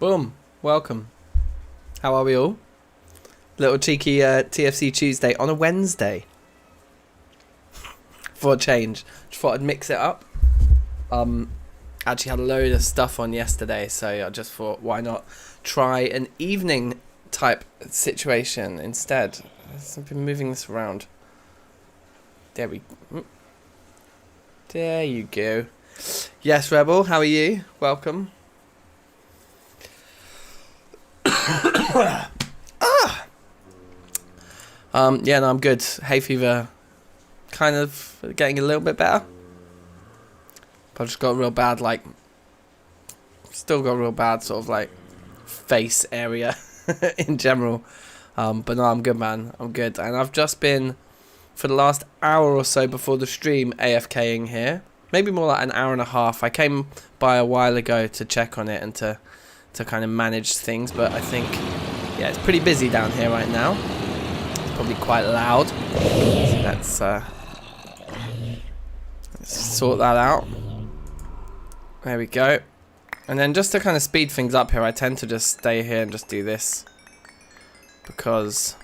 Boom. Welcome. How are we all? Little cheeky TFC Tuesday on a Wednesday. For a change. Just thought I'd mix it up. Actually had a load of stuff on yesterday, so I just thought, why not try an evening type situation instead. I've been moving this around. There you go. Yes, Rebel, how are you? Welcome. Yeah, no, I'm good. Hay fever kind of getting a little bit better. But I've just got a real bad, still got a real bad sort of face area in general. But no, I'm good, man. I'm good. And I've just been, for the last hour or so before the stream, AFKing here. Maybe more like an hour and a half. I came by a while ago to check on it and to kind of manage things. But I think, yeah, it's pretty busy down here right now. It's probably quite loud. So let's sort that out. There we go. And then just to kind of speed things up here, I tend to just stay here and just do this. Because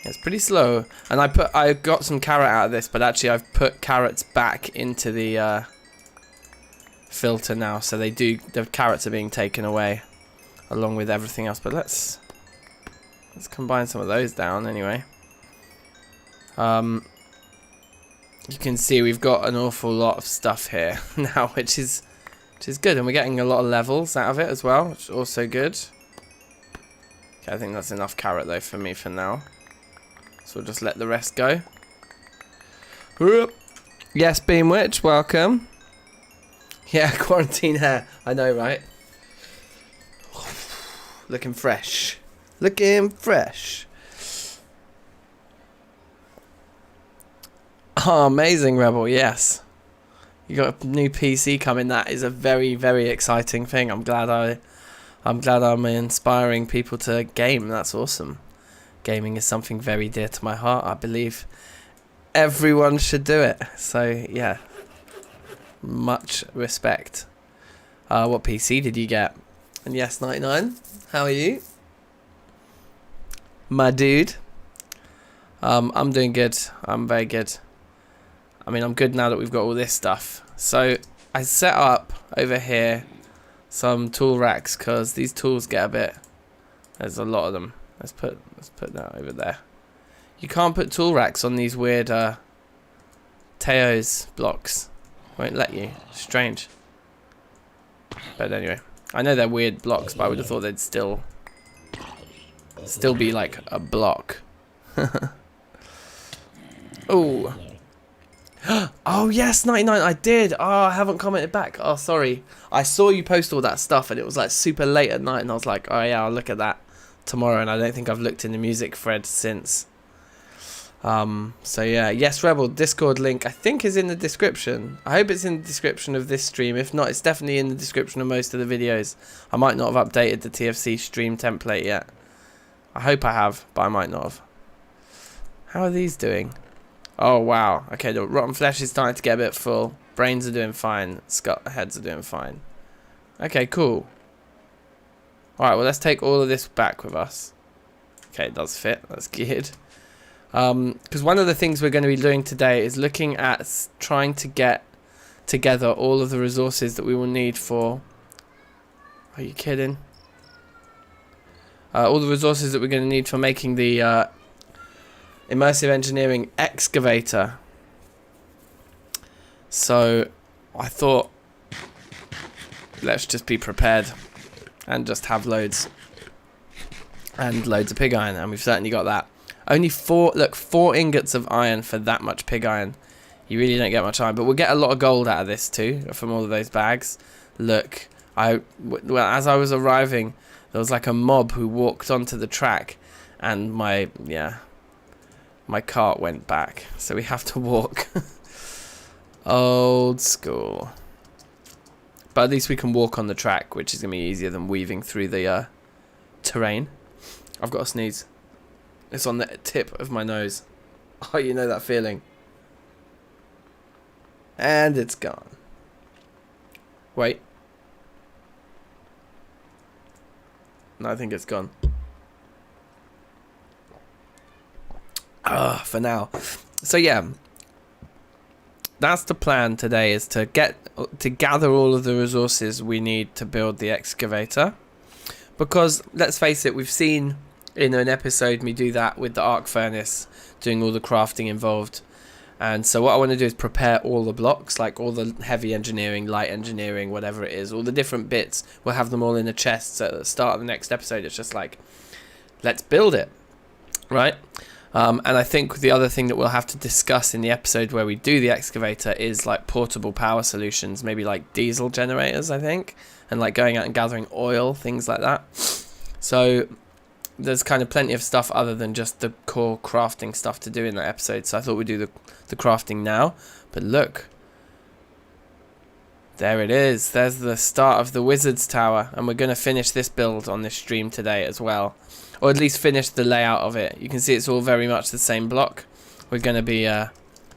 it's pretty slow. And I got some carrot out of this, but actually I've put carrots back into the filter now. So the carrots are being taken away along with everything else. But let's combine some of those down anyway. You can see we've got an awful lot of stuff here now, which is good, and we're getting a lot of levels out of it as well, which is also good. Okay, I think that's enough carrot though for me for now. So we'll just let the rest go. Yes, Beamwitch, welcome. Yeah, quarantine hair. I know, right? Looking fresh. Looking fresh. Oh, amazing, Rebel, yes. You got a new PC coming. That is a very, very exciting thing. I'm glad I'm inspiring people to game. That's awesome. Gaming is something very dear to my heart. I believe everyone should do it. So, yeah. Much respect. What PC did you get? And yes, 99. How are you? My dude. I'm doing good. I'm very good. I mean, I'm good now that we've got all this stuff. So I set up over here some tool racks because these tools get a bit. There's a lot of them. Let's put that over there. You can't put tool racks on these weird Teos blocks. Won't let you. Strange. But anyway, I know they're weird blocks, but I would have thought they'd still be like a block. Oh. Oh yes, 99, I did. Oh, I haven't commented back. Oh, sorry. I saw you post all that stuff and it was like super late at night and I was like, oh yeah, I'll look at that tomorrow, and I don't think I've looked in the music thread since. So yeah, yes, Rebel, Discord link I think is in the description. I hope it's in the description of this stream. If not, it's definitely in the description of most of the videos. I might not have updated the TFC stream template yet. I hope I have, but I might not have. How are these doing? Oh wow, okay, the rotten flesh is starting to get a bit full. Brains are doing fine. Heads are doing fine. Okay, cool. Alright, well let's take all of this back with us. Okay, it does fit, that's good. Because one of the things we're going to be doing today is looking at trying to get together all of the resources that we will need for... Are you kidding? All the resources that we're going to need for making the... Immersive Engineering Excavator. So I thought, let's just be prepared and just have loads of pig iron, and we've certainly got that. Only 4 ingots of iron for that much pig iron. You really don't get much iron, but we'll get a lot of gold out of this too from all of those bags. Look, as I was arriving, there was like a mob who walked onto the track, and my cart went back, so we have to walk. Old school. But at least we can walk on the track, which is going to be easier than weaving through the terrain. I've got a sneeze. It's on the tip of my nose. Oh, you know that feeling. And it's gone. Wait. No, I think it's gone. For now. So yeah, that's the plan today, is to gather all of the resources we need to build the excavator. Because let's face it, we've seen in an episode me do that with the arc furnace, doing all the crafting involved. And so what I want to do is prepare all the blocks, like all the heavy engineering, light engineering, whatever it is, all the different bits. We'll have them all in a chest. So at the start of the next episode, it's just like, let's build it, right? And I think the other thing that we'll have to discuss in the episode where we do the excavator is like portable power solutions, maybe like diesel generators, I think, and like going out and gathering oil, things like that. So there's kind of plenty of stuff other than just the core crafting stuff to do in that episode. So I thought we'd do the crafting now. But look, there it is. There's the start of the Wizard's Tower, and we're going to finish this build on this stream today as well. Or at least finish the layout of it. You can see it's all very much the same block. We're going to be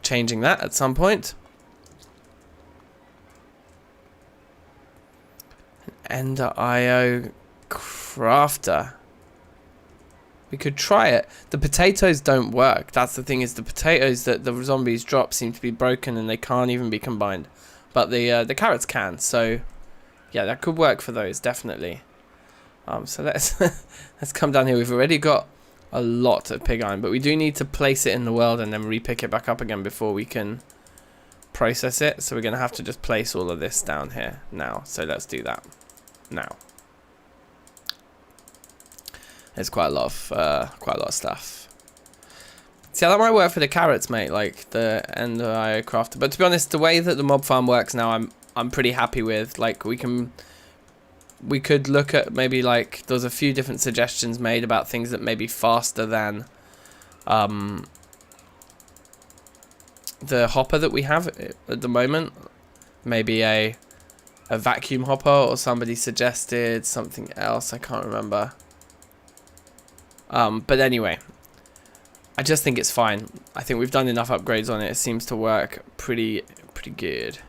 changing that at some point. Ender IO crafter. We could try it. The potatoes don't work. That's the thing, is the potatoes that the zombies drop seem to be broken and they can't even be combined. But the carrots can. So yeah, that could work for those, definitely. So let's let's come down here. We've already got a lot of pig iron, but we do need to place it in the world and then repick it back up again before we can process it. So we're going to have to just place all of this down here now. So let's do that now. There's quite a lot of stuff. See, that might work for the carrots, mate, like the Ender IO crafter. But to be honest, the way that the mob farm works now, I'm pretty happy with. Like we could look at maybe like there's a few different suggestions made about things that may be faster than the hopper that we have at the moment. Maybe a vacuum hopper, or somebody suggested something else. I can't remember. But anyway, I just think it's fine. I think we've done enough upgrades on it. It seems to work pretty good.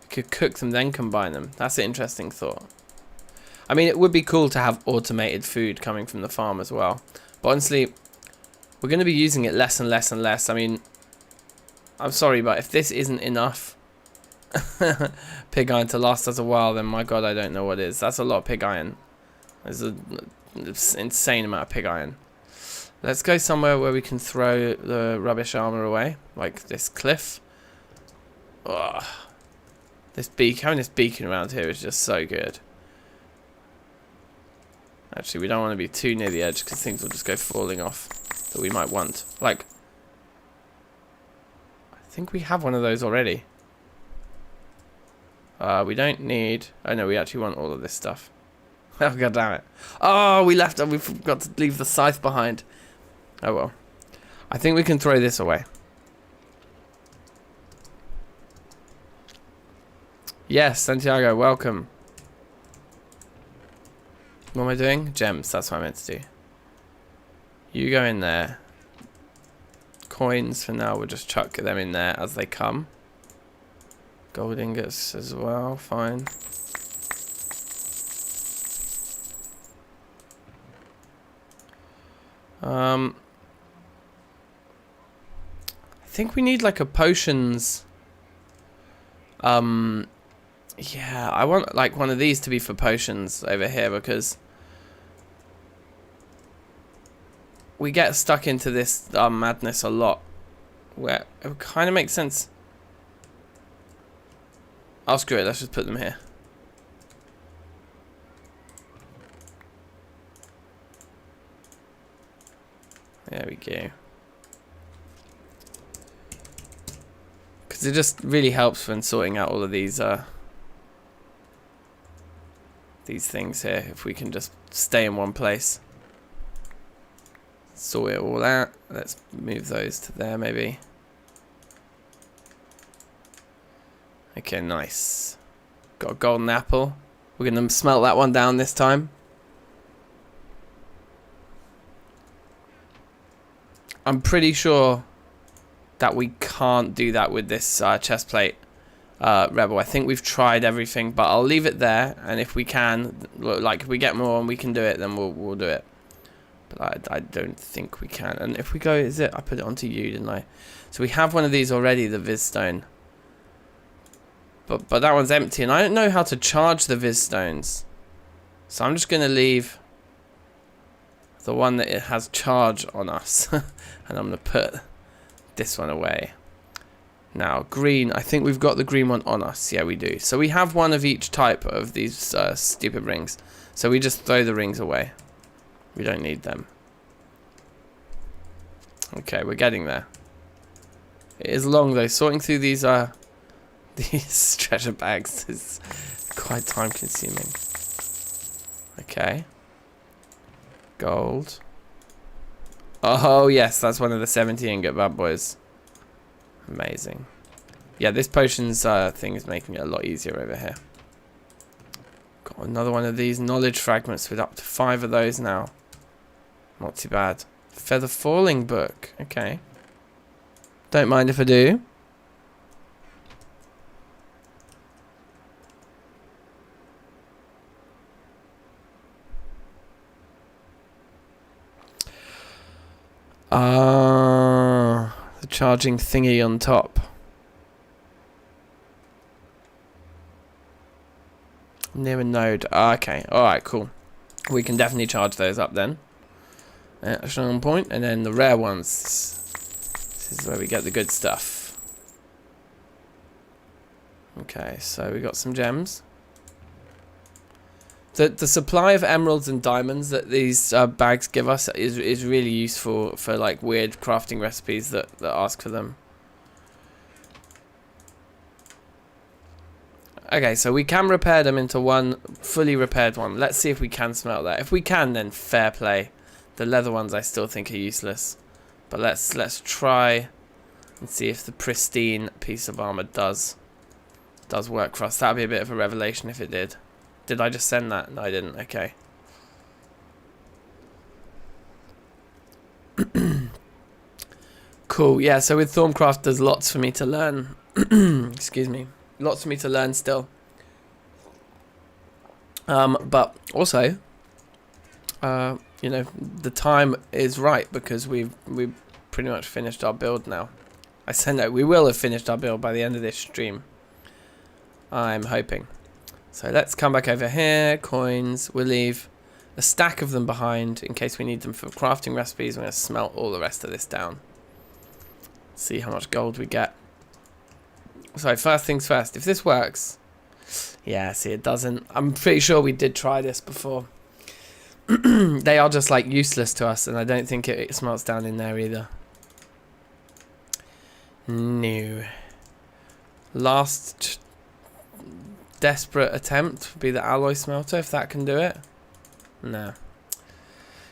We could cook them, then combine them. That's an interesting thought. I mean, it would be cool to have automated food coming from the farm as well. But honestly, we're going to be using it less and less and less. I mean, I'm sorry, but if this isn't enough pig iron to last us a while, then my god, I don't know what is. That's a lot of pig iron. There's an insane amount of pig iron. Let's go somewhere where we can throw the rubbish armor away, like this cliff. Ugh. Having this beacon around here is just so good. Actually, we don't want to be too near the edge because things will just go falling off that we might want. Like, I think we have one of those already. We don't need... Oh no, we actually want all of this stuff. Oh god damn it. Oh, we forgot to leave the scythe behind. Oh well. I think we can throw this away. Yes, Santiago, welcome. What am I doing? Gems, that's what I meant to do. You go in there. Coins for now, we'll just chuck them in there as they come. Gold ingots as well, fine. I think we need like a potions. Yeah, I want like one of these to be for potions over here because we get stuck into this madness a lot where it kind of makes sense. Oh, screw it, let's just put them here. There we go. Because it just really helps when sorting out all of these things here, if we can just stay in one place. Sort it all out. Let's move those to there maybe. Okay, nice. Got a golden apple. We're going to smelt that one down this time. I'm pretty sure that we can't do that with this chest plate. Rebel. I think we've tried everything, but I'll leave it there. And if we can, like if we get more and we can do it, then we'll do it. But I don't think we can. And if we go, is it? I put it onto you, didn't I? So we have one of these already, the Viz Stone. But that one's empty, and I don't know how to charge the Viz Stones. So I'm just gonna leave the one that it has charge on us, and I'm gonna put this one away. Now, green, I think we've got the green one on us. Yeah, we do. So we have one of each type of these stupid rings. So we just throw the rings away. We don't need them. Okay, we're getting there. It is long though. Sorting through these treasure bags is quite time consuming. Okay. Gold. Oh yes, that's one of the 70 ingot bad boys. Amazing. Yeah, this potions thing is making it a lot easier over here. Got another one of these knowledge fragments with up to 5 of those now. Not too bad. Feather falling book. Okay. Don't mind if I do. The charging thingy on top. Near a node. Okay. Alright, cool. We can definitely charge those up then. Action point. And then the rare ones. This is where we get the good stuff. Okay, so we got some gems. The supply of emeralds and diamonds that these bags give us is really useful for like weird crafting recipes that ask for them. Okay, so we can repair them into one fully repaired one. Let's see if we can smelt that. If we can, then fair play. The leather ones I still think are useless. But let's try and see if the pristine piece of armor does work for us. That'd be a bit of a revelation if it did. Did I just send that? No, I didn't. Okay. Cool. Yeah, so with Thorncraft, there's lots for me to learn. Excuse me. Lots for me to learn still. But also, you know, the time is right because we've pretty much finished our build now. I said no, we will have finished our build by the end of this stream. I'm hoping. So let's come back over here. Coins. We'll leave a stack of them behind in case we need them for crafting recipes. I'm going to smelt all the rest of this down. See how much gold we get. So first things first. If this works... Yeah, see it doesn't. I'm pretty sure we did try this before. They are just like useless to us, and I don't think it smelts down in there either. No. Last desperate attempt would be the alloy smelter, if that can do it. No.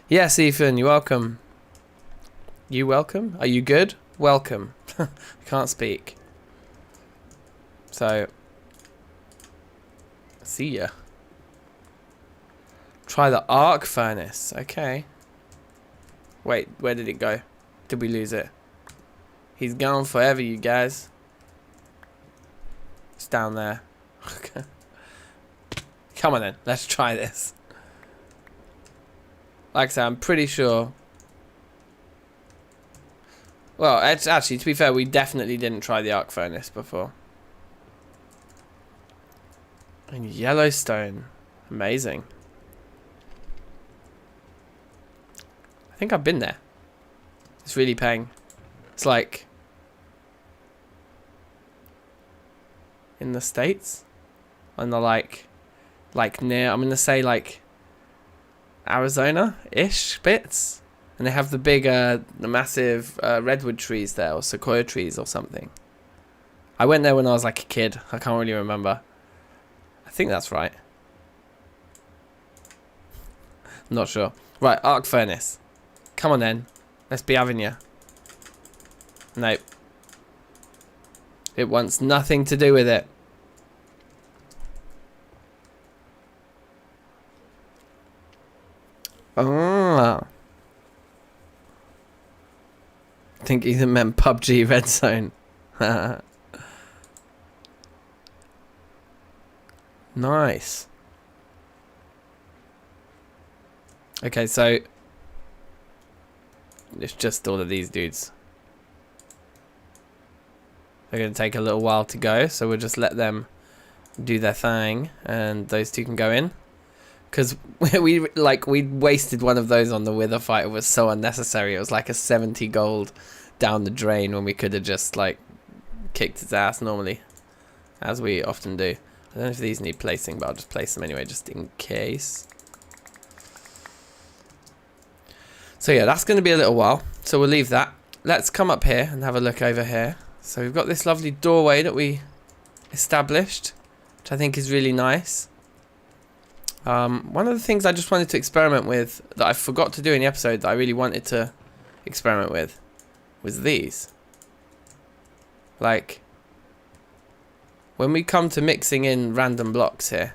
Yes, Ethan, you're welcome. You welcome? Are you good? Welcome. I can't speak. So, see ya. Try the arc furnace. Okay. Wait, where did it go? Did we lose it? He's gone forever, you guys. It's down there. Come on then, let's try this. Like I said, I'm pretty sure. Well, actually, to be fair, we definitely didn't try the arc furnace before. And Yellowstone. Amazing. I think I've been there. It's really paying. It's like in the States. And they're like near, I'm gonna say like Arizona-ish bits. And they have the big, the massive redwood trees there, or sequoia trees or something. I went there when I was like a kid. I can't really remember. I think that's right. I'm not sure. Right, arc furnace. Come on then. Let's be having you. Nope. It wants nothing to do with it. Ah. I think Ethan meant PUBG Red Zone. Nice. Okay, so it's just all of these dudes. They're going to take a little while to go, so we'll just let them do their thing, and those two can go in. Because we wasted one of those on the wither fight. It was so unnecessary. It was like a 70 gold down the drain when we could have just like kicked his ass normally, as we often do. I don't know if these need placing, but I'll just place them anyway, just in case. So yeah, that's going to be a little while. So we'll leave that. Let's come up here and have a look over here. So we've got this lovely doorway that we established, which I think is really nice. One of the things I just wanted to experiment with that I forgot to do in the episode that I really wanted to experiment with was these. Like, when we come to mixing in random blocks here.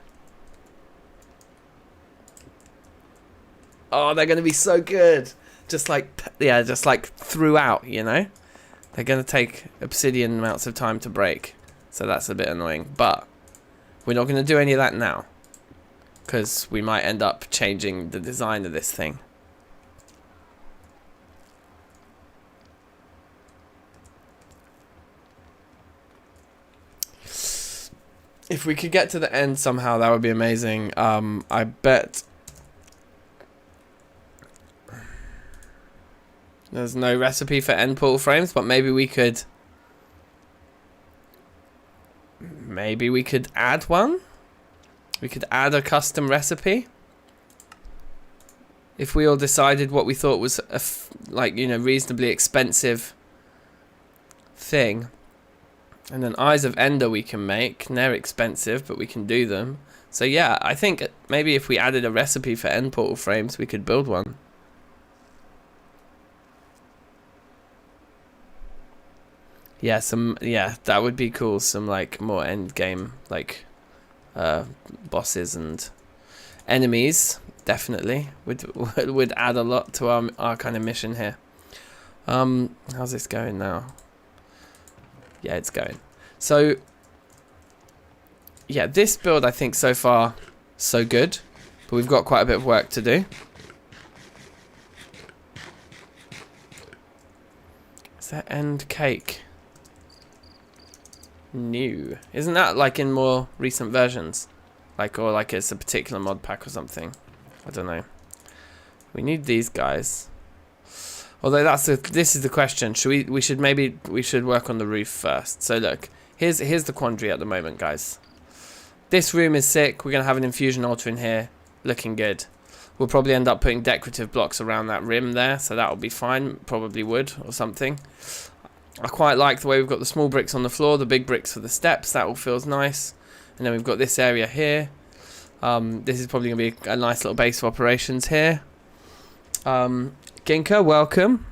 Oh, they're going to be so good. Just like, yeah, just like throughout, you know. They're going to take obsidian amounts of time to break. So that's a bit annoying. But we're not going to do any of that now, because we might end up changing the design of this thing. If we could get to the end somehow, that would be amazing. I bet there's no recipe for end portal frames, but maybe we could add one. We could add a custom recipe if we all decided what we thought was a reasonably expensive thing. And then Eyes of Ender we can make, and they're expensive, but we can do them. So yeah, I think maybe if we added a recipe for end portal frames, we could build one. Yeah, that would be cool. Some like more end game like bosses and enemies definitely would add a lot to our kind of mission here. How's this going now? Yeah, it's going. So yeah, this build I think so far so good, but we've got quite a bit of work to do. Is that end cake new? Isn't that like in more recent versions, or like it's a particular mod pack or something? I don't know. We need these guys. Although this is the question. We should work on the roof first. So look, here's the quandary at the moment, guys. This room is sick. We're gonna have an infusion altar in here, looking good. We'll probably end up putting decorative blocks around that rim there, so that'll be fine. Probably wood or something. I quite like the way we've got the small bricks on the floor, the big bricks for the steps. That all feels nice. And then we've got this area here. This is probably gonna be a nice little base of operations here. Ginka, welcome.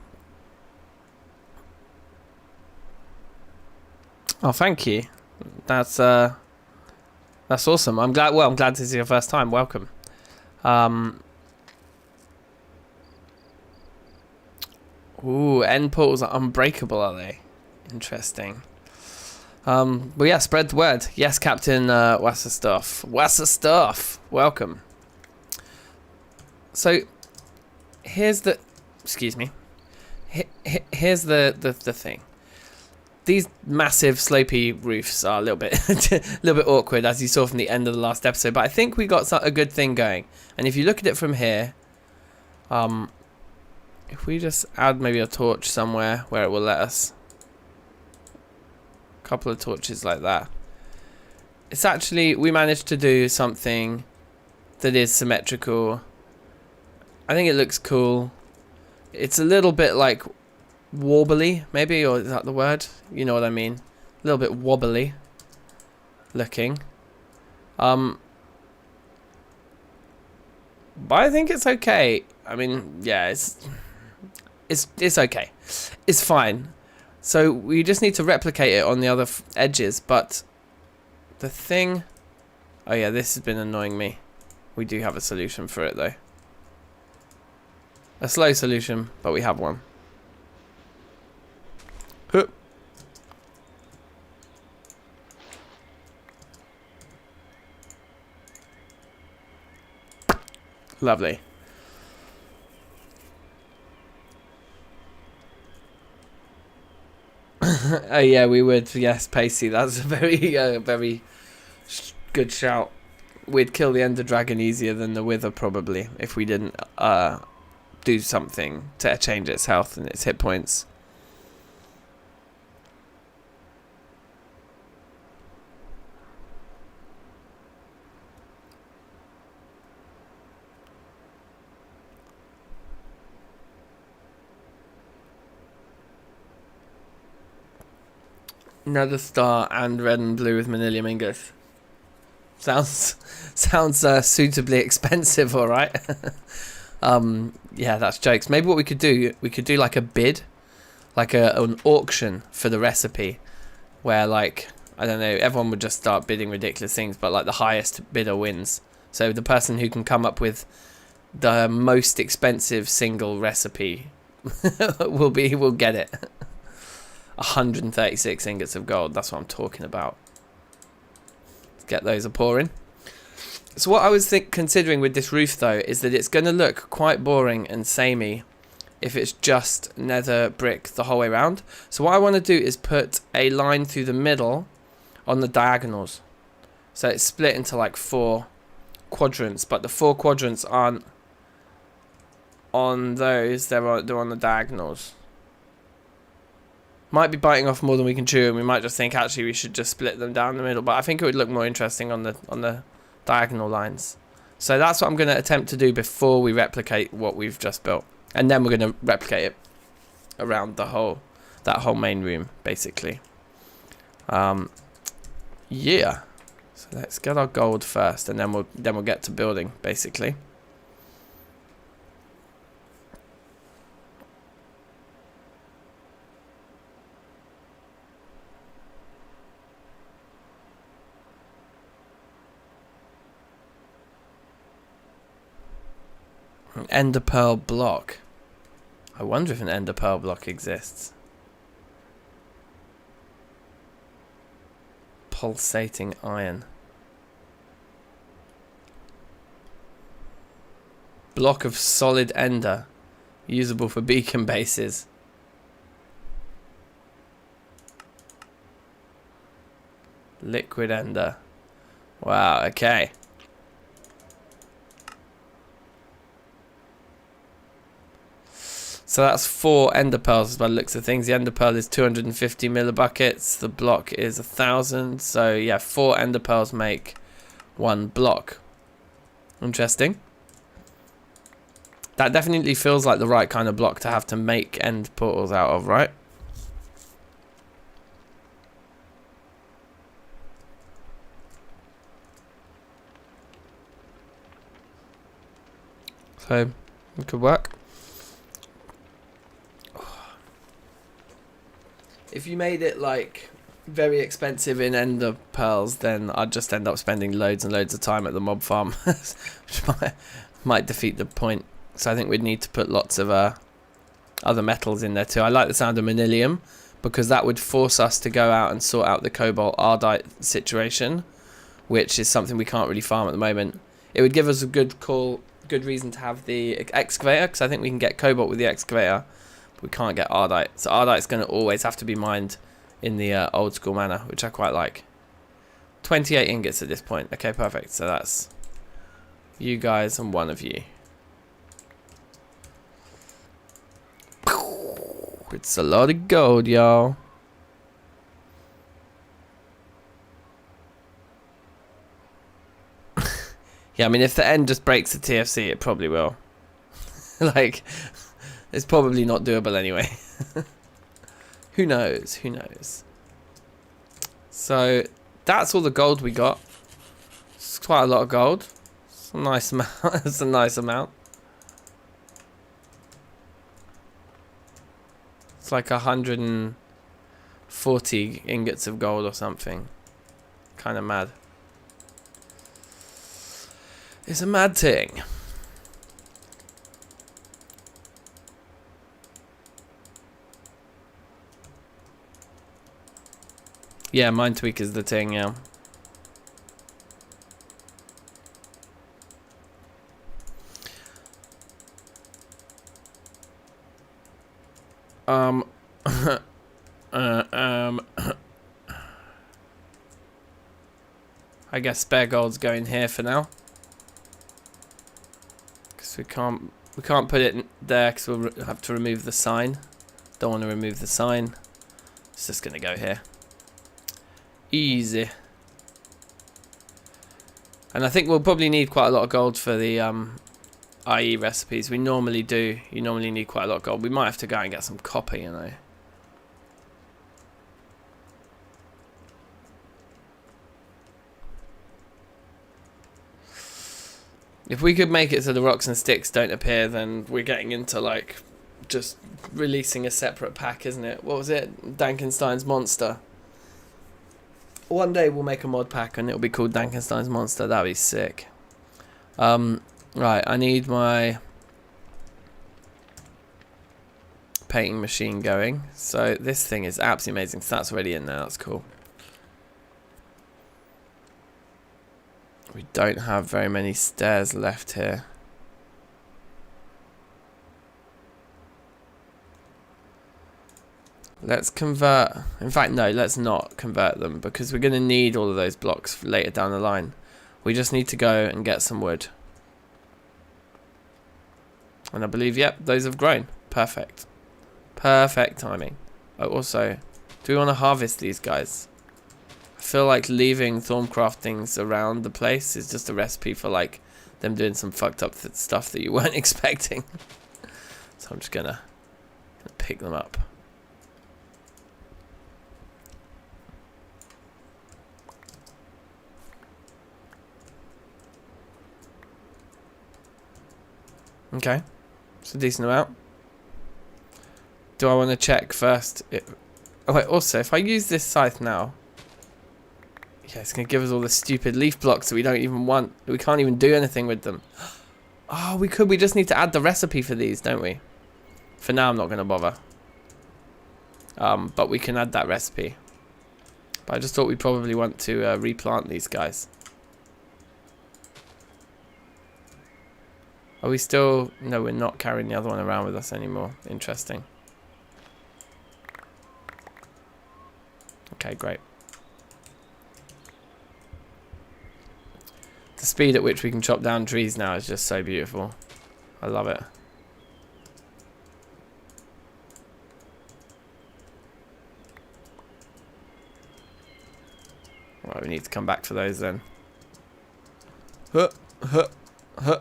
Oh, thank you. That's awesome. I'm glad. Well, I'm glad this is your first time. Welcome. Ooh, end portals are unbreakable, are they? Interesting. But yeah, spread the word. Yes, Captain Wasserstoff. Wasserstoff, welcome. So here's the. Excuse me. Here's the thing. These massive slopey roofs are a little bit awkward, as you saw from the end of the last episode. But I think we got a good thing going. And if you look at it from here, if we just add maybe a torch somewhere where it will let us, a couple of torches like that. It's actually, we managed to do something that is symmetrical. I think it looks cool. It's a little bit like wobbly, maybe, or is that the word? You know what I mean? A little bit wobbly looking. But I think it's okay. I mean, yeah, it's okay. It's fine. So we just need to replicate it on the other edges, but the thing... Oh yeah, this has been annoying me. We do have a solution for it though. A slow solution, but we have one. Huh. Lovely. Oh yeah, we would. Yes, Pacey. That's a very good shout. We'd kill the Ender Dragon easier than the Wither probably if we didn't do something to change its health and its hit points. Nether star and red and blue with manilium ingots. Sounds suitably expensive, all right. Yeah, that's jokes. Maybe what we could do like a bid, like an auction for the recipe, where like I don't know, everyone would just start bidding ridiculous things, but like the highest bidder wins. So the person who can come up with the most expensive single recipe will get it. 136 ingots of gold. That's what I'm talking about. Let's get those a pouring. So what I was considering with this roof though is that it's going to look quite boring and samey if it's just nether brick the whole way around. So what I want to do is put a line through the middle on the diagonals. So it's split into like 4 quadrants, but the 4 quadrants aren't on those. They're on the diagonals. Might be biting off more than we can chew, and we might just think actually we should just split them down the middle, but I think it would look more interesting on the diagonal lines. So that's what I'm going to attempt to do before we replicate what we've just built, and then we're going to replicate it around that whole main room basically. Yeah, so let's get our gold first, and then we'll get to building basically. An ender pearl block. I wonder if an ender pearl block exists. Pulsating iron. Block of solid ender. Usable for beacon bases. Liquid ender. Wow, okay. So that's 4 ender pearls by the looks of things. The ender pearl is 250 millibuckets. The block is 1,000. So yeah, 4 ender pearls make 1 block. Interesting. That definitely feels like the right kind of block to have to make end portals out of, right? So it could work. If you made it like very expensive in ender pearls, then I'd just end up spending loads and loads of time at the mob farm, which might defeat the point. So I think we'd need to put lots of other metals in there too. I like the sound of manilium because that would force us to go out and sort out the cobalt ardite situation, which is something we can't really farm at the moment. It would give us a good reason to have the excavator, because I think we can get cobalt with the excavator. We can't get ardite, so ardite's going to always have to be mined in the old school manner, which I quite like. 28 ingots at this point. Okay, perfect. So that's you guys and 1 of you. It's a lot of gold, y'all. Yeah, I mean, if the end just breaks the TFC, it probably will. Like, it's probably not doable anyway. Who knows? Who knows? So that's all the gold we got. It's quite a lot of gold. It's a nice amount. It's a nice amount. It's like 140 ingots of gold or something. Kind of mad. It's a mad thing. Yeah, Mind Tweak is the thing, yeah. um, I guess spare gold's going here for now. Because we can't put it there because we'll have to remove the sign. Don't want to remove the sign. It's just gonna go here. Easy. And I think we'll probably need quite a lot of gold for the IE recipes. We normally do. You normally need quite a lot of gold. We might have to go and get some copper, you know. If we could make it so the rocks and sticks don't appear, then we're getting into like just releasing a separate pack, isn't it? What was it? DankNStein's Monster. One day we'll make a mod pack and it'll be called DankNStein's Monster. That'd be sick. Right, I need my painting machine going. So this thing is absolutely amazing. So that's already in there. That's cool. We don't have very many stairs left here. Let's convert. In fact, no, let's not convert them because we're going to need all of those blocks later down the line. We just need to go and get some wood. And I believe, yep, those have grown. Perfect. Perfect timing. Oh, also, do we want to harvest these guys? I feel like leaving Thorncraft things around the place is just a recipe for like them doing some fucked up stuff that you weren't expecting. So I'm just gonna pick them up. Okay, it's a decent amount. Do I want to check first? Oh wait, also, if I use this scythe now, yeah, it's going to give us all the stupid leaf blocks that we don't even want. We can't even do anything with them. Oh, we could. We just need to add the recipe for these, don't we? For now, I'm not going to bother. But we can add that recipe. But I just thought we'd probably want to replant these guys. Are we still... No, we're not carrying the other one around with us anymore. Interesting. Okay, great. The speed at which we can chop down trees now is just so beautiful. I love it. Right, we need to come back for those then. Huh, huh, huh.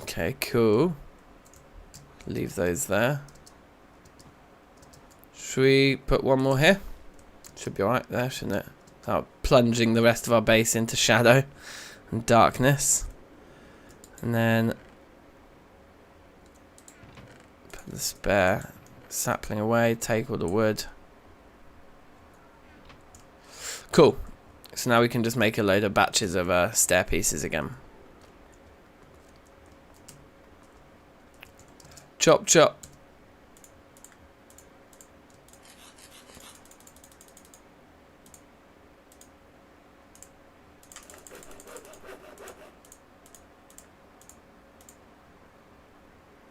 Okay, cool. Leave those there. Should we put one more here? Should be alright there, shouldn't it? Without plunging the rest of our base into shadow and darkness. And then put the spare sapling away, take all the wood. Cool. So now we can just make a load of batches of stair pieces again. Chop, chop.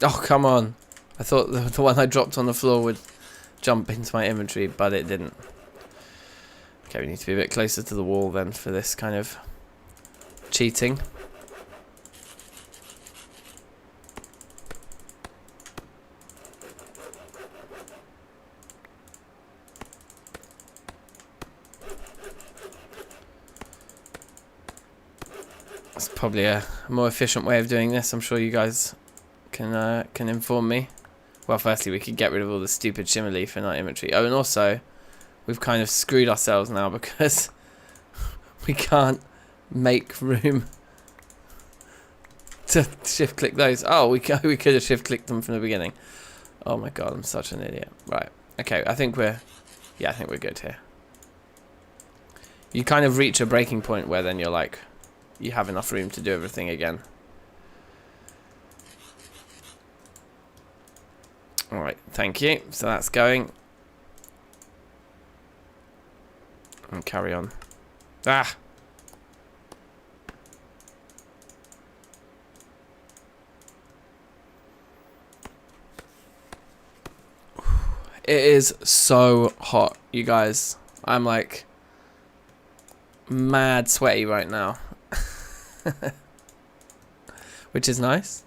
Oh, come on. I thought the one I dropped on the floor would jump into my inventory, but it didn't. Okay, we need to be a bit closer to the wall then for this kind of cheating. That's probably a more efficient way of doing this. I'm sure you guys can inform me. Well, firstly, we could get rid of all the stupid shimmer leaf in our inventory. Oh, and also, we've kind of screwed ourselves now because we can't make room to shift click those. Oh, we could have shift clicked them from the beginning. Oh my god, I'm such an idiot. Right. Okay, I think we're good here. You kind of reach a breaking point where then you're like, you have enough room to do everything again. Alright, thank you. So that's going. And carry on. Ah! It is so hot, you guys. I'm like mad sweaty right now. Which is nice.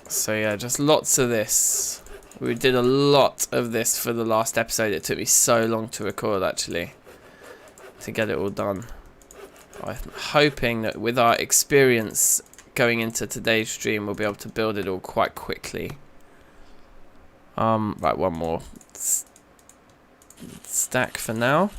So yeah, just lots of this. We did a lot of this for the last episode. It took me so long to record, actually, to get it all done. I'm hoping that with our experience going into today's stream, we'll be able to build it all quite quickly. Right, one more stack for now.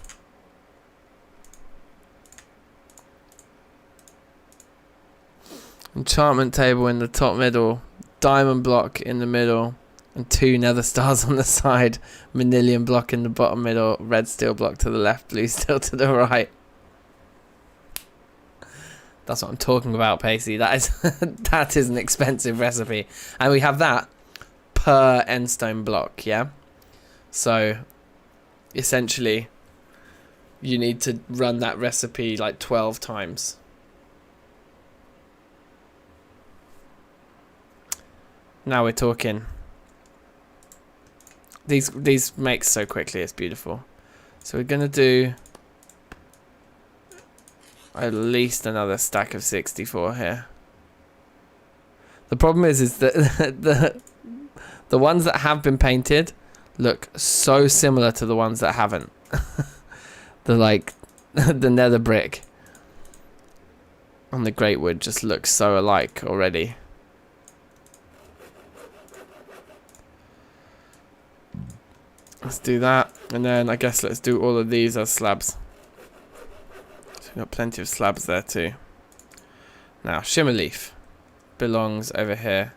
Enchantment table in the top middle. Diamond block in the middle. And 2 nether stars on the side. Manilian block in the bottom middle. Red steel block to the left. Blue steel to the right. That's what I'm talking about, Pacey. That is an expensive recipe. And we have that per endstone block, yeah? So, essentially, you need to run that recipe like 12 times. Now we're talking. These make so quickly, it's beautiful. So we're gonna do at least another stack of 64 here. The problem is that the ones that have been painted look so similar to the ones that haven't. The nether brick on the great wood just looks so alike already. Let's do that, and then I guess let's do all of these as slabs. So we've got plenty of slabs there too. Now, shimmer leaf belongs over here.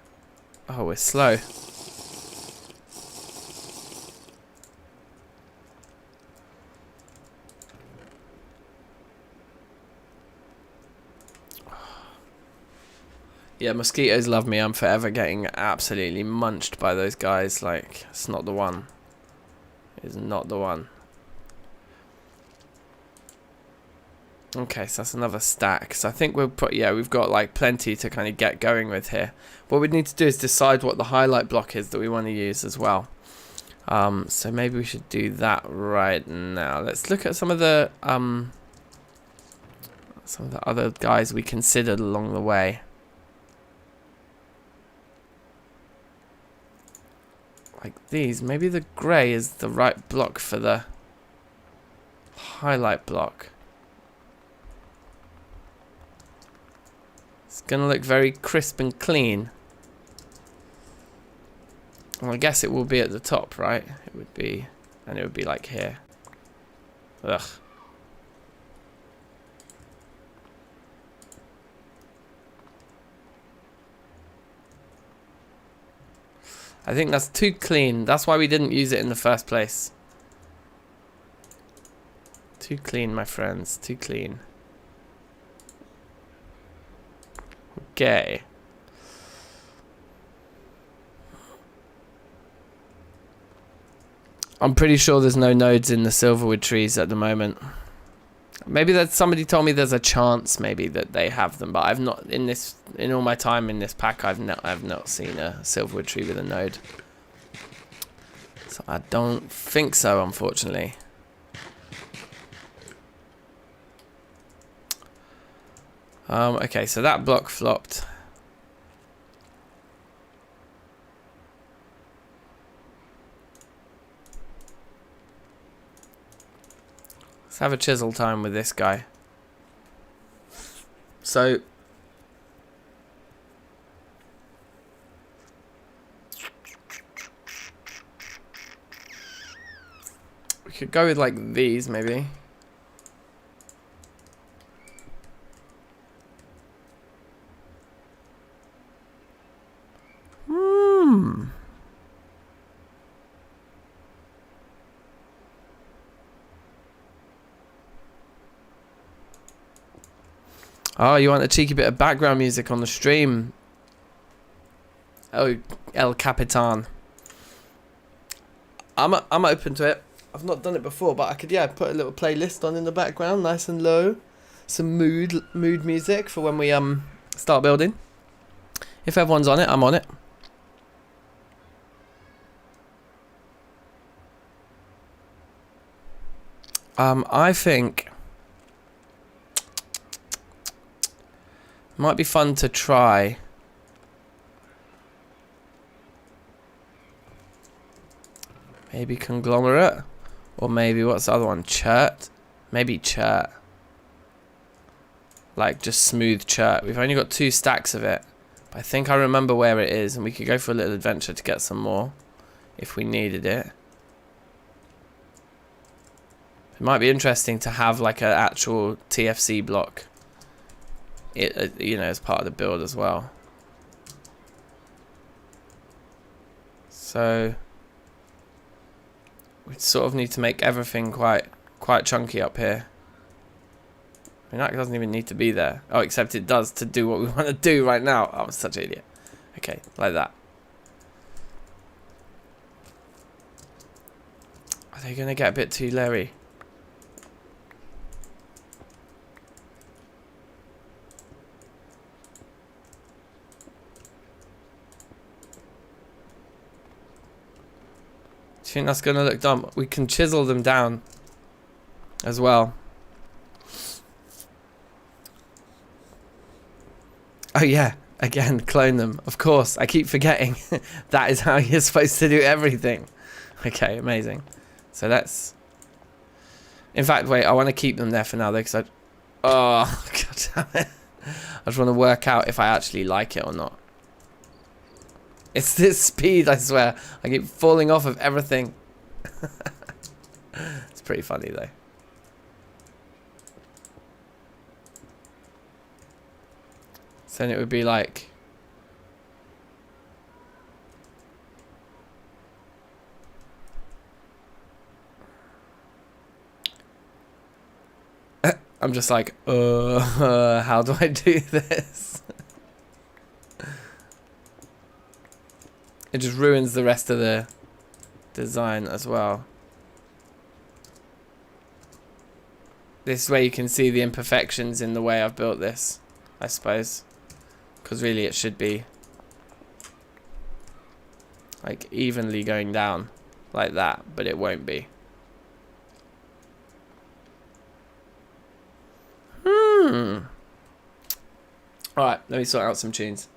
Oh, we're slow. Yeah, mosquitoes love me. I'm forever getting absolutely munched by those guys. Like, it's not the one. Is not the one. Okay, so that's another stack. So I think we'll put, yeah, we've got like plenty to kind of get going with here. What we need to do is decide what the highlight block is that we want to use as well. So maybe we should do that right now. Let's look at some of the other guys we considered along the way. Like these, maybe the grey is the right block for the highlight block. It's gonna look very crisp and clean. Well, I guess it will be at the top, right? It would be, and it would be like here. Ugh. I think that's too clean. That's why we didn't use it in the first place. Too clean, my friends. Too clean. Okay. I'm pretty sure there's no nodes in the silverwood trees at the moment. Maybe that somebody told me there's a chance maybe that they have them, but I've not in all my time in this pack I've not seen a silverwood tree with a node. So I don't think so, unfortunately. Okay, so that block flopped. Let's have a chisel time with this guy. So we could go with like these maybe. Oh, you want a cheeky bit of background music on the stream? Oh, El Capitan. I'm open to it. I've not done it before, but I could, yeah, put a little playlist on in the background, nice and low. Some mood music for when we start building. If everyone's on it, I'm on it. I think might be fun to try. Maybe conglomerate, or maybe what's the other one? Chert, maybe chert. Like just smooth chert. We've only got 2 stacks of it, but I think I remember where it is, and we could go for a little adventure to get some more if we needed it. It might be interesting to have like an actual TFC block, you know, as part of the build as well. So we sort of need to make everything quite chunky up here. I mean, that doesn't even need to be there. Oh, except it does to do what we want to do right now. Oh, I'm such an idiot. Okay, like that. Are they going to get a bit too leery? Do you think that's going to look dumb? We can chisel them down as well. Oh yeah, again, clone them. Of course, I keep forgetting. That is how you're supposed to do everything. Okay, amazing. So let's... In fact, wait, I want to keep them there for now though, because I... Oh, god damn it. I just want to work out if I actually like it or not. It's this speed, I swear. I keep falling off of everything. It's pretty funny though. So then it would be like... I'm just like, how do I do this? It just ruins the rest of the design as well. This way you can see the imperfections in the way I've built this, I suppose. Because really it should be like evenly going down like that, but it won't be. Alright, let me sort out some tunes.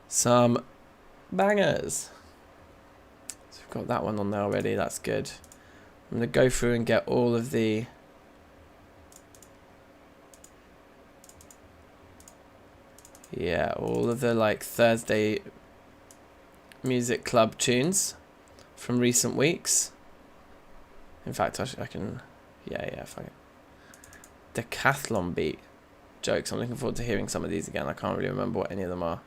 Some bangers. So we've got that one on there already, that's good. I'm going to go through and get all of the... Yeah, all of the like Thursday music club tunes from recent weeks. In fact, I can... Yeah, fuck it. Decathlon beat. Jokes, I'm looking forward to hearing some of these again. I can't really remember what any of them are.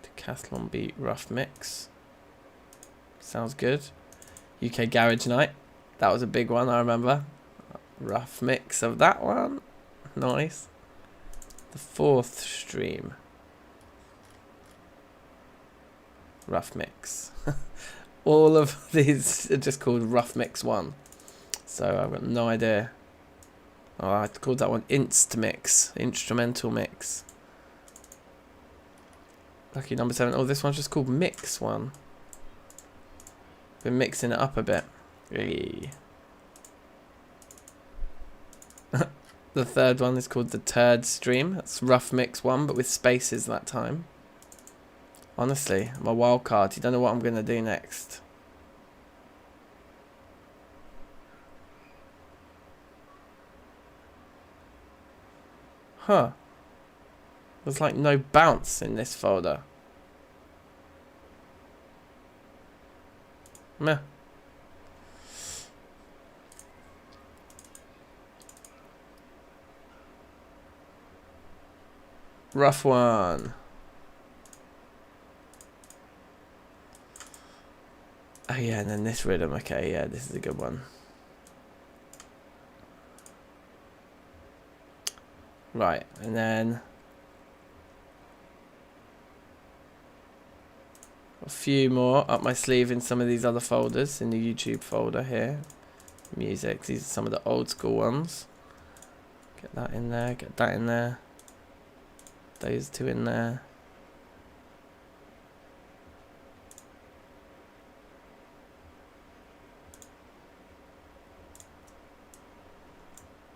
Decathlon beat rough mix. Sounds good. UK Garage Night. That was a big one, I remember. Rough mix of that one. Nice. The 4th stream. Rough mix. All of these are just called Rough Mix 1. So I've got no idea. Oh, I called that one Inst Mix. Instrumental Mix. Lucky number 7. Oh, this one's just called Mix 1. Been mixing it up a bit. Hey. The 3rd one is called the Turd Stream. That's Rough Mix 1, but with spaces that time. Honestly, I'm a wild card. You don't know what I'm going to do next. Huh. There's like no bounce in this folder. Meh. Rough one. Oh yeah, and then this rhythm. Okay, yeah, this is a good one. Right, and then a few more up my sleeve in some of these other folders. In the YouTube folder here, music. These are some of the old school ones. Get that in there. Get that in there. Those two in there.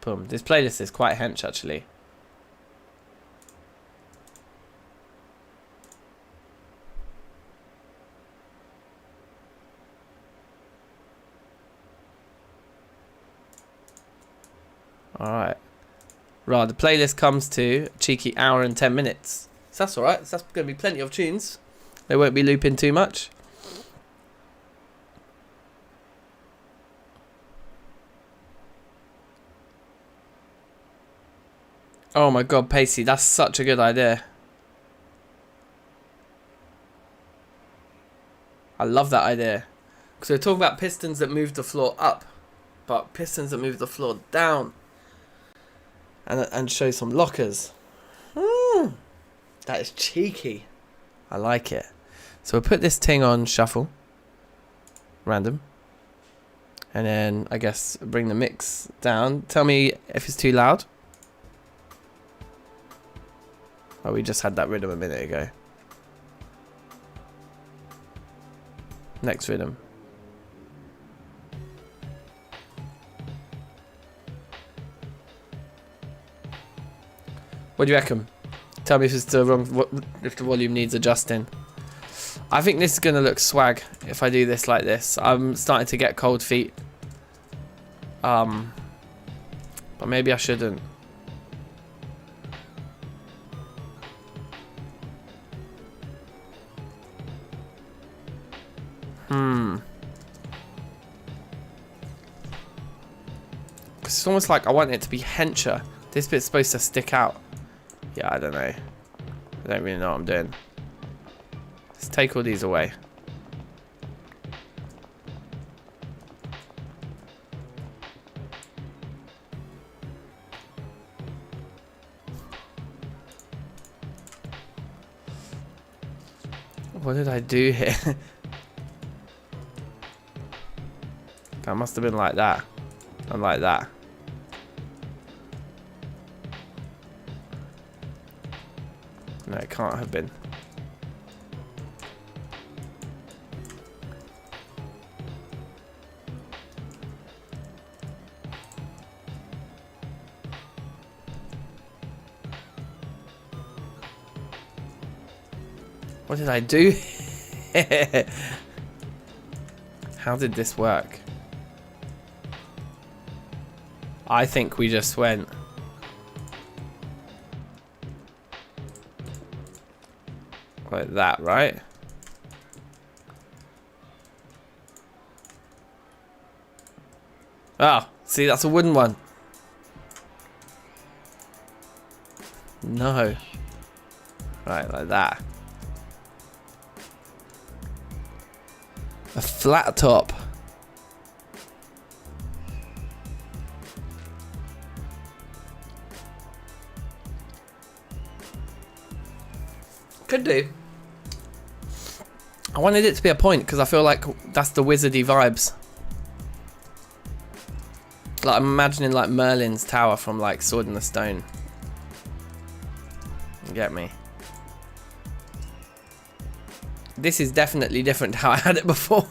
Boom. This playlist is quite hench actually. Alright. Right, the playlist comes to a cheeky hour and 10 minutes. So that's alright. So that's going to be plenty of tunes. They won't be looping too much. Oh my god, Pacey, that's such a good idea. I love that idea. Because we're talking about pistons that move the floor up, but pistons that move the floor down. And show some lockers. That is cheeky. I like it. So we'll put this thing on shuffle. Random. And then, I guess, bring the mix down. Tell me if it's too loud. Oh, we just had that rhythm a minute ago. Next rhythm. What do you reckon? Tell me if it's the wrong, if the volume needs adjusting. I think this is gonna look swag if I do this like this. I'm starting to get cold feet. But maybe I shouldn't. It's almost like I want it to be hencher. This bit's supposed to stick out. Yeah, I don't know. I don't really know what I'm doing. Let's take all these away. What did I do here? That must have been like that. And like that. No, it can't have been. What did I do? How did this work? I think we just went like that, right? Oh, see, that's a wooden one. No. Right, like that. A flat top. Could do. I wanted it to be a point because I feel like that's the wizardy vibes. Like I'm imagining like Merlin's tower from like Sword in the Stone. You get me? This is definitely different to how I had it before.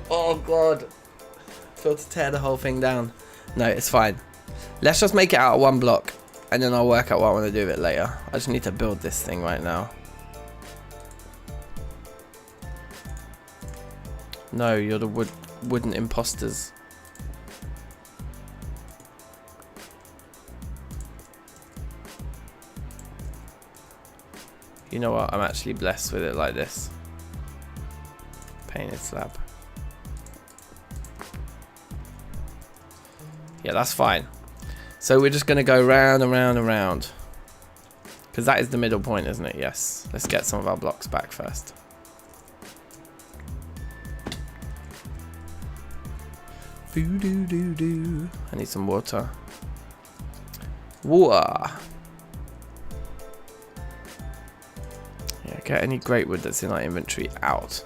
Oh god. I feel to tear the whole thing down. No, it's fine. Let's just make it out of one block. And then I'll work out what I want to do with it later. I just need to build this thing right now. No, you're the wooden imposters. You know what? I'm actually blessed with it like this. Painted slab. Yeah, that's fine. So we're just going to go round and round and round. Because that is the middle point, isn't it? Yes. Let's get some of our blocks back first. I need some water. Water. Yeah, get any great wood that's in our inventory out.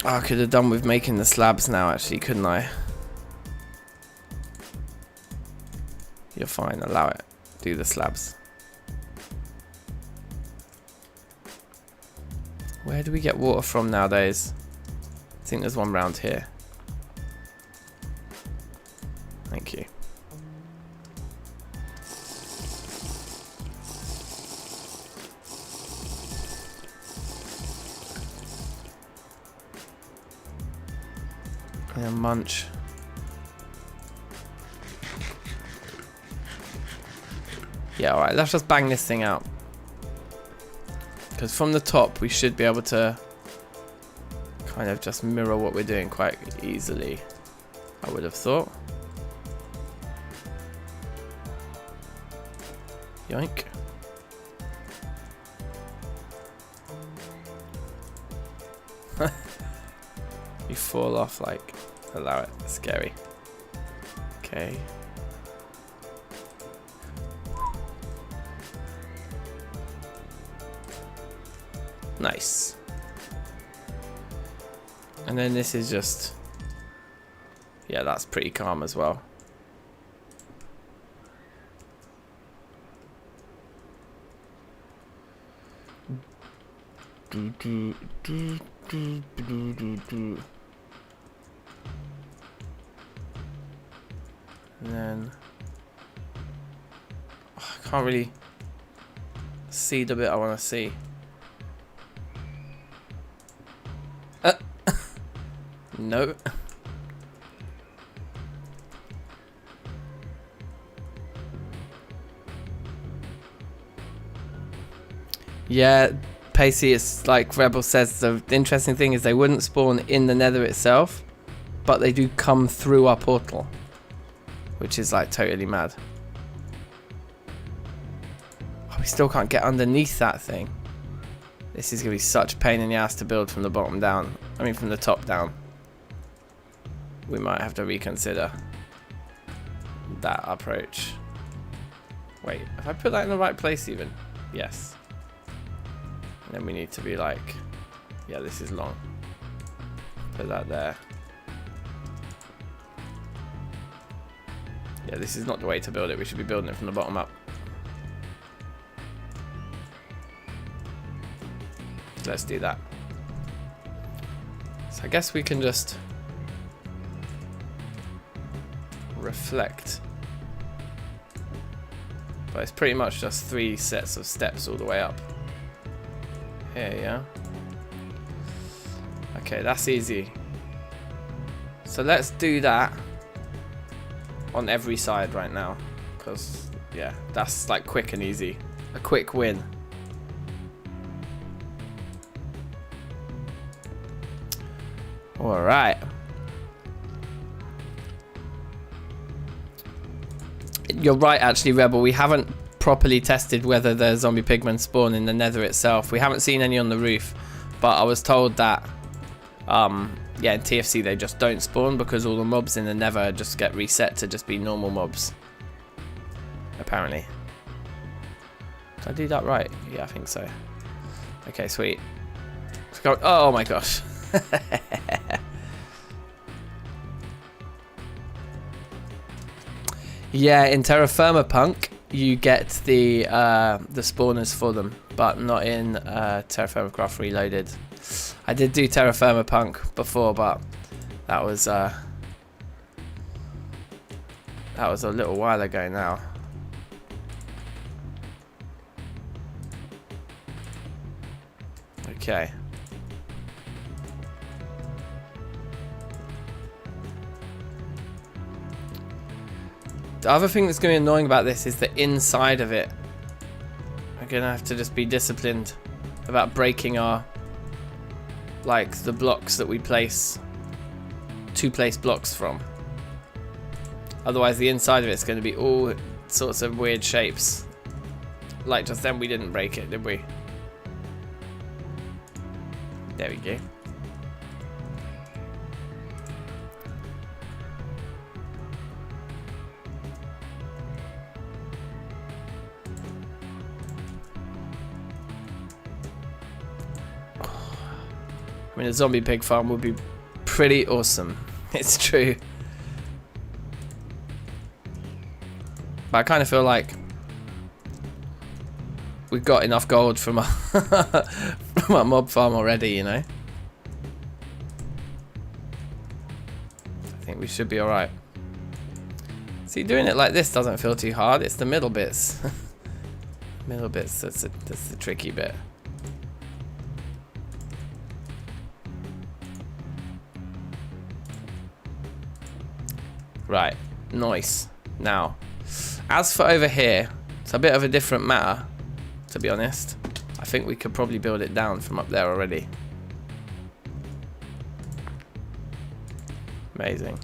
I could have done with making the slabs now, actually, couldn't I? You're fine, allow it. Do the slabs. Where do we get water from nowadays? I think there's one round here. Thank you. And munch. Yeah, alright, let's just bang this thing out. Because from the top we should be able to kind of just mirror what we're doing quite easily, I would have thought. Yoink. You fall off, like, allow it. Scary. Okay. Nice. And then this is just, yeah, that's pretty calm as well. And then I can't really see the bit I want to see. No. Yeah, Pacey, it's like Rebel says, the interesting thing is they wouldn't spawn in the nether itself, but they do come through our portal, which is like totally mad. Oh, we still can't get underneath that thing. This is going to be such a pain in the ass to build from the bottom down. I mean from the top down. We might have to reconsider that approach. Wait, have I put that in the right place even? Yes. And then we need to be like, yeah, this is long. Put that there. Yeah, this is not the way to build it. We should be building it from the bottom up. So let's do that. So I guess we can just reflect. But it's pretty much just 3 sets of steps all the way up. Here, yeah. Okay, that's easy. So let's do that on every side right now. Because, yeah, that's like quick and easy. A quick win. Alright. You're right, actually, Rebel. We haven't properly tested whether the zombie pigmen spawn in the nether itself. We haven't seen any on the roof, but I was told that yeah, in TFC they just don't spawn because all the mobs in the nether just get reset to just be normal mobs, apparently. Did I do that right? Yeah, I think so. Okay, sweet. Let's go. Oh my gosh. Yeah, in Terrafirmacraft you get the spawners for them, but not in Terrafirmacraft Reloaded. I did do Terrafirmacraft before, but that was a little while ago now. Okay. The other thing that's going to be annoying about this is the inside of it. I'm going to have to just be disciplined about breaking our, like, the blocks that we place, to place blocks from. Otherwise the inside of it's going to be all sorts of weird shapes. Like just then we didn't break it, did we? There we go. I mean, a zombie pig farm would be pretty awesome. It's true. But I kind of feel like we've got enough gold from our, from our mob farm already, you know? I think we should be alright. See, doing it like this doesn't feel too hard. It's the middle bits. Middle bits, that's the tricky bit. Right, nice. Now, as for over here, it's a bit of a different matter, to be honest. I think we could probably build it down from up there already. Amazing.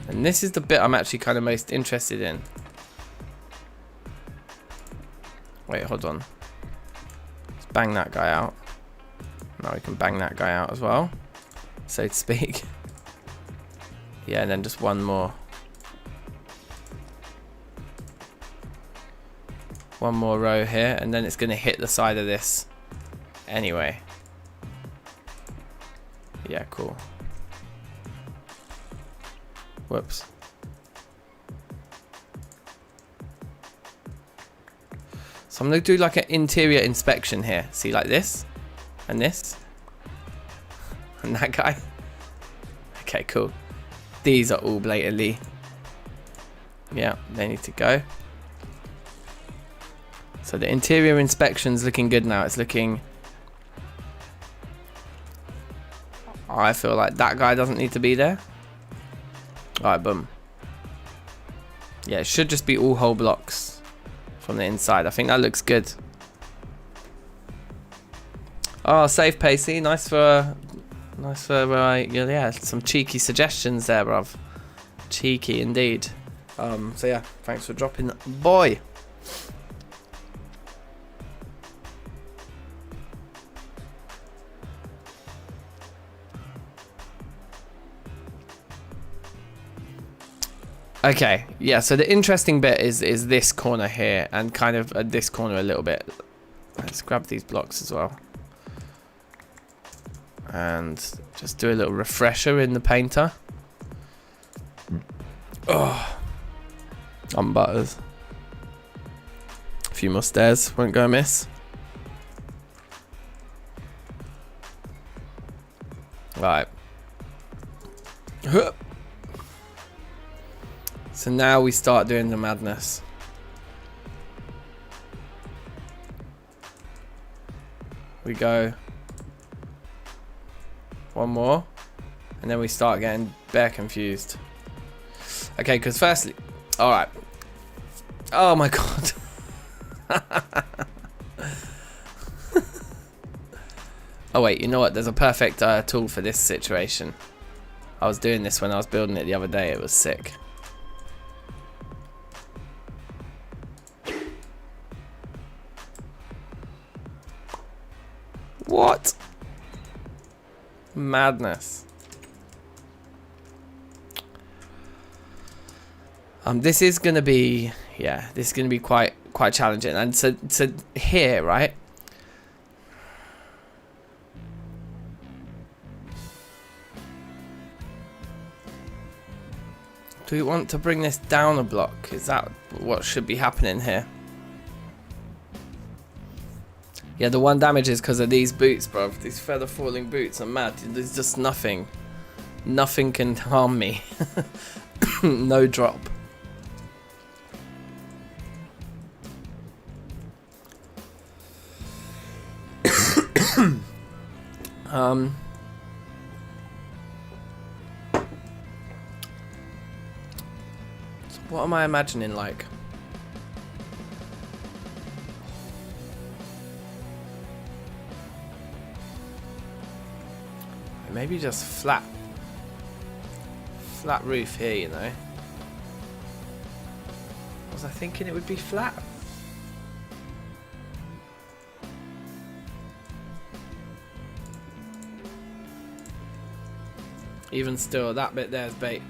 And this is the bit I'm actually kind of most interested in. Wait, hold on. Let's bang that guy out. Now we can bang that guy out as well, so to speak. Yeah, and then just one more. One more row here, and then it's going to hit the side of this anyway. Yeah, cool. Whoops. So I'm going to do like an interior inspection here. See, like this, and this, and that guy. Okay, cool. These are all blatantly, yeah, they need to go. So the interior inspection's looking good now. It's looking, I feel like that guy doesn't need to be there. Alright, boom. Yeah, it should just be all whole blocks from the inside. I think that looks good. Oh, save Pacey. Nice for yeah, some cheeky suggestions there, bruv. Cheeky indeed. So yeah, thanks for dropping, boy. Okay, yeah, so the interesting bit is this corner here, and kind of this corner a little bit. Let's grab these blocks as well. And just do a little refresher in the painter. Oh, I'm butters. A few more stairs, won't go amiss. Right. So now we start doing the madness. We go one more, and then we start getting bare confused. Okay, because firstly, all right. Oh my god. Oh wait, you know what? There's a perfect tool for this situation. I was doing this when I was building it the other day. It was sick. What? Madness. This is gonna be, yeah, this is gonna be quite challenging. And so here, right? Do we want to bring this down a block? Is that what should be happening here? Yeah, the one damage is because of these boots, bro. These feather falling boots are mad. There's just nothing. Nothing can harm me. No drop. So what am I imagining like? Maybe just flat roof here, you know. Was I thinking it would be flat? Even still, that bit there's bait.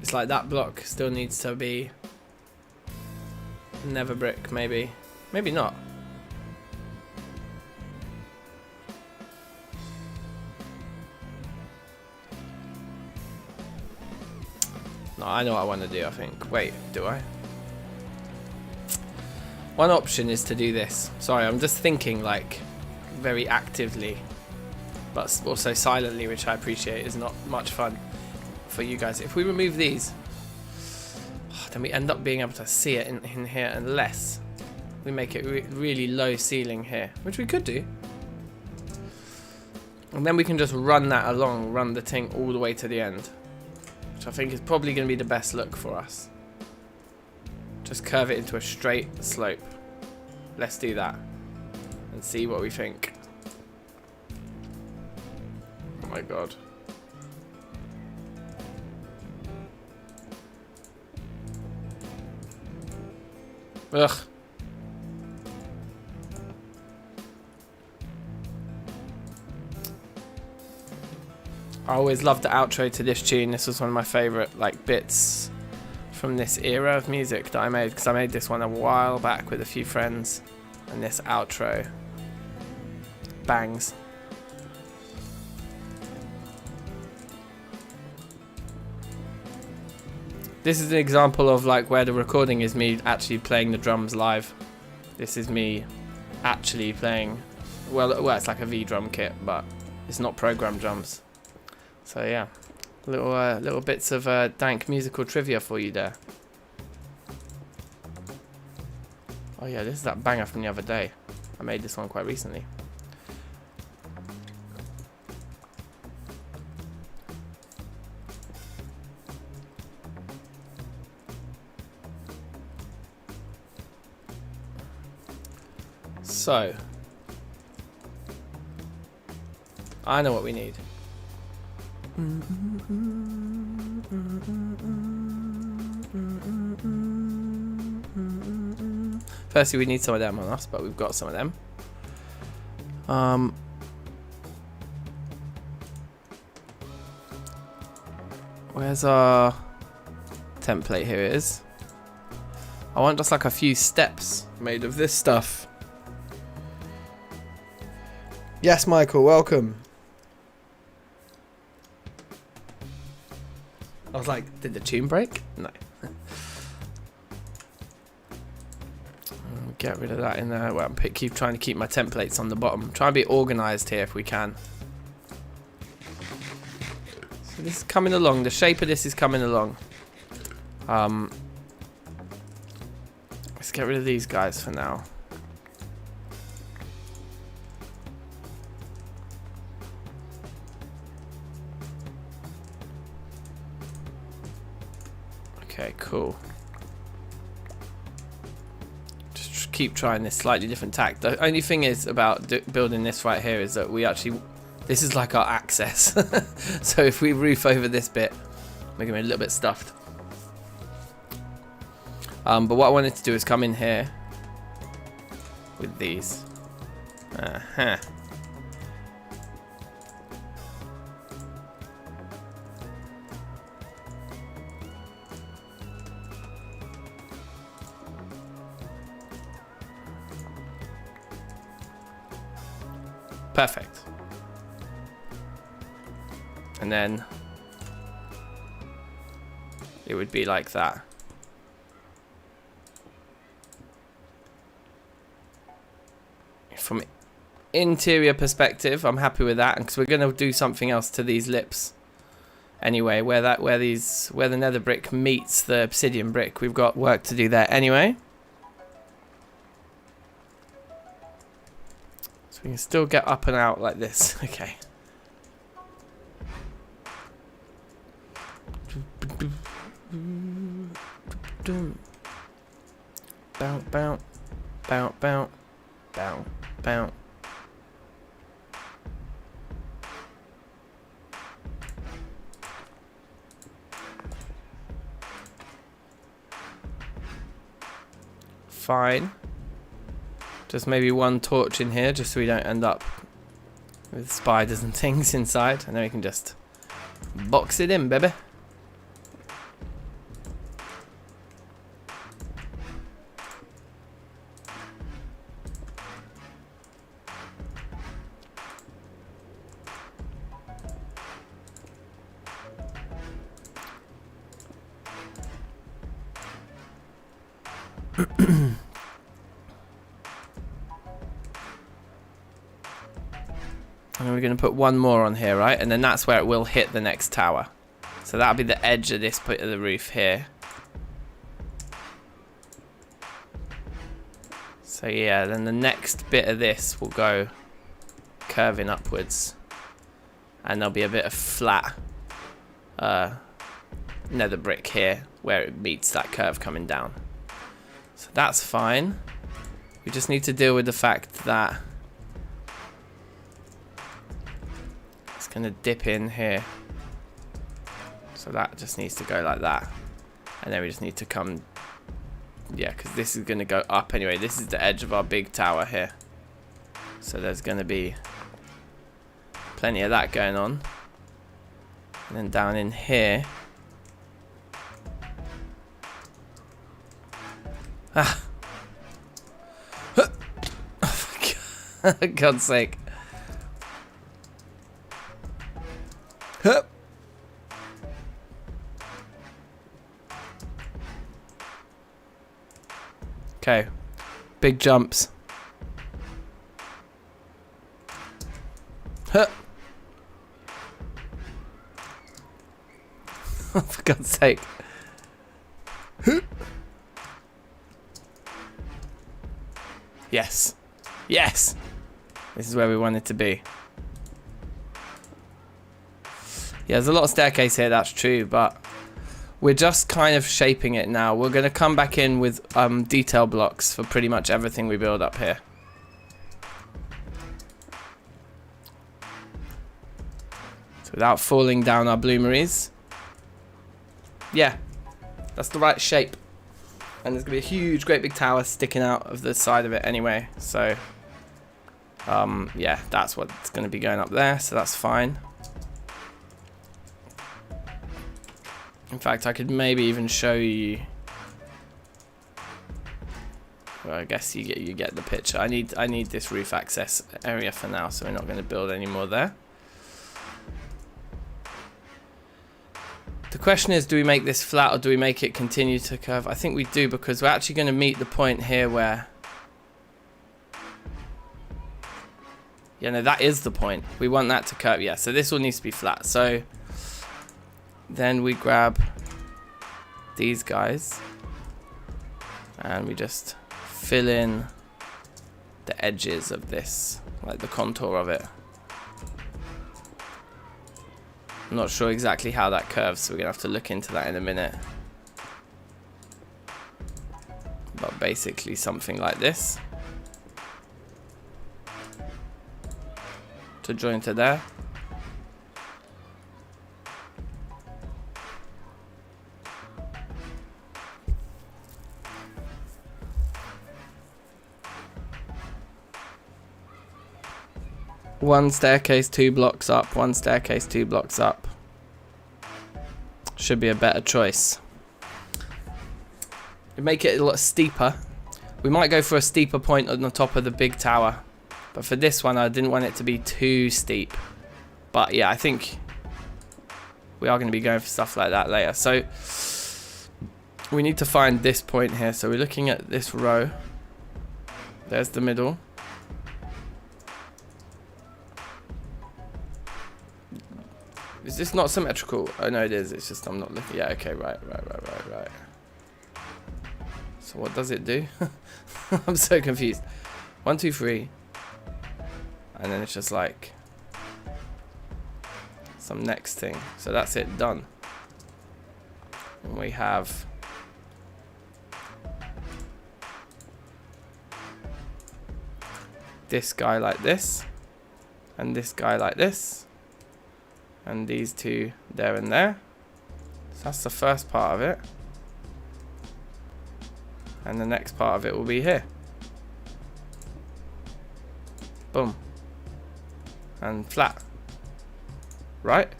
It's like that block still needs to be nether brick, maybe. Maybe not. No, I know what I want to do, I think. Wait, do I? One option is to do this. Sorry, I'm just thinking like very actively, but also silently, which I appreciate is not much fun for you guys. If we remove these, then we end up being able to see it in here unless we make it really low ceiling here, which we could do. And then we can just run that along, run the thing all the way to the end, which I think is probably going to be the best look for us. Just curve it into a straight slope. Let's do that and see what we think. Oh my god. Ugh. I always loved the outro to this tune. This was one of my favourite like bits from this era of music that I made, because I made this one a while back with a few friends, and this outro bangs. This is an example of like where the recording is me actually playing the drums live. This is me actually playing, well it's like a V drum kit, but it's not programmed drums. So yeah, little bits of dank musical trivia for you there. Oh yeah, this is that banger from the other day. I made this one quite recently. So, I know what we need. Firstly, we need some of them on us, but we've got some of them. Where's our template? Here it is. I want just like a few steps made of this stuff. Yes, Michael, welcome. I was like, did the tune break? No. Get rid of that in there. Well, keep trying to keep my templates on the bottom. Try and be organised here if we can. So this is coming along. The shape of this is coming along. Let's get rid of these guys for now. Okay, cool. Just keep trying this slightly different tack. The only thing is about building this right here is that we actually, this is like our access. So if we roof over this bit, we're gonna be a little bit stuffed. But what I wanted to do is come in here with these. Perfect. And then it would be like that. From interior perspective, I'm happy with that, because we're going to do something else to these lips anyway, where the nether brick meets the obsidian brick. We've got work to do there anyway. So we can still get up and out like this. Okay. Bounce, bounce, bounce, bounce, bounce, bounce. Fine. Just maybe one torch in here, just so we don't end up with spiders and things inside, and then we can just Box it in, baby. And we're going to put one more on here, right? And then that's where it will hit the next tower. So that'll be the edge of this bit of the roof here. So yeah, then the next bit of this will go curving upwards. And there'll be a bit of flat nether brick here where it meets that curve coming down. So that's fine. We just need to deal with the fact that it's going to dip in here. So that just needs to go like that. And then we just need to come, yeah, because this is going to go up anyway. This is the edge of our big tower here. So there's going to be plenty of that going on. And then down in here. Ah. Oh my God. For God's sake. Okay. Big jumps. Oh, for God's sake. Yes. Yes. This is where we want it to be. Yeah, there's a lot of staircase here, that's true, but we're just kind of shaping it now. We're going to come back in with detail blocks for pretty much everything we build up here. So without falling down our bloomeries. Yeah, that's the right shape. And there's going to be a huge, great big tower sticking out of the side of it anyway. So, yeah, that's what's going to be going up there. So that's fine. In fact, I could maybe even show you. Well, I guess you get the picture. I need this roof access area for now, so we're not going to build any more there. The question is, do we make this flat or do we make it continue to curve? I think we do, because we're actually going to meet the point here where... Yeah, no, that is the point. We want that to curve. Yeah, so this all needs to be flat. So then we grab these guys and we just fill in the edges of this, like the contour of it. I'm not sure exactly how that curves, so we're going to have to look into that in a minute. But basically something like this. To join to there. One staircase, 2 blocks up. One staircase, 2 blocks up. Should be a better choice. We make it a lot steeper. We might go for a steeper point on the top of the big tower. But for this one, I didn't want it to be too steep. But yeah, I think we are going to be going for stuff like that later. So we need to find this point here. So we're looking at this row. There's the middle. Is this not symmetrical? Oh no, it is. It's just I'm not looking. Yeah, okay, right. So what does it do? I'm so confused. 1, 2, 3. And then it's just like some next thing. So that's it, done. And we have this guy like this. And this guy like this. And these two there and there. So that's the first part of it. And the next part of it will be here. Boom. And flat. Right?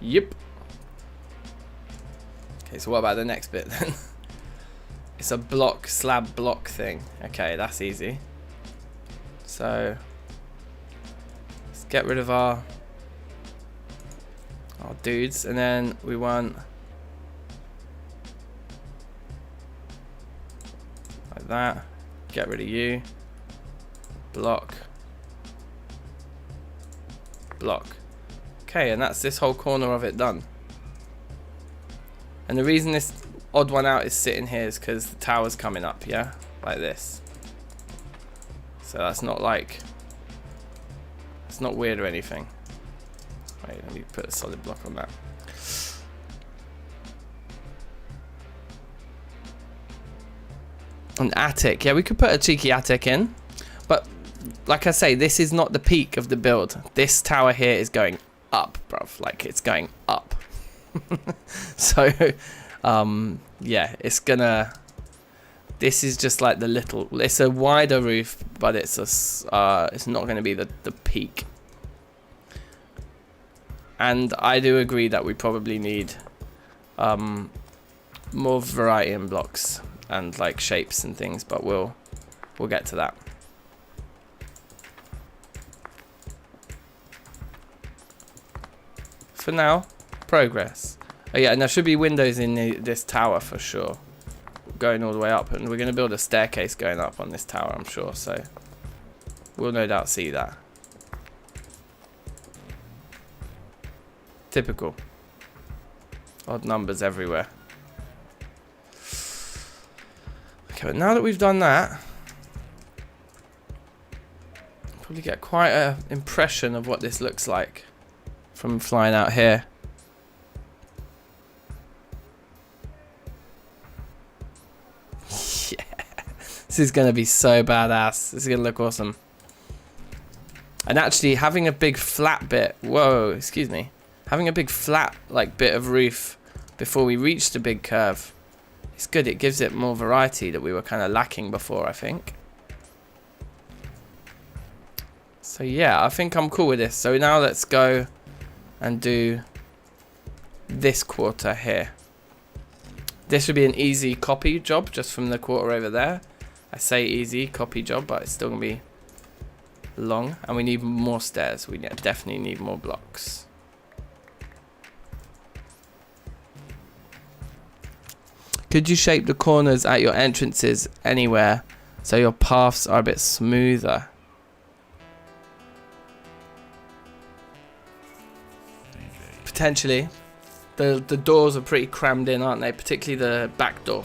Yep. Okay, so what about the next bit then? It's a slab block thing. Okay, that's easy. So let's get rid of our dudes, and then we want like that. Get rid of you. Block. Okay, and that's this whole corner of it done. And the reason this odd one out is sitting here is because the tower's coming up, yeah? Like this. So that's not like, it's not weird or anything. Wait, let me put a solid block on that. An attic. Yeah, we could put a cheeky attic in. But like I say, this is not the peak of the build. This tower here is going up, bruv. Like, it's going up. So, yeah, it's gonna... This is just like the little... It's a wider roof, but it's not going to be the peak. And I do agree that we probably need more variety in blocks and like shapes and things, but we'll get to that. For now, progress. Oh yeah, and there should be windows in this tower for sure, going all the way up, and we're going to build a staircase going up on this tower, I'm sure, so we'll no doubt see that. Typical. Odd numbers everywhere. Okay, but now that we've done that, probably get quite an impression of what this looks like from flying out here. Yeah, this is going to be so badass. This is going to look awesome. And actually having a big flat bit, whoa, excuse me, having a big flat like bit of roof before we reach the big curve, it's good. It gives it more variety that we were kind of lacking before, I think. So yeah, I think I'm cool with this. So now let's go and do this quarter here. This would be an easy copy job just from the quarter over there. I say easy copy job, but it's still gonna be long, and we need more stairs. We definitely need more blocks. Could you shape the corners at your entrances anywhere so your paths are a bit smoother? Potentially. The doors are pretty crammed in, aren't they? Particularly the back door.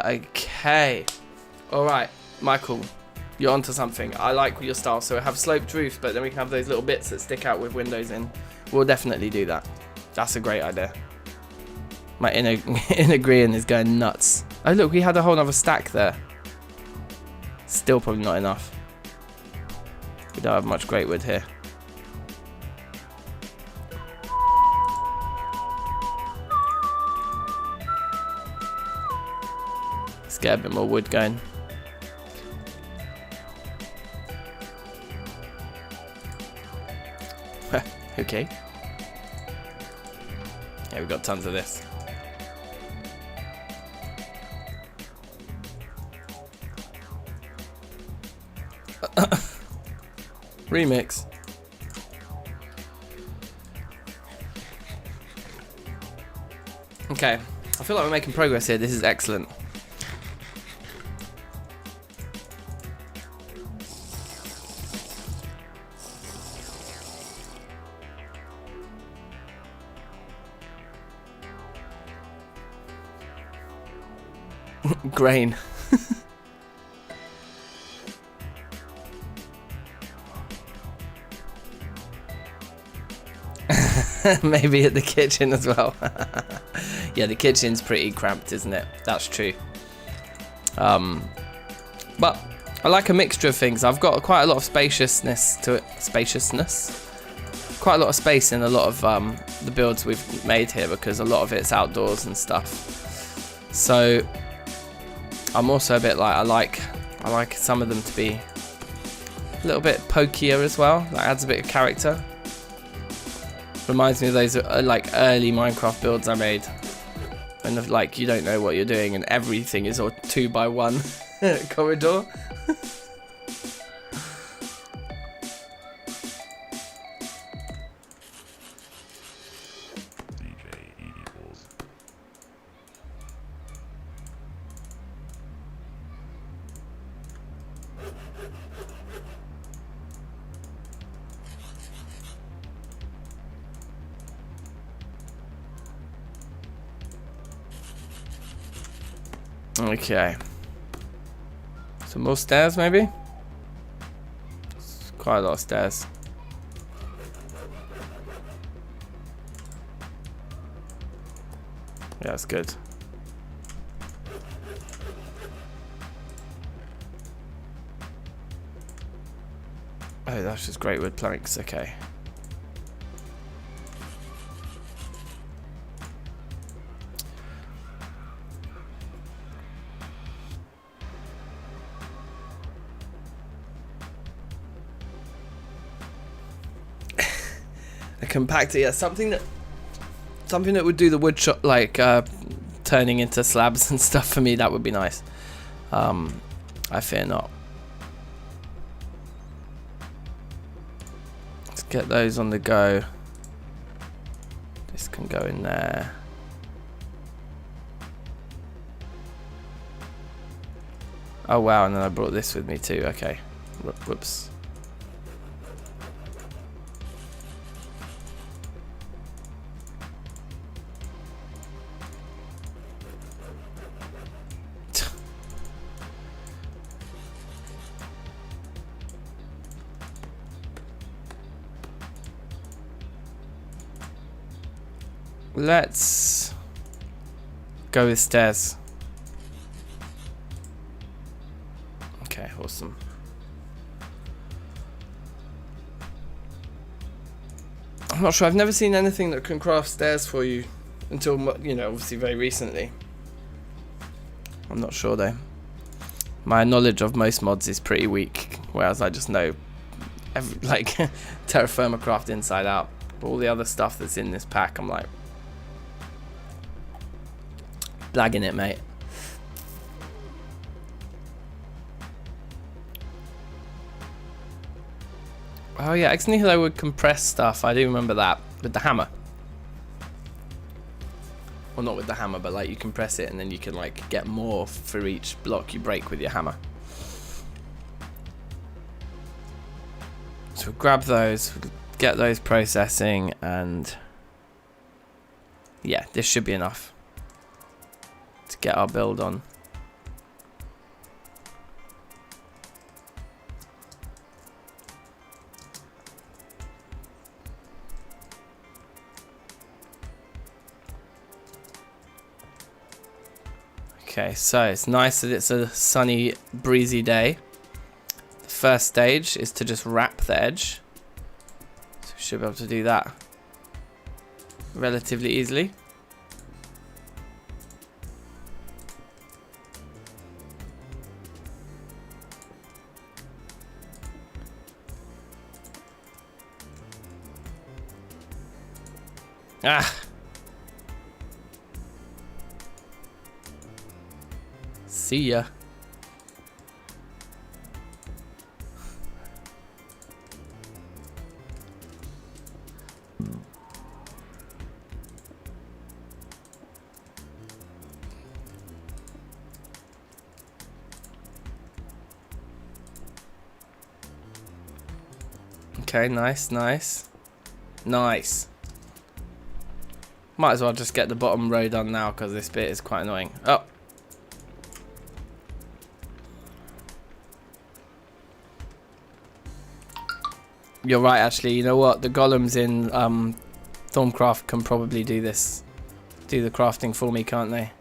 Okay. Alright, Michael. You're onto something. I like your style. So we have sloped roofs, but then we can have those little bits that stick out with windows in. We'll definitely do that. That's a great idea. My inner Grian is going nuts. Oh look, we had a whole other stack there. Still probably not enough. We don't have much great wood here. Let's get a bit more wood going. Okay. Yeah, we've got tons of this. Remix. Okay, I feel like we're making progress here. This is excellent. Grain. Maybe at the kitchen as well. Yeah, the kitchen's pretty cramped, isn't it? That's true. But I like a mixture of things. I've got quite a lot of spaciousness to it. Quite a lot of space in a lot of the builds we've made here, because a lot of it's outdoors and stuff. So I'm also a bit like, I I like some of them to be a little bit pokier as well. That adds a bit of character. Reminds me of those like early Minecraft builds I made. And like you don't know what you're doing and everything is a 2x1 corridor. Okay. Some more stairs, maybe? It's quite a lot of stairs. Yeah, that's good. Oh, that's just great wood planks. Okay. A compactor, yeah, something that would do the wood shop, like turning into slabs and stuff for me. That would be nice. I fear not. Let's get those on the go. This can go in there. Oh wow, and then I brought this with me too. Okay. Whoops. Let's go with stairs. Okay, awesome. I'm not sure. I've never seen anything that can craft stairs for you until, you know, obviously very recently. I'm not sure though. My knowledge of most mods is pretty weak, whereas I just know like Terrafirmacraft inside out. But all the other stuff that's in this pack, I'm like blagging it, mate. Oh yeah, XXI would compress stuff. I do remember that with the hammer. Well, not with the hammer, but like you compress it and then you can like get more for each block you break with your hammer. So we'll grab those, get those processing, and yeah, this should be enough to get our build on. Okay, so it's nice that it's a sunny, breezy day. The first stage is to just wrap the edge. So we should be able to do that relatively easily. Ah! See ya. Okay, nice, nice. Nice. Might as well just get the bottom row done now because this bit is quite annoying. Oh. You're right, actually. You know what? The golems in Thaumcraft can probably do this. Do the crafting for me, can't they?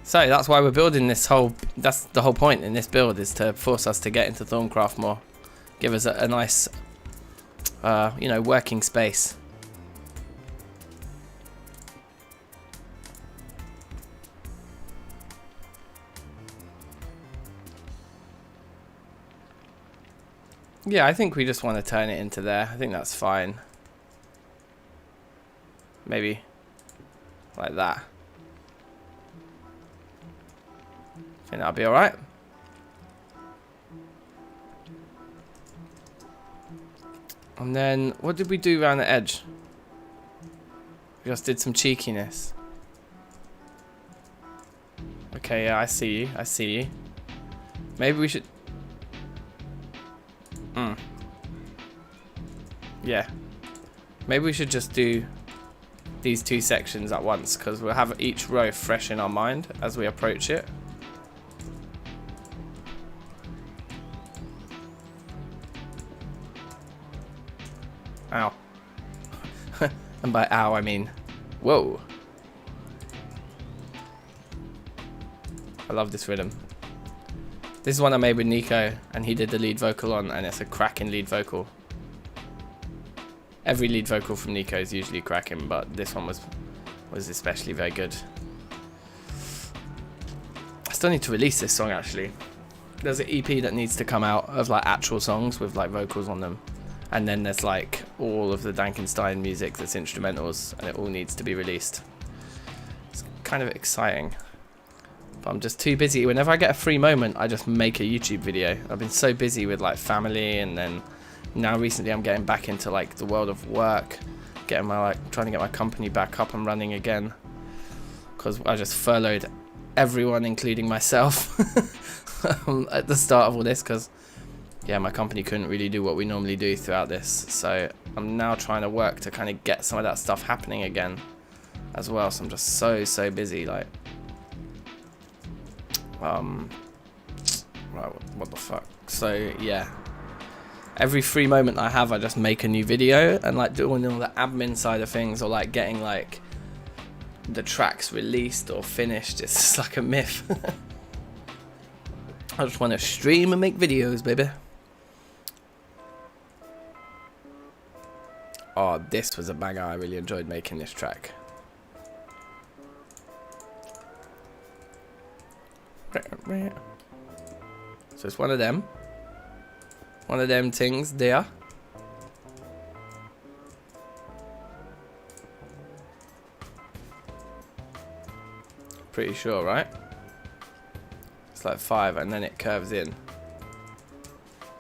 So that's why we're building this whole... That's the whole point in this build, is to force us to get into Thaumcraft more. Give us a nice, you know, working space. Yeah, I think we just want to turn it into there. I think that's fine. Maybe like that. I think that'll be alright. And then, what did we do around the edge? We just did some cheekiness. Okay, yeah, I see you. I see you. Maybe we should... Yeah. Maybe we should just do these two sections at once, because we'll have each row fresh in our mind as we approach it. Ow. And by ow, I mean, whoa. I love this rhythm. This is one I made with Nico, and he did the lead vocal on, and it's a cracking lead vocal. Every lead vocal from Nico is usually cracking, but this one was especially very good. I still need to release this song, actually. There's an EP that needs to come out of like actual songs with like vocals on them. And then there's like all of the DankNStein music that's instrumentals, and it all needs to be released. It's kind of exciting. But I'm just too busy. Whenever I get a free moment, I just make a YouTube video. I've been so busy with like family, and then now recently I'm getting back into like the world of work, getting my trying to get my company back up and running again. Because I just furloughed everyone, including myself, at the start of all this, because yeah, my company couldn't really do what we normally do throughout this. So I'm now trying to work to kind of get some of that stuff happening again as well. So I'm just so busy, like what the fuck. So yeah, every free moment I have, I just make a new video, and like doing all the admin side of things, or like getting like the tracks released or finished, it's just like a myth. I just want to stream and make videos, baby. Oh, this was a banger. I really enjoyed making this track. So it's one of them things there. Pretty sure, right? It's like 5, and then it curves in.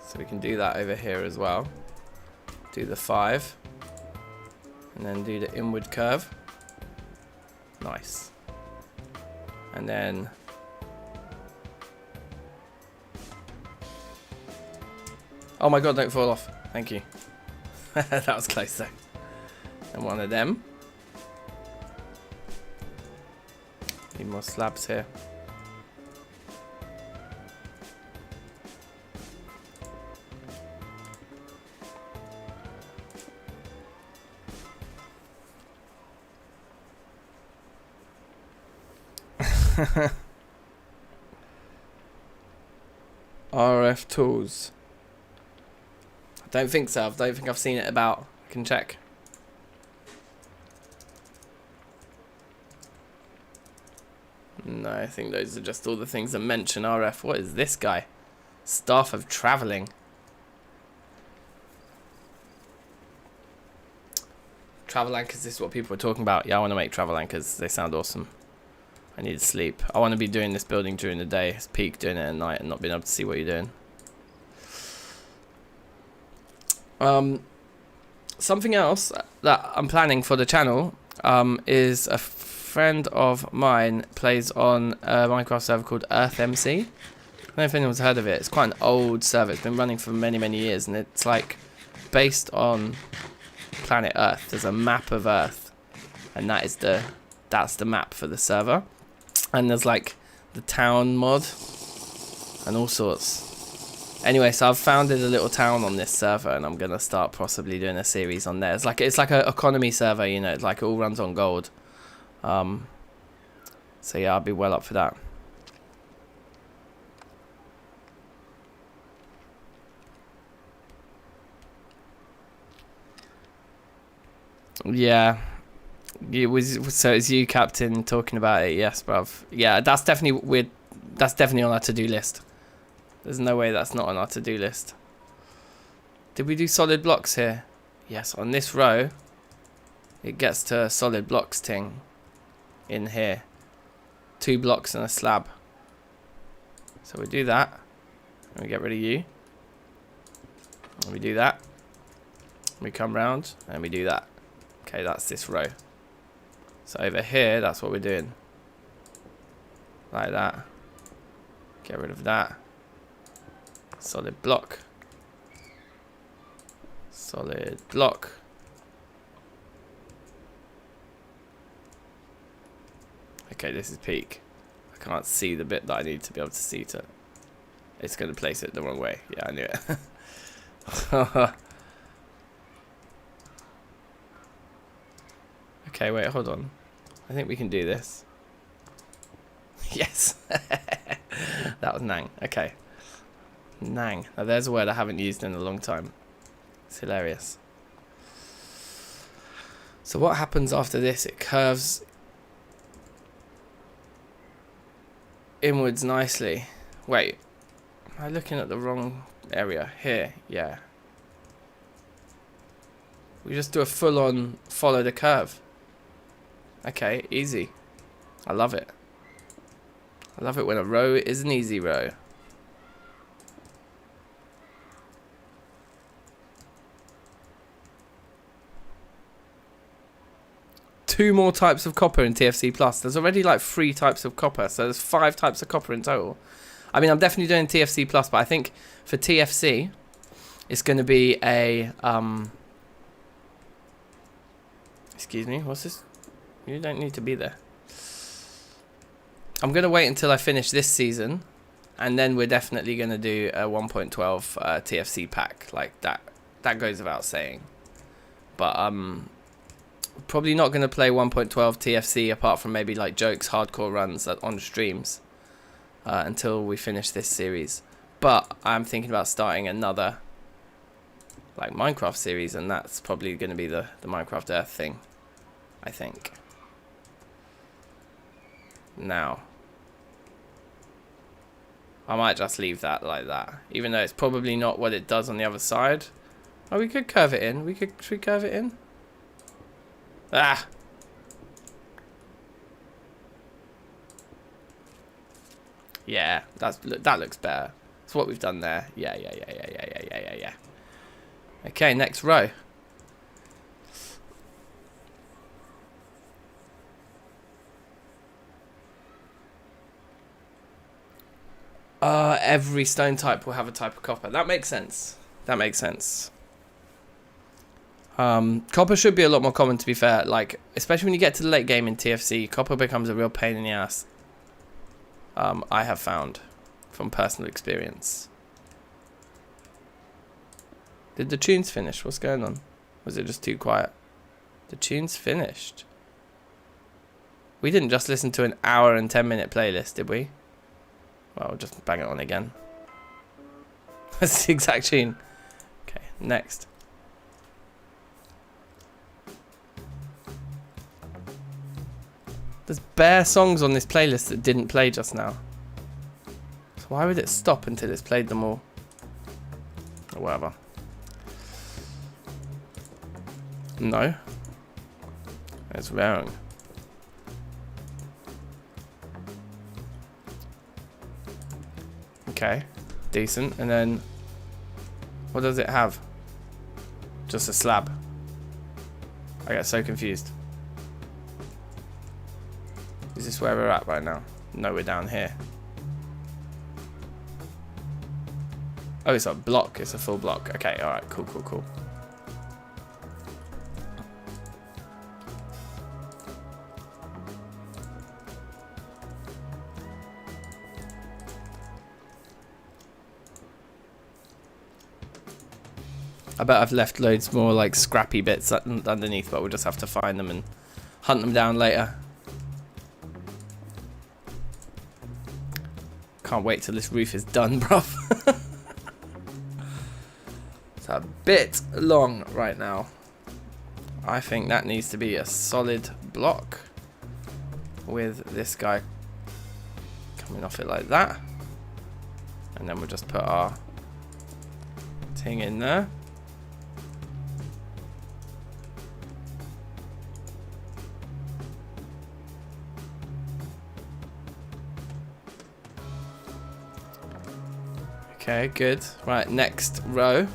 So we can do that over here as well. Do the 5, and then do the inward curve. Nice. And then oh my god, don't fall off. Thank you. That was close though. And one of them. Need more slabs here. RF tools. I don't think so. I don't think I've seen it about. I can check. No, I think those are just all the things that mention RF. What is this guy? Staff of traveling. Travel anchors, this is what people are talking about. Yeah, I want to make travel anchors. They sound awesome. I need to sleep. I want to be doing this building during the day. It's peak doing it at night and not being able to see what you're doing. Something else that I'm planning for the channel is a friend of mine plays on a Minecraft server called EarthMC. I don't know if anyone's heard of it. It's quite an old server. It's been running for many years, and it's like based on planet Earth. There's a map of Earth, and that's the map for the server. And there's like the town mod and all sorts. Anyway, so I've founded a little town on this server, and I'm gonna start possibly doing a series on there. It's like an economy server, you know. It's like it all runs on gold. So yeah, I'll be well up for that. Yeah. So it's you, Captain, talking about it. Yes, bruv. Yeah, that's definitely on our to-do list. There's no way that's not on our to-do list. Did we do solid blocks here? Yes, on this row, it gets to solid blocks ting in here. 2 blocks and a slab. So we do that. And we get rid of you. And we do that. We come round and we do that. Okay, that's this row. So over here, that's what we're doing. Like that. Get rid of that. Solid block. Solid block. Okay, this is peak. I can't see the bit that I need to be able to see to. It's going to place it the wrong way. Yeah, I knew it. Okay, wait, hold on. I think we can do this. Yes. That was Nang. Okay. Nang. Now there's a word I haven't used in a long time. It's hilarious. So what happens after this? It curves inwards nicely. Wait. Am I looking at the wrong area? Here. Yeah. We just do a full-on follow the curve. Okay, easy. I love it. I love it when a row is an easy row. Two more types of copper in TFC Plus. There's already like 3 types of copper, so there's 5 types of copper in total. I mean, I'm definitely doing TFC Plus, but I think for TFC, it's going to be a excuse me, what's this? You don't need to be there. I'm going to wait until I finish this season, and then we're definitely going to do a 1.12 TFC pack. Like that goes without saying. But probably not going to play 1.12 TFC apart from maybe like jokes, hardcore runs on streams until we finish this series. But I'm thinking about starting another like Minecraft series, and that's probably going to be the Minecraft Earth thing, I think. Now, I might just leave that like that, even though it's probably not what it does on the other side. Oh, we could curve it in. Should we curve it in? Ah! Yeah, that looks better. That's what we've done there. Yeah. Okay, next row. Every stone type will have a type of copper. That makes sense. That makes sense. Copper should be a lot more common, to be fair. Like, especially when you get to the late game in TFC, copper becomes a real pain in the ass. I have found from personal experience. Did the tunes finish? What's going on? Was it just too quiet? The tunes finished. We didn't just listen to an hour and 10-minute playlist, did we? Well, we'll just bang it on again. That's the exact tune. Okay, next. There's bare songs on this playlist that didn't play just now. So why would it stop until it's played them all? Or whatever. No. It's wrong. Okay, decent. And then, what does it have? Just a slab. I get so confused. Is this where we're at right now? No, we're down here. Oh, it's a block. It's a full block. Okay, alright, cool. I bet I've left loads more like scrappy bits underneath, but we'll just have to find them and hunt them down later. Can't wait till this roof is done, bruv. It's a bit long right now. I think that needs to be a solid block with this guy coming off it like that. And then we'll just put our thing in there. Okay, good. Right, next row.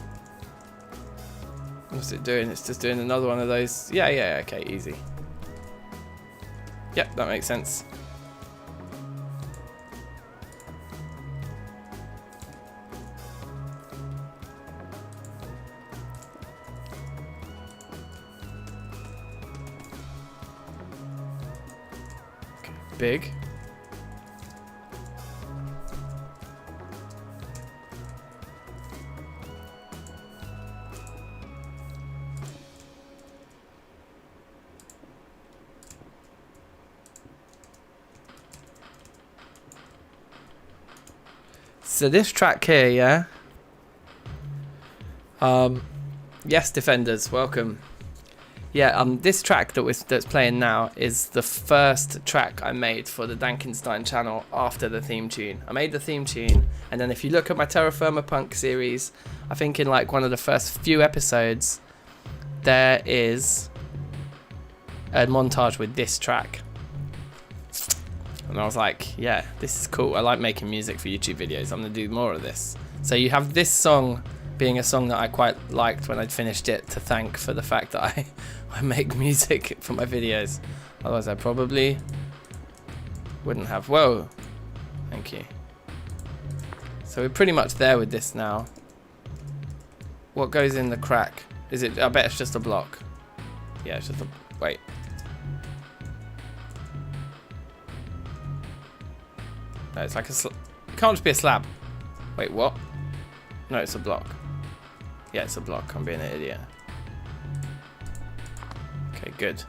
What's it doing? It's just doing another one of those. Yeah, yeah, okay, easy. Yep, that makes sense. Okay, big. So this track here, yeah. Yes, defenders, welcome. Yeah, this track that's playing now is the first track I made for the DankNStein channel after the theme tune. I made the theme tune, and then if you look at my Terrafirmacraft series, I think in like one of the first few episodes, there is a montage with this track. And I was like, yeah, this is cool. I like making music for YouTube videos. I'm going to do more of this. So you have this song being a song that I quite liked when I'd finished it to thank for the fact that I make music for my videos. Otherwise I probably wouldn't have. Whoa. Thank you. So we're pretty much there with this now. What goes in the crack? Is it? I bet it's just a block. Yeah, it's just a... Wait. No, it's like a it can't just be a slab. Wait, what? No, it's a block. Yeah, it's a block. I'm being an idiot. Okay, good.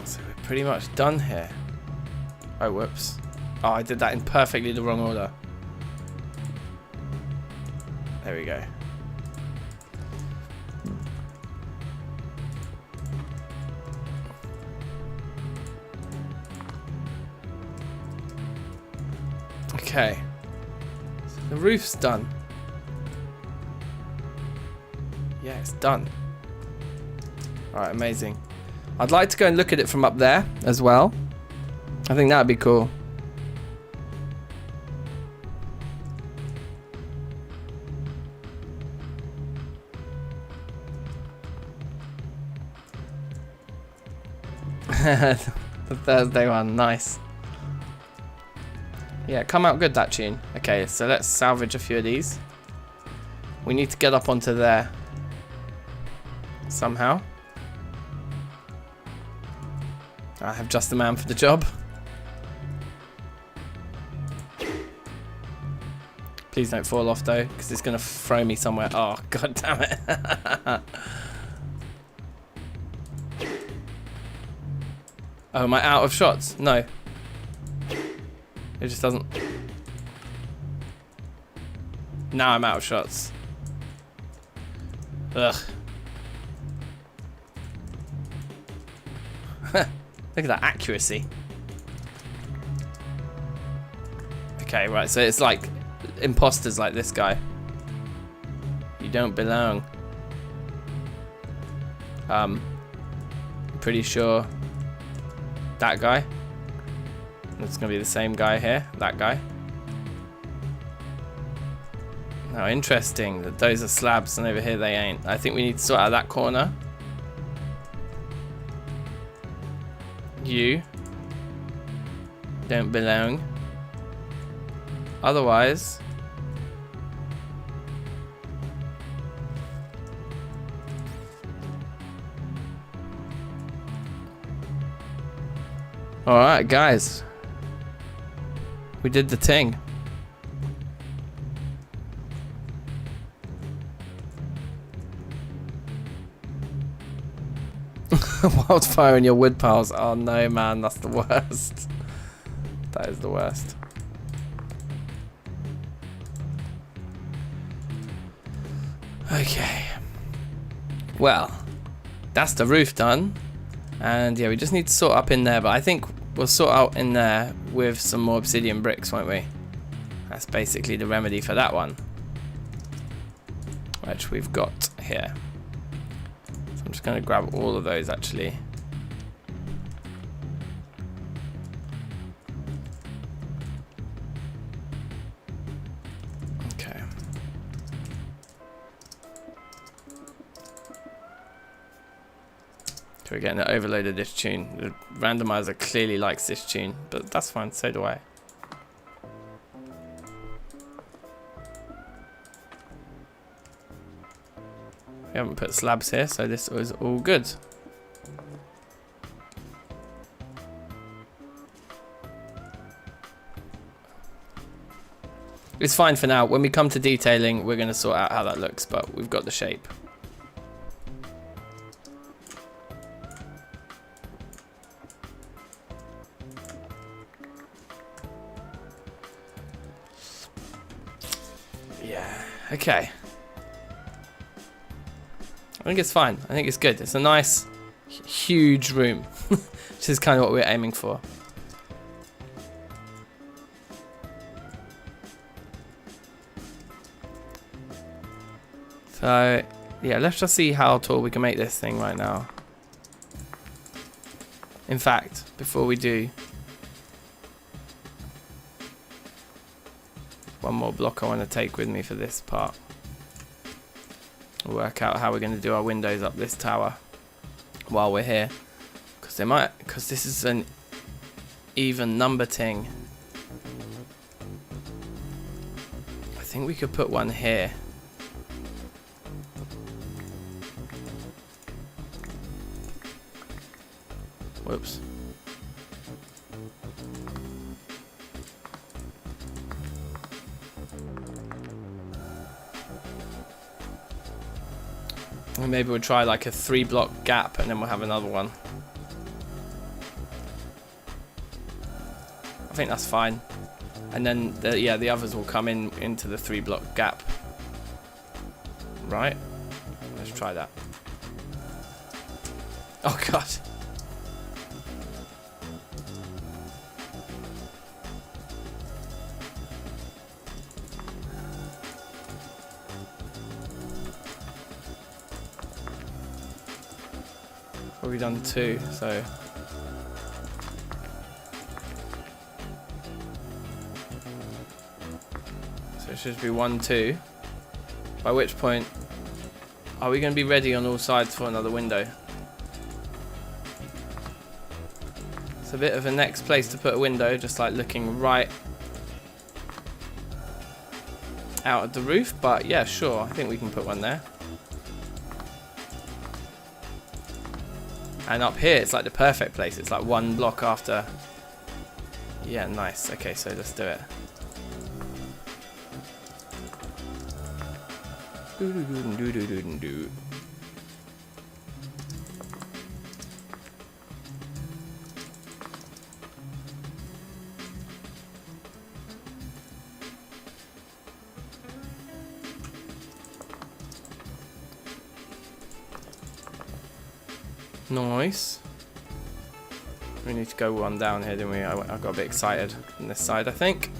So we're pretty much done here. Oh, whoops. Oh, I did that in perfectly the wrong order. There we go. Okay, so the roof's done. Yeah, it's done. Alright, amazing. I'd like to go and look at it from up there as well. I think that'd be cool. The Thursday one, nice. Yeah, come out good, that tune. Okay, so let's salvage a few of these. We need to get up onto there somehow. I have just the man for the job. Please don't fall off though, because it's going to throw me somewhere. Oh, god damn it. Oh, am I out of shots? No. It just doesn't. Now I'm out of shots. Ugh. Look at that accuracy. Okay, right, so it's like imposters like this guy. You don't belong. I'm pretty sure that guy. It's going to be the same guy here, that guy. Now, interesting that those are slabs and over here they ain't. I think we need to sort out that corner. You don't belong. Otherwise, alright, guys. We did the thing. Wildfire in your wood piles. Oh no, man, that's the worst. That is the worst. Okay. Well, that's the roof done. And yeah, we just need to sort up in there, but I think we'll sort out in there with some more obsidian bricks, won't we? That's basically the remedy for that one, which we've got here. So I'm just going to grab all of those actually. We're getting it overloaded this tune. The randomizer clearly likes this tune, but that's fine, so do I. We haven't put slabs here, so this was all good. It's fine for now. When we come to detailing, we're going to sort out how that looks, but we've got the shape. Yeah, okay. I think it's fine. I think it's good. It's a nice, huge room, which is kind of what we're aiming for. So, yeah, let's just see how tall we can make this thing right now. In fact, before we do, one more block I want to take with me for this part. We'll work out how we're going to do our windows up this tower while we're here. Because this is an even number thing. I think we could put one here. Whoops. And maybe we'll try like a 3-block gap and then we'll have another one. I think that's fine. And then the others will come into the 3-block gap. Right? Let's try that. Oh god. We've done 2, so it should be 1, 2. By which point, are we going to be ready on all sides for another window? It's a bit of a next place to put a window, just like looking right out of the roof, but yeah, sure, I think we can put one there. And up here, it's like the perfect place. It's like 1 block after. Yeah, nice. Okay, so let's do it. Nice. We need to go one down here, didn't we? I got a bit excited on this side, I think.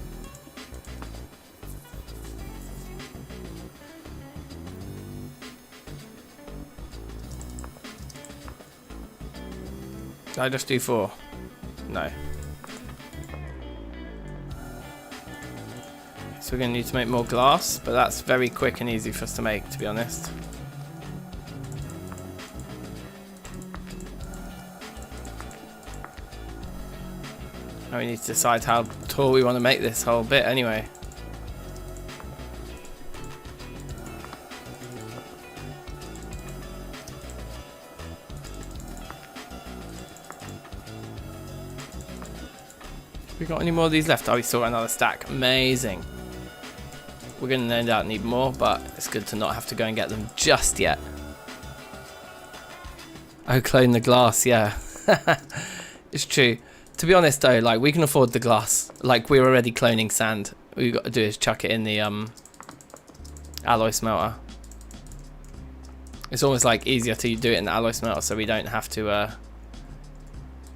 Did I just do 4? No. So we're going to need to make more glass, but that's very quick and easy for us to make, to be honest. Now we need to decide how tall we want to make this whole bit anyway. We got any more of these left? Oh, we saw another stack. Amazing. We're going to no doubt need more, but it's good to not have to go and get them just yet. Oh, clone the glass, yeah. It's true. To be honest though, like, we can afford the glass. Like, we're already cloning sand. All you got to do is chuck it in the alloy smelter. It's almost like easier to do it in the alloy smelter, so we don't have to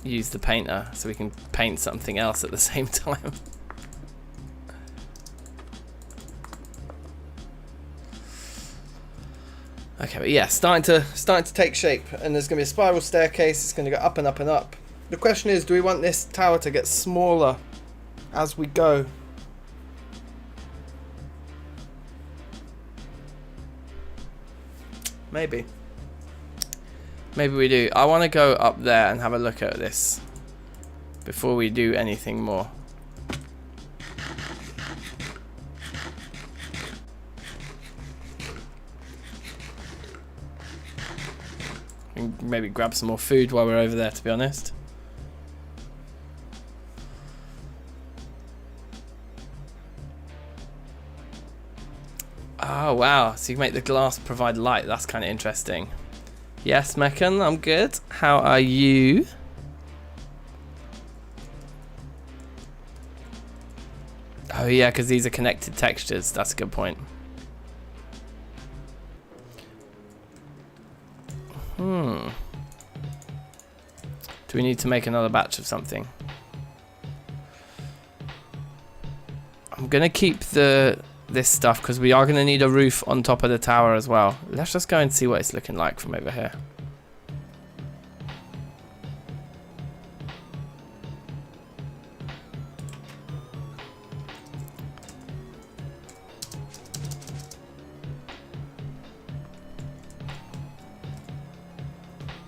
use the painter, so we can paint something else at the same time. Okay, but yeah, starting to take shape, and there's going to be a spiral staircase. It's going to go up and up and up. The question is, do we want this tower to get smaller as we go? Maybe. Maybe we do. I want to go up there and have a look at this before we do anything more. Maybe grab some more food while we're over there, to be honest. Oh wow, so you can make the glass provide light. That's kind of interesting. Yes, Meccan, I'm good. How are you? Oh yeah, because these are connected textures. That's a good point. Do we need to make another batch of something? I'm gonna keep this stuff because we are gonna need a roof on top of the tower as well. Let's just go and see what it's looking like from over here.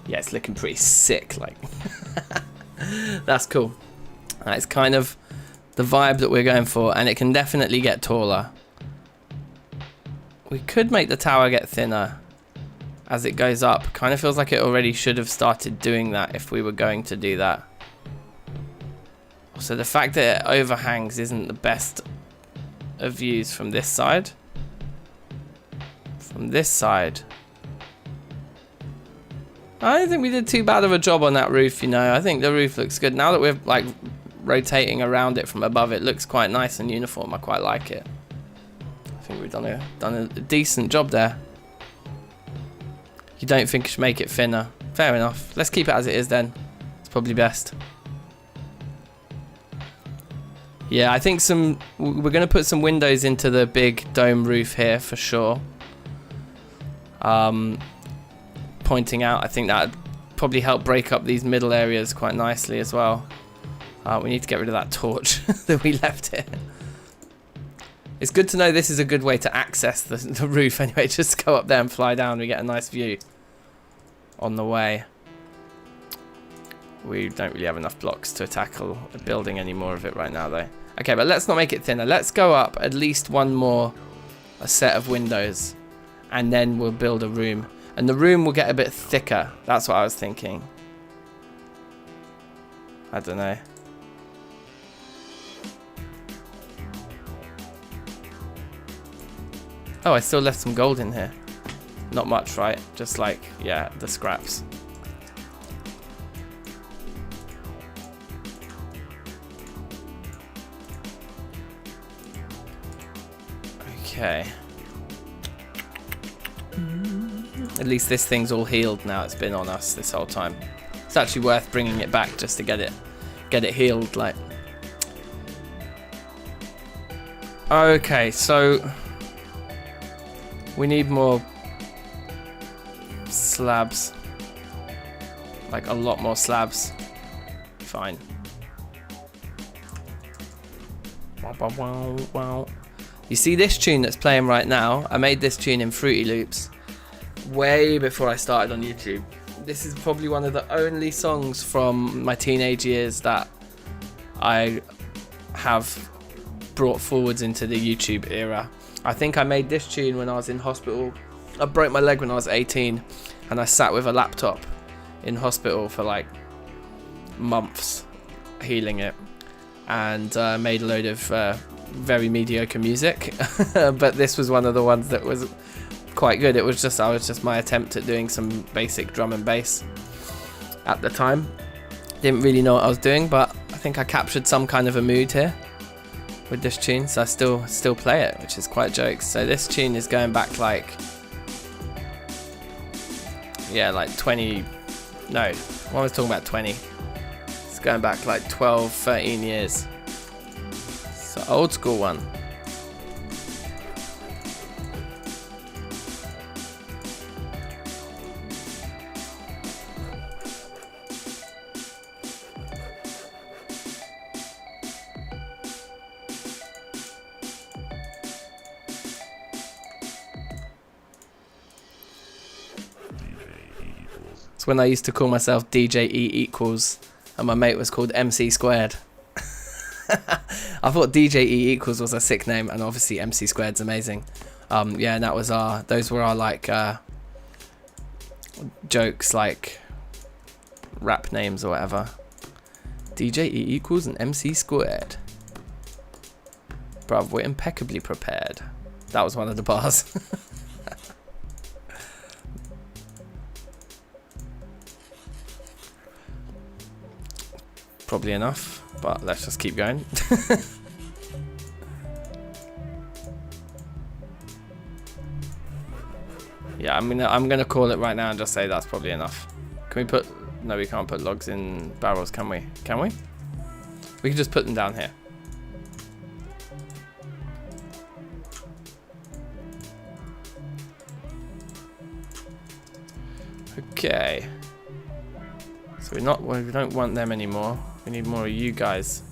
Yeah, it's looking pretty sick, like. That's cool. That's kind of the vibe that we're going for, and it can definitely get taller. We could make the tower get thinner as it goes up. Kind of feels like it already should have started doing that if we were going to do that. So the fact that it overhangs isn't the best of views from this side. From this side, I don't think we did too bad of a job on that roof, you know. I think the roof looks good. Now that we're like rotating around it from above, it looks quite nice and uniform. I quite like it. I think we've done a decent job there. You don't think you should make it thinner? Fair enough. Let's keep it as it is then. It's probably best. Yeah, I think we're going to put some windows into the big dome roof here for sure. Pointing out, I think that would probably help break up these middle areas quite nicely as well. We need to get rid of that torch that we left here. It's good to know this is a good way to access the roof anyway. Just go up there and fly down. We get a nice view on the way. We don't really have enough blocks to tackle building any more of it right now though. Okay, but let's not make it thinner. Let's go up at least one more set of windows, and then we'll build a room. And the room will get a bit thicker. That's what I was thinking. I don't know. Oh, I still left some gold in here. Not much, right? Just like, yeah, the scraps. Okay. At least this thing's all healed now. It's been on us this whole time. It's actually worth bringing it back just to get it healed, like. Okay, so we need more slabs. Like a lot more slabs. Fine. Wow. You see this tune that's playing right now? I made this tune in Fruity Loops way before I started on YouTube. This is probably one of the only songs from my teenage years that I have brought forwards into the YouTube era. I think I made this tune when I was in hospital. I broke my leg when I was 18 and I sat with a laptop in hospital for like months healing it, and made a load of very mediocre music. But this was one of the ones that was quite good. I was just my attempt at doing some basic drum and bass at the time. Didn't really know what I was doing, but I think I captured some kind of a mood here with this tune, so I still play it, which is quite jokes. So this tune is going back like, yeah, like 20, no, I was talking about 20. It's going back like 12, 13 years. So old school one. It's when I used to call myself DJE equals, and my mate was called MC squared. I thought DJE equals was a sick name, and obviously MC squared's amazing. Yeah, and that was those were our like jokes, like rap names or whatever. DJE equals and MC squared. Bruv, we're impeccably prepared. That was one of the bars. Probably enough, but let's just keep going. Yeah, I'm gonna call it right now and just say that's probably enough. Can we put? No, we can't put logs in barrels, can we? Can we? We can just put them down here. Okay. So we don't want them anymore. We need more of you guys.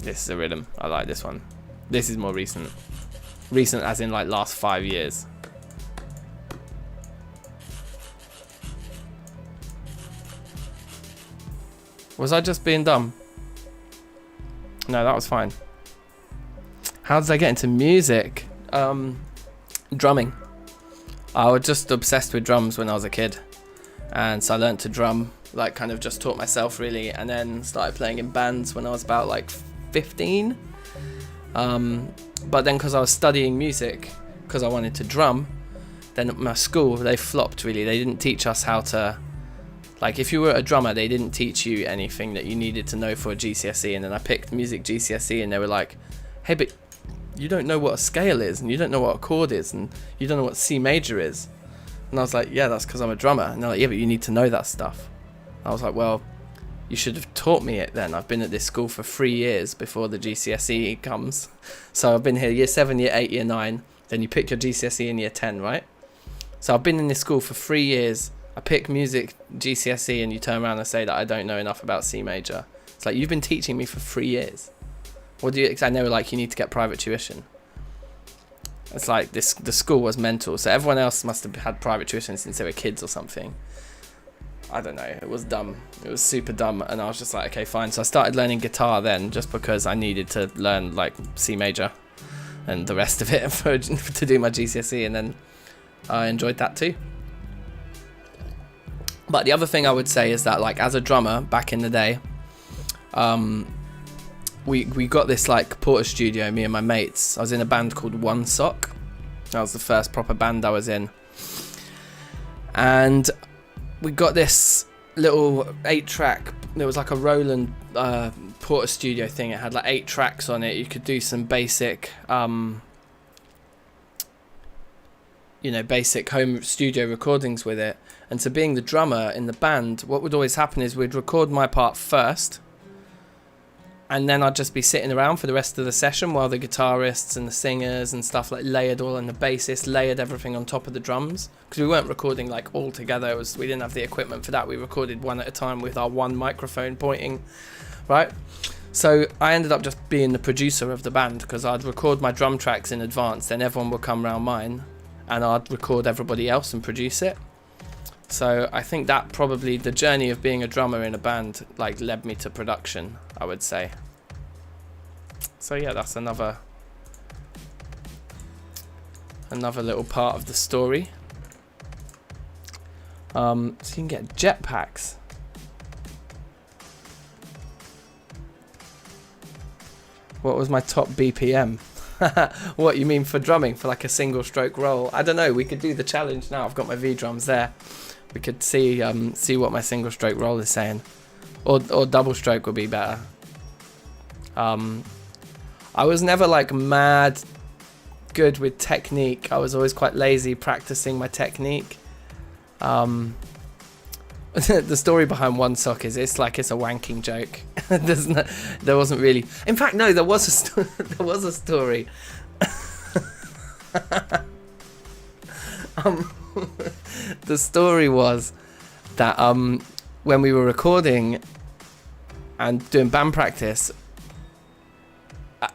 This is a rhythm. I like this one. This is more recent. Recent as in like last 5 years. Was I just being dumb? No, that was fine. How did I get into music? Drumming. I was just obsessed with drums when I was a kid. And so I learned to drum, like kind of just taught myself really, and then started playing in bands when I was about like 15. But then because I was studying music, because I wanted to drum, then at my school they flopped really. They didn't teach us how to, like if you were a drummer, they didn't teach you anything that you needed to know for a GCSE. And then I picked music GCSE and they were like, hey, but you don't know what a scale is, and you don't know what a chord is, and you don't know what C major is. And I was like, yeah, that's because I'm a drummer. And they're like, yeah, but you need to know that stuff. I was like, well, you should have taught me it then. I've been at this school for 3 years before the GCSE comes. So I've been here year 7, year 8, year 9. Then you pick your GCSE in year 10, right? So I've been in this school for 3 years. I pick music GCSE and you turn around and say that I don't know enough about C major. It's like, you've been teaching me for 3 years. What do you, and they were like, you need to get private tuition. It's like the school was mental. So everyone else must have had private tuition since they were kids or something. I don't know. It was dumb. It was super dumb. And I was just like, okay, fine. So I started learning guitar then, just because I needed to learn like C major and the rest of it to do my GCSE. And then I enjoyed that too. But the other thing I would say is that, like, as a drummer back in the day, we got this like Porter studio, me and my mates. I was in a band called One Sock. That was the first proper band I was in. And we got this little 8-track. There was like a Roland Porter studio thing. It had like 8 tracks on it. You could do some basic, basic home studio recordings with it. And so being the drummer in the band, what would always happen is we'd record my part first. And then I'd just be sitting around for the rest of the session while the guitarists and the singers and stuff like layered all, and the bassist layered everything on top of the drums. Because we weren't recording like all together. We didn't have the equipment for that. We recorded one at a time with our one microphone pointing, right? So I ended up just being the producer of the band, because I'd record my drum tracks in advance. Then everyone would come round mine and I'd record everybody else and produce it. So I think that probably the journey of being a drummer in a band like led me to production, I would say. So yeah, that's another little part of the story. So you can get jetpacks. What was my top BPM? What you mean for drumming, for like a single stroke roll? I don't know. We could do the challenge now. I've got my V drums there. We could see what my single stroke roll is saying, or double stroke would be better. I was never like mad good with technique. I was always quite lazy practicing my technique. The story behind One Sock is it's a wanking joke. There wasn't really. In fact, no, there was a story. The story was that when we were recording and doing band practice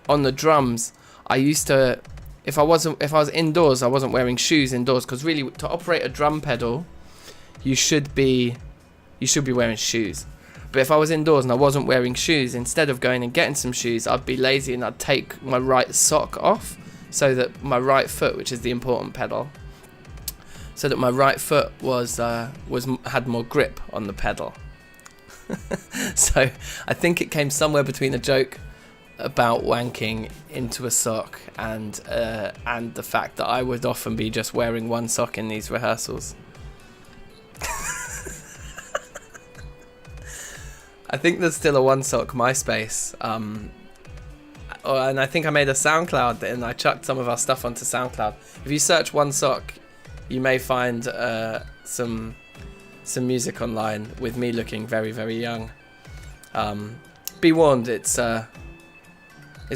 on the drums, I used to, if I was indoors, I wasn't wearing shoes indoors, because really to operate a drum pedal you should be wearing shoes. But if I was indoors and I wasn't wearing shoes, instead of going and getting some shoes, I'd be lazy and I'd take my right sock off so that my right foot, which is the important pedal, so that my right foot had more grip on the pedal. So I think it came somewhere between a joke about wanking into a sock and the fact that I would often be just wearing one sock in these rehearsals. I think there's still a one sock MySpace, and I think I made a SoundCloud and I chucked some of our stuff onto SoundCloud. If you search one sock, you may find some music online with me looking very, very young. Be warned, it's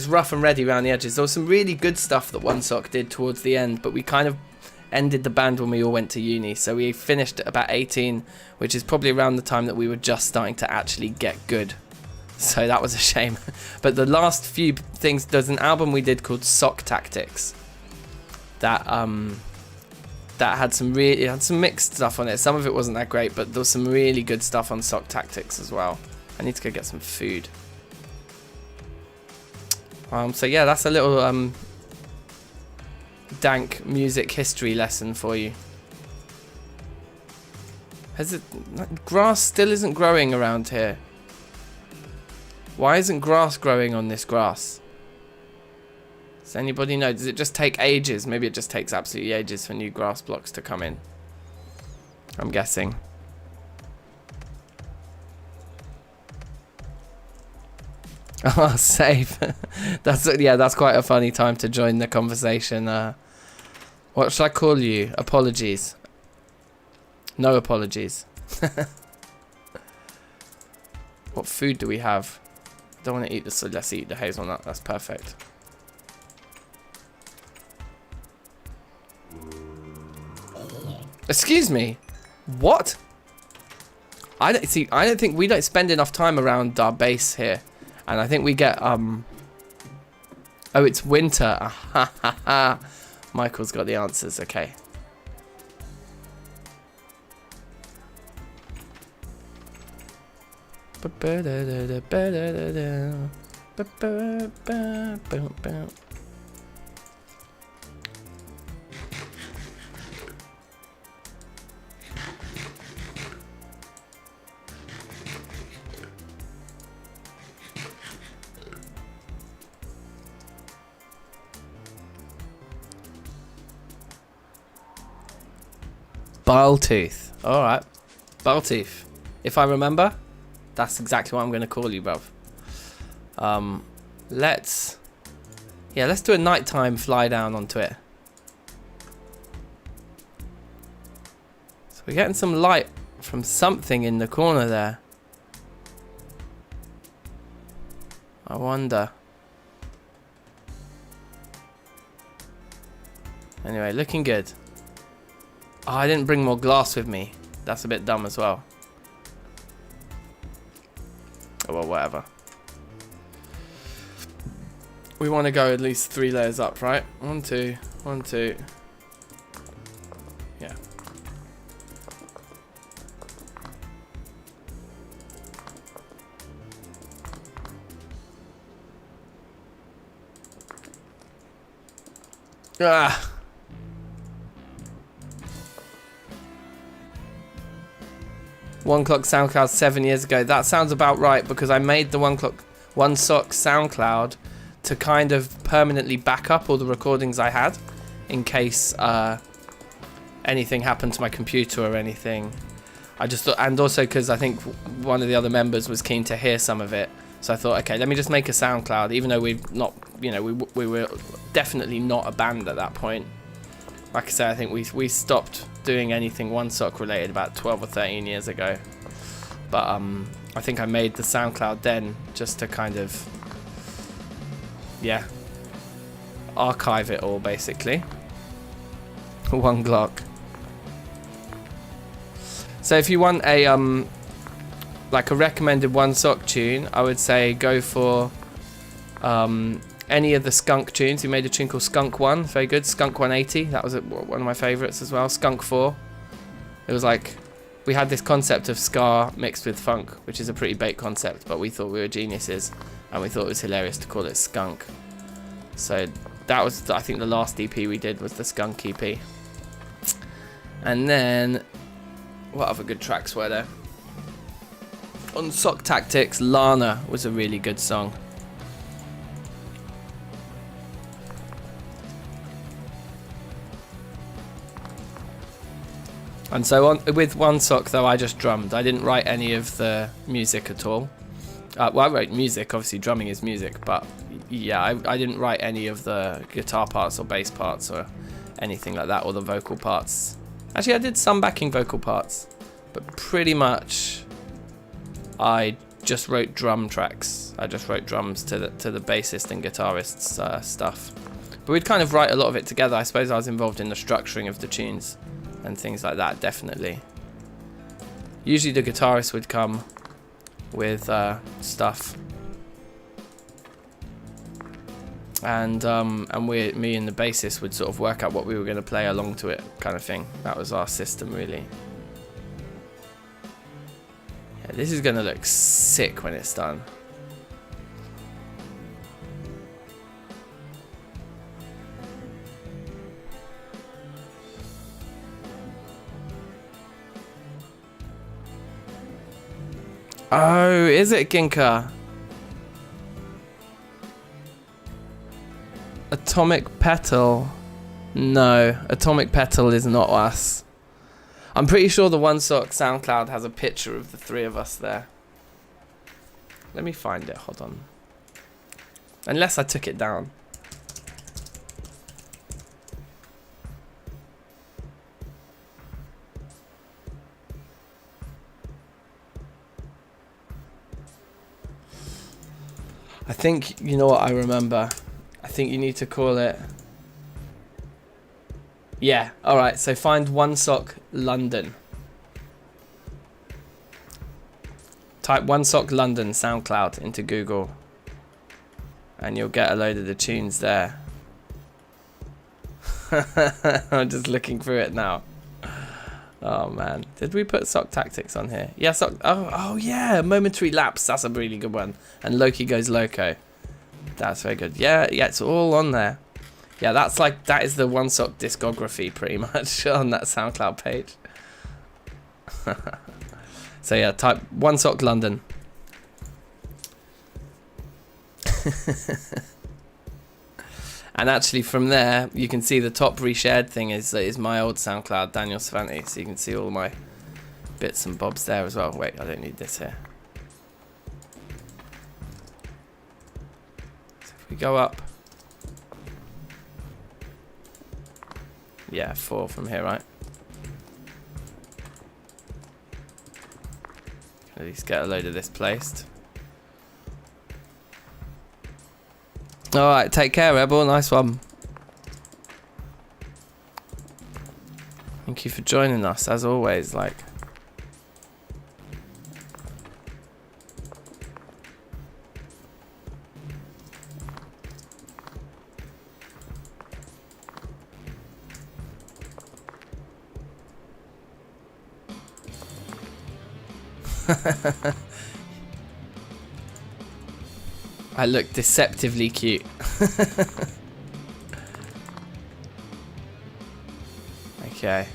rough and ready around the edges. There was some really good stuff that One Sock did towards the end, but we kind of ended the band when we all went to uni, so we finished at about 18, which is probably around the time that we were just starting to actually get good. So that was a shame. But the last few things, there's an album we did called Sock Tactics that had some mixed stuff on it. Some of it wasn't that great, but there was some really good stuff on Sock Tactics as well. I need to go get some food. So yeah, that's a little dank music history lesson for you. Grass still isn't growing around here. Why isn't grass growing on this grass? Does anybody know? Does it just take ages? Maybe it just takes absolutely ages for new grass blocks to come in. I'm guessing. Oh, safe. That's quite a funny time to join the conversation. What should I call you? Apologies. No apologies. What food do we have? I don't want to eat this, so let's eat the hazelnut. That's perfect. Excuse me. What? I don't think we don't spend enough time around our base here. And I think we get, oh, it's winter. Ah, ha, ha. Michael's got the answers, okay. Bulltooth. Alright. Bulltooth. If I remember, that's exactly what I'm going to call you, bruv. Let's do a nighttime fly down onto it. So we're getting some light from something in the corner there. I wonder. Anyway, looking good. Oh, I didn't bring more glass with me. That's a bit dumb as well. Oh, well, whatever. We want to go at least 3 layers up, right? 1, 2, 1, 2. Yeah. Ah. One Clock SoundCloud 7 years ago. That sounds about right, because I made the One Sock SoundCloud to kind of permanently back up all the recordings I had in case anything happened to my computer or anything. I just thought, and also because I think one of the other members was keen to hear some of it, so I thought, okay, let me just make a SoundCloud, even though we've not, you know, we were definitely not a band at that point. Like I said, I think we stopped doing anything One Sock related about 12 or 13 years ago. But I think I made the SoundCloud then just to kind of, yeah, archive it all basically. One Glock. So if you want a like a recommended One Sock tune, I would say go for any of the Skunk tunes. We made a tune called Skunk 1, very good. Skunk 180, that was one of my favourites as well. Skunk 4, it was like we had this concept of ska mixed with funk, which is a pretty bait concept, but we thought we were geniuses, and we thought it was hilarious to call it skunk. So that was, I think, the last EP we did was the skunk EP. And then, what other good tracks were there? On Sock Tactics, Lana was a really good song. And so with One Sock, though, I just drummed. I didn't write any of the music at all. Well, I wrote music. Obviously, drumming is music. But, yeah, I didn't write any of the guitar parts or bass parts or anything like that, or the vocal parts. Actually, I did some backing vocal parts. But pretty much, I just wrote drum tracks. I just wrote drums to the bassist and guitarist's stuff. But we'd kind of write a lot of it together. I suppose I was involved in the structuring of the tunes and things like that, definitely. Usually the guitarist would come with stuff, and me and the bassist would sort of work out what we were going to play along to it, kind of thing. That was our system, really. Yeah, this is going to look sick when it's done. Oh, is it Ginka? Atomic Petal. No, Atomic Petal is not us. I'm pretty sure the One Sock SoundCloud has a picture of the three of us there. Let me find it, hold on. Unless I took it down. I think, you know what I remember? I think you need to call it... Yeah, alright, so find One Sock London. Type One Sock London SoundCloud into Google, and you'll get a load of the tunes there. I'm just looking through it now. Oh man, did we put Sock Tactics on here? Yeah, oh yeah, Momentary Lapse, that's a really good one. And Loki Goes Loco, that's very good. Yeah, it's all on there. Yeah, that is the One Sock discography pretty much on that SoundCloud page. So yeah, type One Sock London. And actually from there, you can see the top reshared thing is my old SoundCloud, Daniel Svanti. So you can see all my bits and bobs there as well. Wait, I don't need this here. So if we go up. Yeah, 4 from here, right? At least get a load of this placed. Alright, take care, Rebel. Nice one. Thank you for joining us, as always, like. I look deceptively cute. Okay.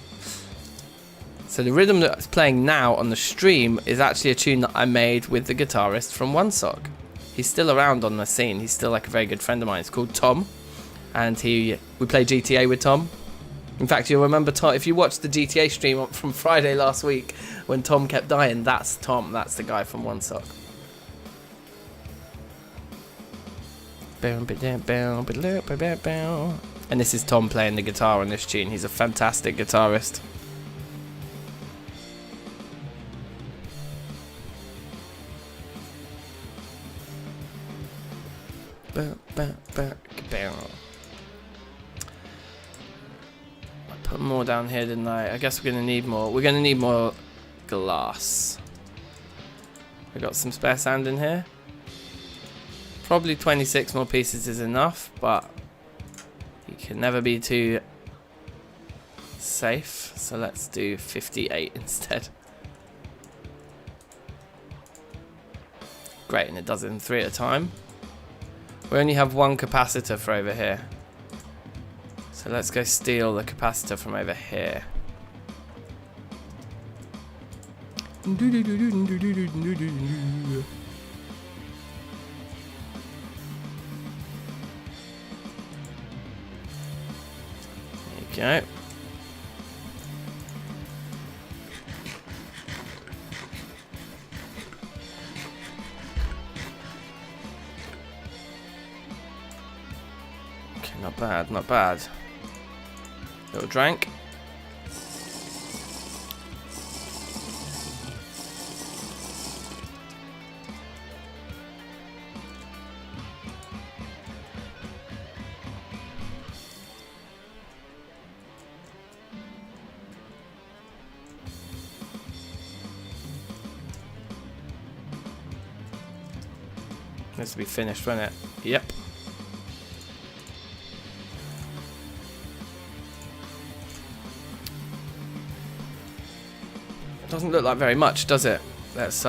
So the rhythm that's playing now on the stream is actually a tune that I made with the guitarist from One Sock. He's still around on the scene. He's still like a very good friend of mine. It's called Tom, and we play GTA with Tom. In fact, you'll remember Tom if you watched the GTA stream from Friday last week when Tom kept dying. That's Tom. That's the guy from One Sock. And this is Tom playing the guitar on this tune. He's a fantastic guitarist. I put more down here, didn't I? I guess we're gonna need more. We're gonna need more glass. I got some spare sand in here. Probably 26 more pieces is enough, but you can never be too safe. So let's do 58 instead. Great, and it does it in 3 at a time. We only have 1 capacitor for over here. So let's go steal the capacitor from over here. There you go. Okay, not bad, not bad. Little drink. This will be finished, won't it? Yep. Doesn't look like very much, does it? Let's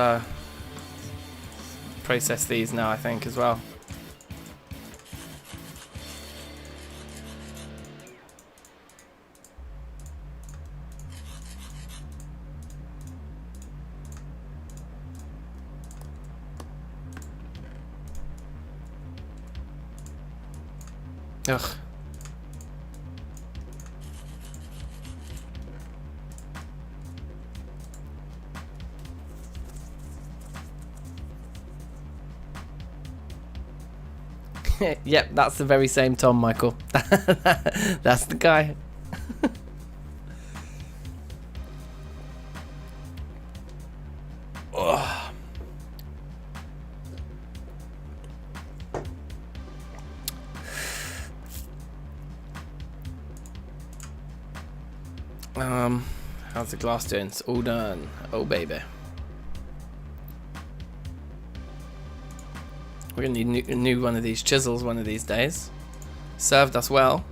process these now, I think, as well. Ugh. Yep, that's the very same Tom, Michael. That's the guy. How's the glass doing? It's all done. Oh, baby. We're gonna need a new one of these chisels one of these days. Served us well.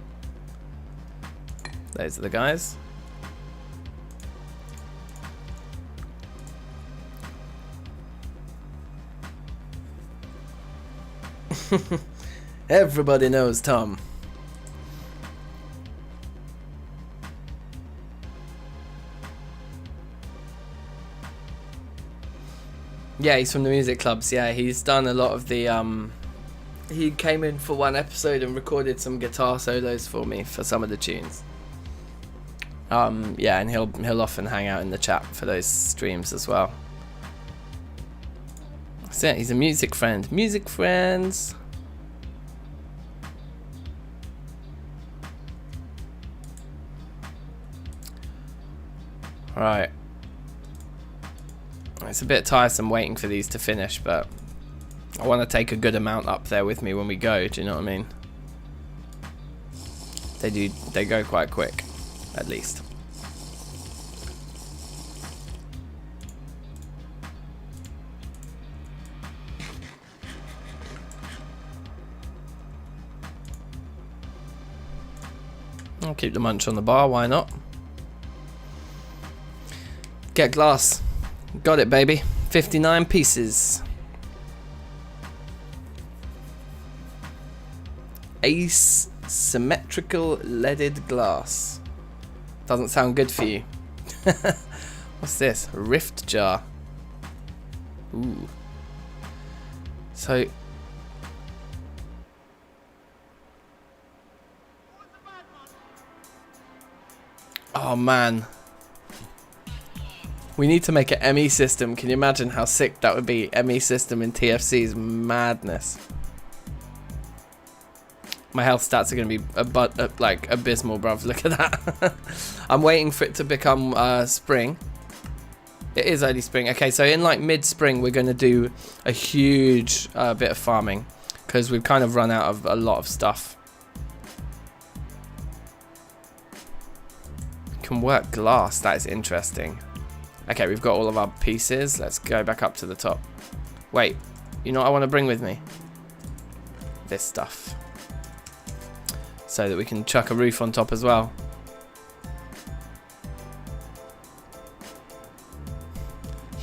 Those are the guys. Everybody knows Tom. Yeah, he's from the music clubs. Yeah, he's done a lot of the he came in for one episode and recorded some guitar solos for me for some of the tunes. Yeah, and he'll often hang out in the chat for those streams as well. That's it, he's a music friend. Music friends. Right. It's a bit tiresome waiting for these to finish, but I want to take a good amount up there with me when we go, do you know what I mean? They go quite quick, at least. I'll keep the munch on the bar, why not? Get glass. Got it, baby. 59 pieces. Asymmetrical leaded glass. Doesn't sound good for you. What's this? A rift jar. Ooh. So... oh, man. We need to make an ME system. Can you imagine how sick that would be? ME system in TFC's madness. My health stats are going to be like abysmal, bruv. Look at that. I'm waiting for it to become spring. It is early spring. Okay, so in like mid-spring, we're going to do a huge bit of farming because we've kind of run out of a lot of stuff. Can work glass. That is interesting. Okay, we've got all of our pieces. Let's go back up to the top. Wait, you know what I want to bring with me? This stuff. So that we can chuck a roof on top as well.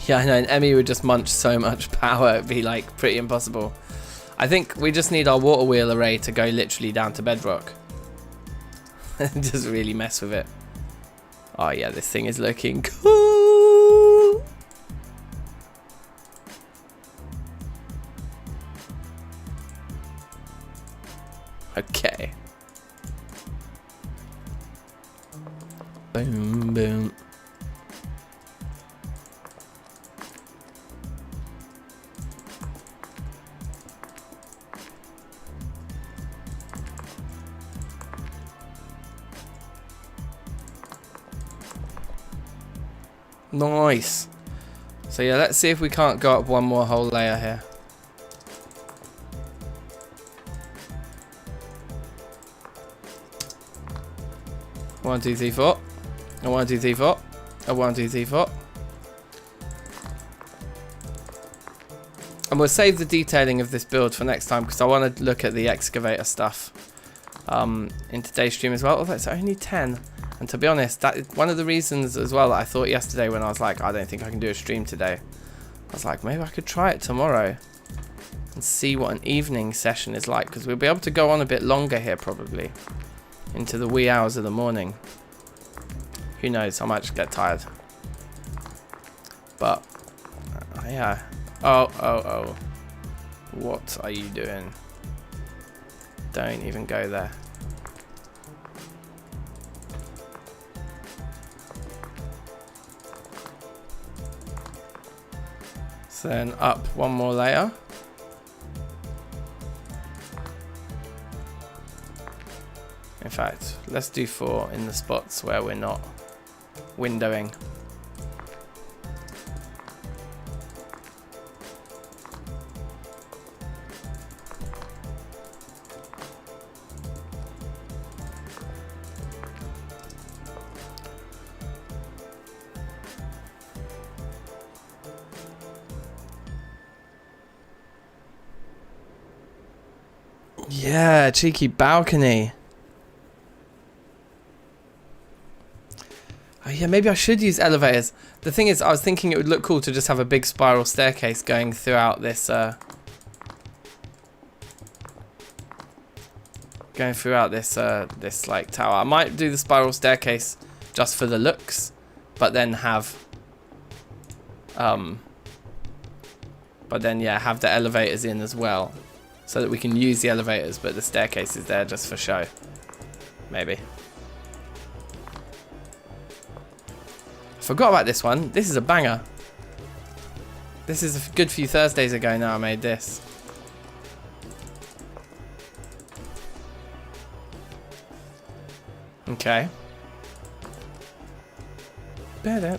Yeah, I know, and Emmy would just munch so much power, it'd be like pretty impossible. I think we just need our water wheel array to go literally down to bedrock. Just really mess with it. Oh yeah, this thing is looking cool. Okay. Boom, boom. Nice. So yeah, let's see if we can't go up one more whole layer here. One, two, three, four. A 1, 2, 3, 4. A 1, 2, 3, 4. And we'll save the detailing of this build for next time because I want to look at the excavator stuff in today's stream as well. Although it's only 10. And to be honest, that is one of the reasons as well that I thought yesterday when I was like, I don't think I can do a stream today. I was like, maybe I could try it tomorrow and see what an evening session is like, because we'll be able to go on a bit longer here probably into the wee hours of the morning. Who knows, I might just get tired. But yeah. Oh. What are you doing? Don't even go there. So then up one more layer. In fact, let's do 4 in the spots where we're not windowing. Yeah, cheeky balcony. Oh yeah, maybe I should use elevators. The thing is, I was thinking it would look cool to just have a big spiral staircase going throughout this this like tower. I might do the spiral staircase just for the looks, but then have have the elevators in as well, so that we can use the elevators, but the staircase is there just for show. Maybe. Forgot about this one. This is a banger. This is a good few Thursdays ago now I made this. Okay. We're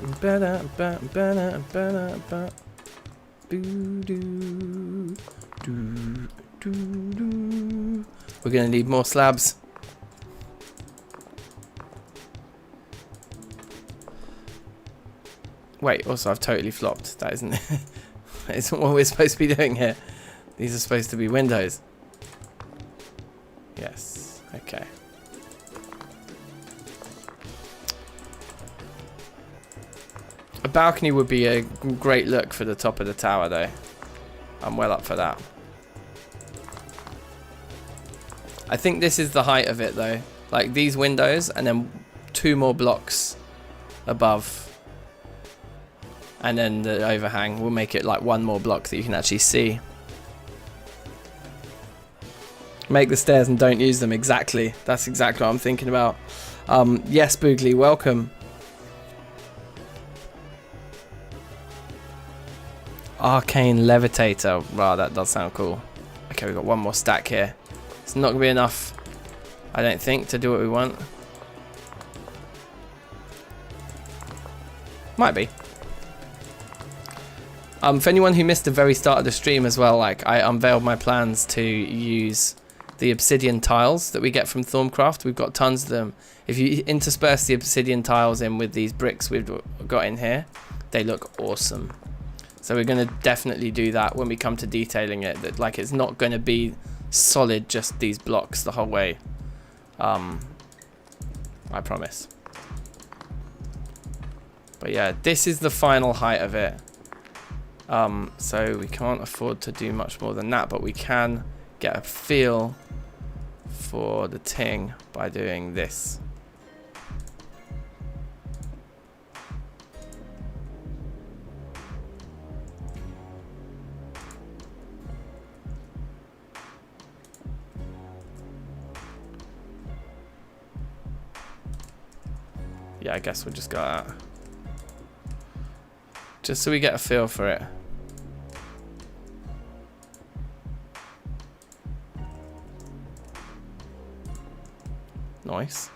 gonna need more slabs. Wait, also I've totally flopped. That isn't that isn't what we're supposed to be doing here. These are supposed to be windows. Yes. Okay. A balcony would be a great look for the top of the tower though. I'm well up for that. I think this is the height of it though. Like these windows and then 2 more blocks above. And then the overhang will make it like 1 more block that you can actually see. Make the stairs and don't use them. Exactly. That's exactly what I'm thinking about. Yes, Boogly, welcome. Arcane Levitator. Wow, that does sound cool. Okay, we've got 1 more stack here. It's not going to be enough, I don't think, to do what we want. Might be. For anyone who missed the very start of the stream as well, like I unveiled my plans to use the obsidian tiles that we get from Thaumcraft. We've got tons of them. If you intersperse the obsidian tiles in with these bricks we've got in here, they look awesome. So we're going to definitely do that when we come to detailing it. That like it's not going to be solid, just these blocks the whole way. I promise. But yeah, this is the final height of it. So we can't afford to do much more than that, but we can get a feel for the ting by doing this. Yeah, I guess we'll just go that. Just so we get a feel for it. Nice.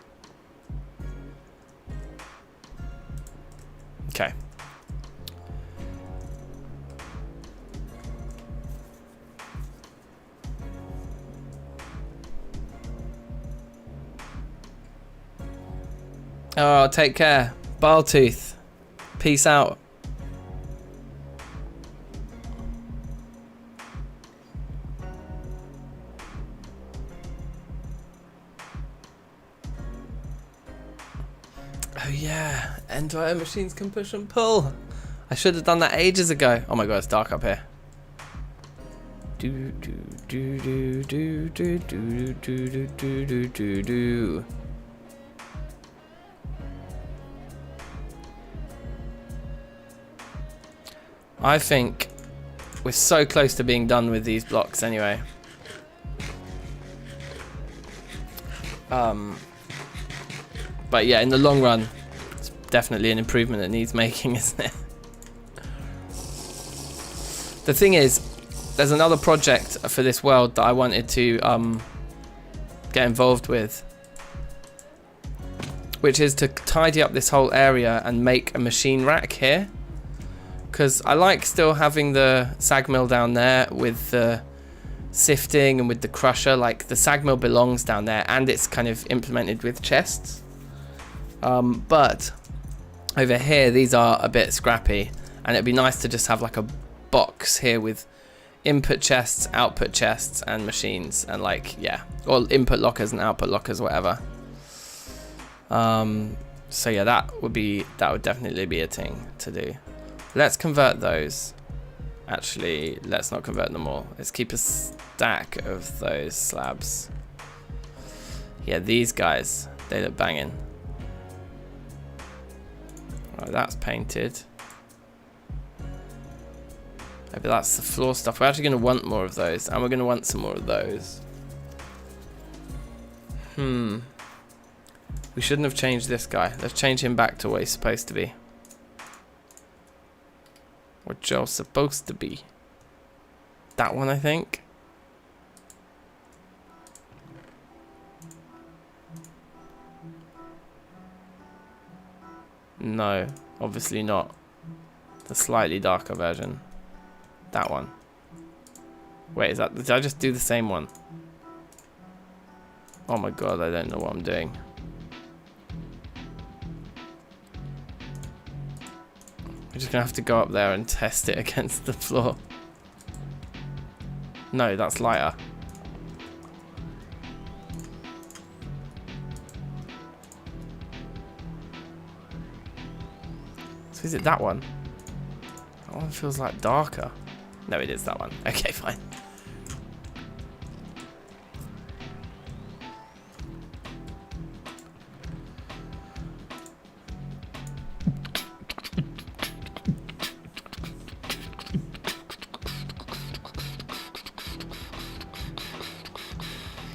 Okay. Oh, take care. Bartooth. Peace out. Oh yeah, end-to-end machines can push and pull. I should have done that ages ago. Oh my god, it's dark up here. Do do do do do do do do do do do do. I think we're so close to being done with these blocks anyway. But yeah, in the long run, it's definitely an improvement that needs making, isn't it? The thing is, there's another project for this world that I wanted to get involved with, which is to tidy up this whole area and make a machine rack here. Because I like still having the sag mill down there with the sifting and with the crusher. Like, the sag mill belongs down there and it's kind of implemented with chests. But over here, these are a bit scrappy, and it'd be nice to just have like a box here with input chests, output chests, and machines, and like, yeah, or input lockers and output lockers, whatever. So yeah, that would definitely be a thing to do. Let's convert those. Actually, let's not convert them all. Let's keep a stack of those slabs. Yeah, these guys, they look banging. Right, that's painted. Maybe that's the floor stuff. We're actually going to want more of those, and we're going to want some more of those. We shouldn't have changed this guy. Let's change him back to what he's supposed to be. What Joe's supposed to be. That one, I think. No, obviously not. The slightly darker version. That one. Wait, is that? Did I just do the same one? Oh my god, I don't know what I'm doing. We're just gonna have to go up there and test it against the floor. No, that's lighter. So is it that one? That one feels like darker. No, it is that one. Okay, fine.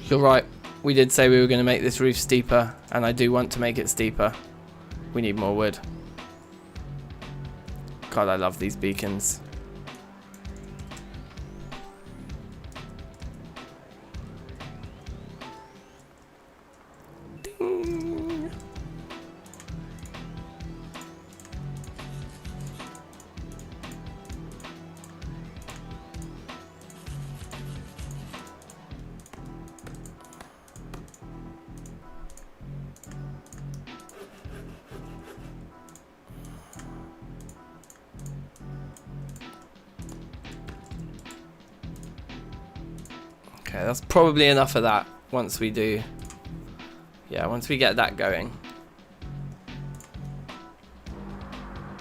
You're right. We did say we were going to make this roof steeper, and I do want to make it steeper. We need more wood. God, I love these beacons. Ding. Okay, that's probably enough of that once we do. Yeah, once we get that going.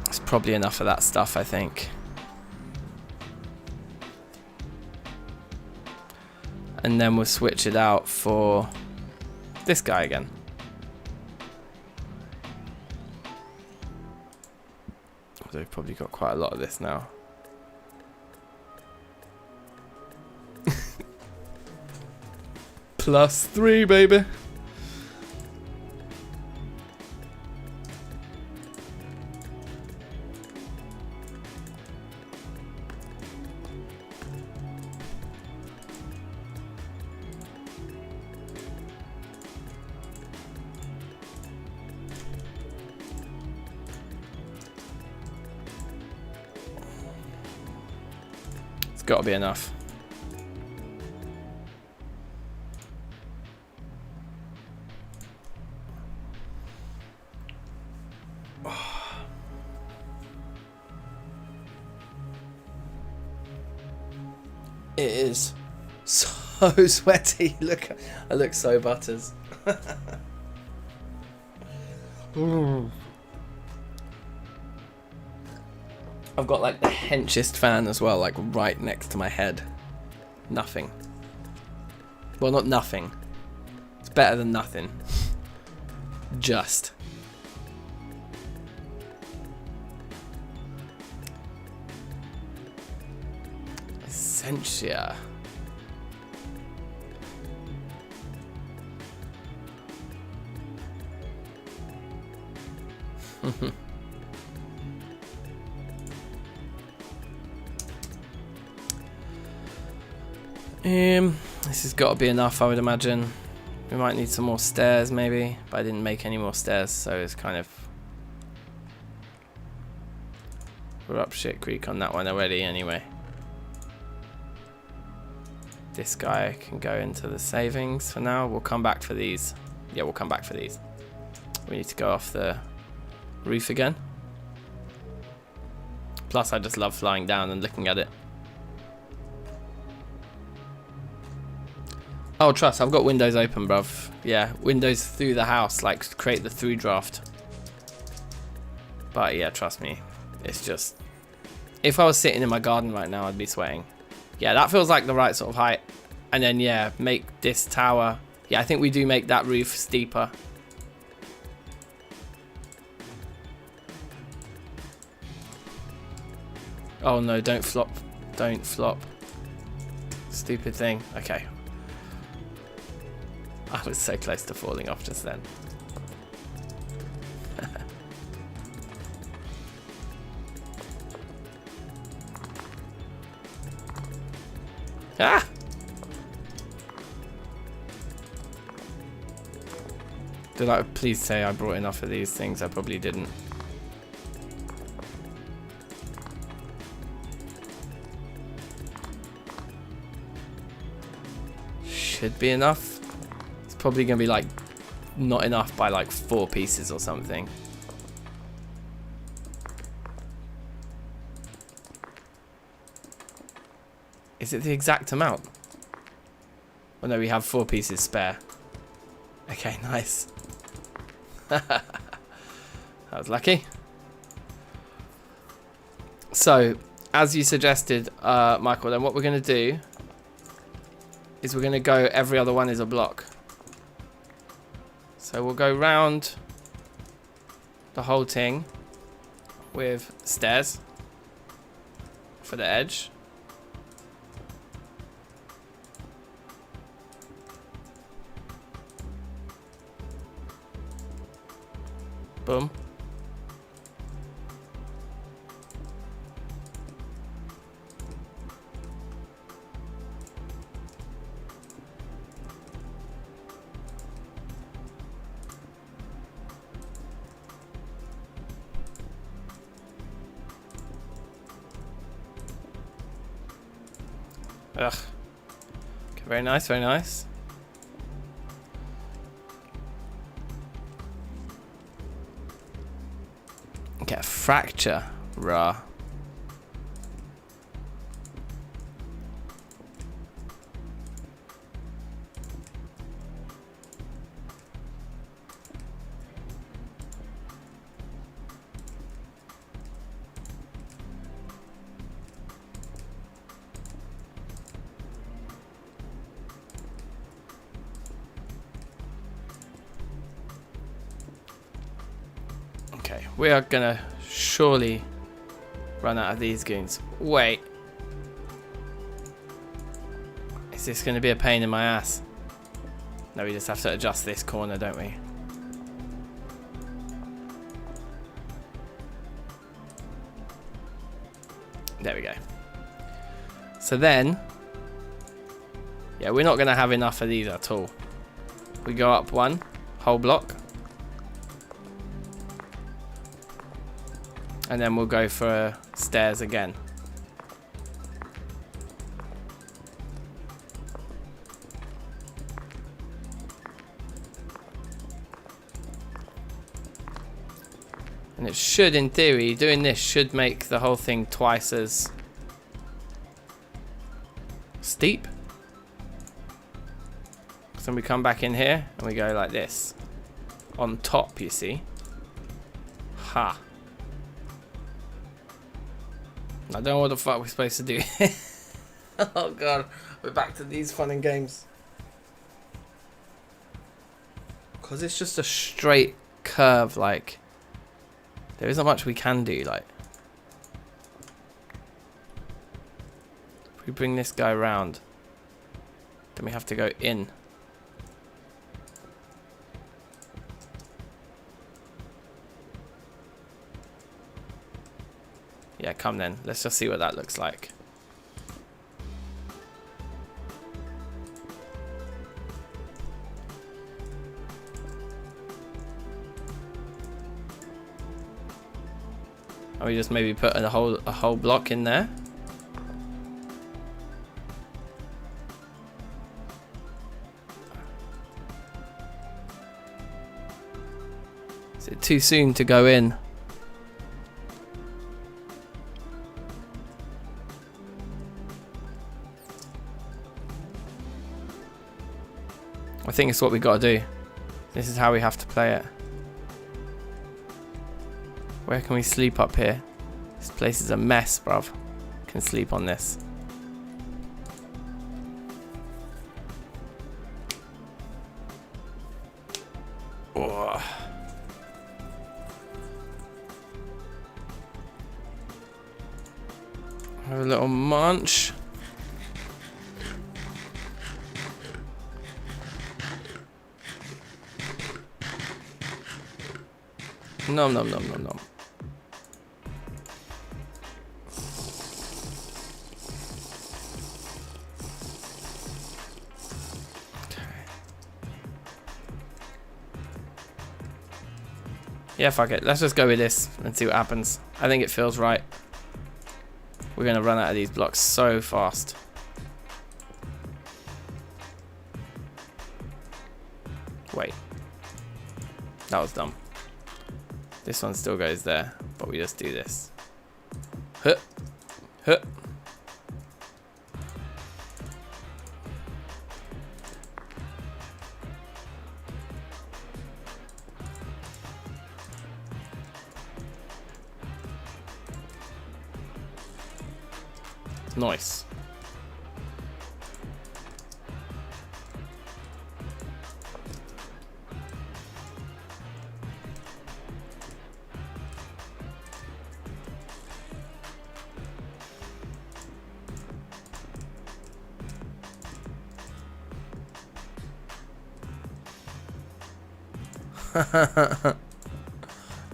It's probably enough of that stuff, I think. And then we'll switch it out for this guy again. So we've probably got quite a lot of this now. +3, baby. It's got to be enough. It is so sweaty. Look, I look so butters. I've got like the henchest fan as well, like right next to my head. Nothing. Well, not nothing. It's better than nothing. Just. Essentia. This has got to be enough, I would imagine. We might need some more stairs, maybe, but I didn't make any more stairs, so it's kind of... We're up shit creek on that one already, anyway. This guy can go into the savings for now. We'll come back for these. Yeah, we'll come back for these. We need to go off the roof again. Plus, I just love flying down and looking at it. Oh, trust, I've got windows open, bruv. Yeah, windows through the house, like create the through draft. But yeah, trust me, it's just... If I was sitting in my garden right now, I'd be sweating. Yeah, that feels like the right sort of height. And then, yeah, make this tower... Yeah, I think we do make that roof steeper. Oh no, don't flop. Don't flop. Stupid thing. Okay. I was so close to falling off just then. Ah! Did I please say I brought enough of these things? I probably didn't. Should be enough. It's probably gonna be like not enough by like 4 pieces or something. Is it the exact amount? Oh no, we have 4 pieces spare. Okay, nice. That was lucky. So, as you suggested, Michael, then what we're going to do is we're going to go every other one is a block. So we'll go round the whole thing with stairs for the edge. Boom. Ugh. Okay, very nice, very nice. Get a fracture, rah. we are gonna surely run out of these goons. Wait. Is this gonna be a pain in my ass? No, we just have to adjust this corner, don't we? There we go. So then, yeah, we're not gonna have enough of these at all. We go up one whole block. And then we'll go for stairs again. And it should, in theory, doing this should make the whole thing twice as steep. So we come back in here and we go like this. On top, you see. Ha. I don't know what the fuck we're supposed to do. Oh god, we're back to these fun and games. Because it's just a straight curve, like, there isn't much we can do, like. If we bring this guy round, then we have to go in. Yeah, come then. Let's just see what that looks like. Or we just maybe put a whole block in there. Is it too soon to go in? I think it's what we got to do. This is how we have to play it. Where can we sleep up here? This place is a mess, bruv. Can sleep on this. Oh. Have a little munch. Nom nom nom nom nom. Yeah, fuck it. Let's just go with this and see what happens. I think it feels right. We're gonna run out of these blocks so fast. Wait. That was dumb. This one still goes there, but we just do this. Huh. Huh. Nice.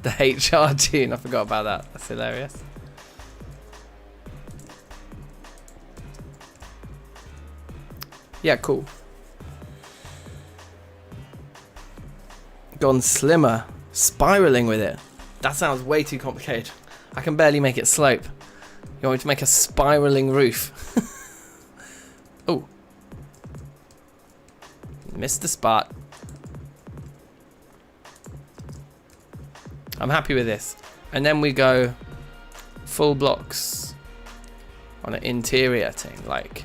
The HR tune, I forgot about that. That's hilarious. Yeah, cool. Gone slimmer. Spiraling with it. That sounds way too complicated. I can barely make it slope. You want me to make a spiraling roof? Oh. Missed the spot. I'm happy with this. And then we go full blocks on an interior thing, like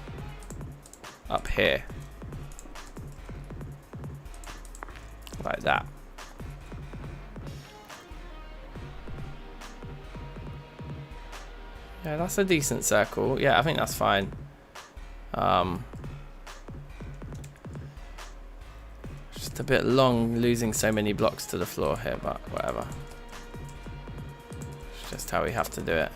up here. Like that. Yeah, that's a decent circle. Yeah, I think that's fine. Just a bit long losing so many blocks to the floor here, but whatever. Just how we have to do it.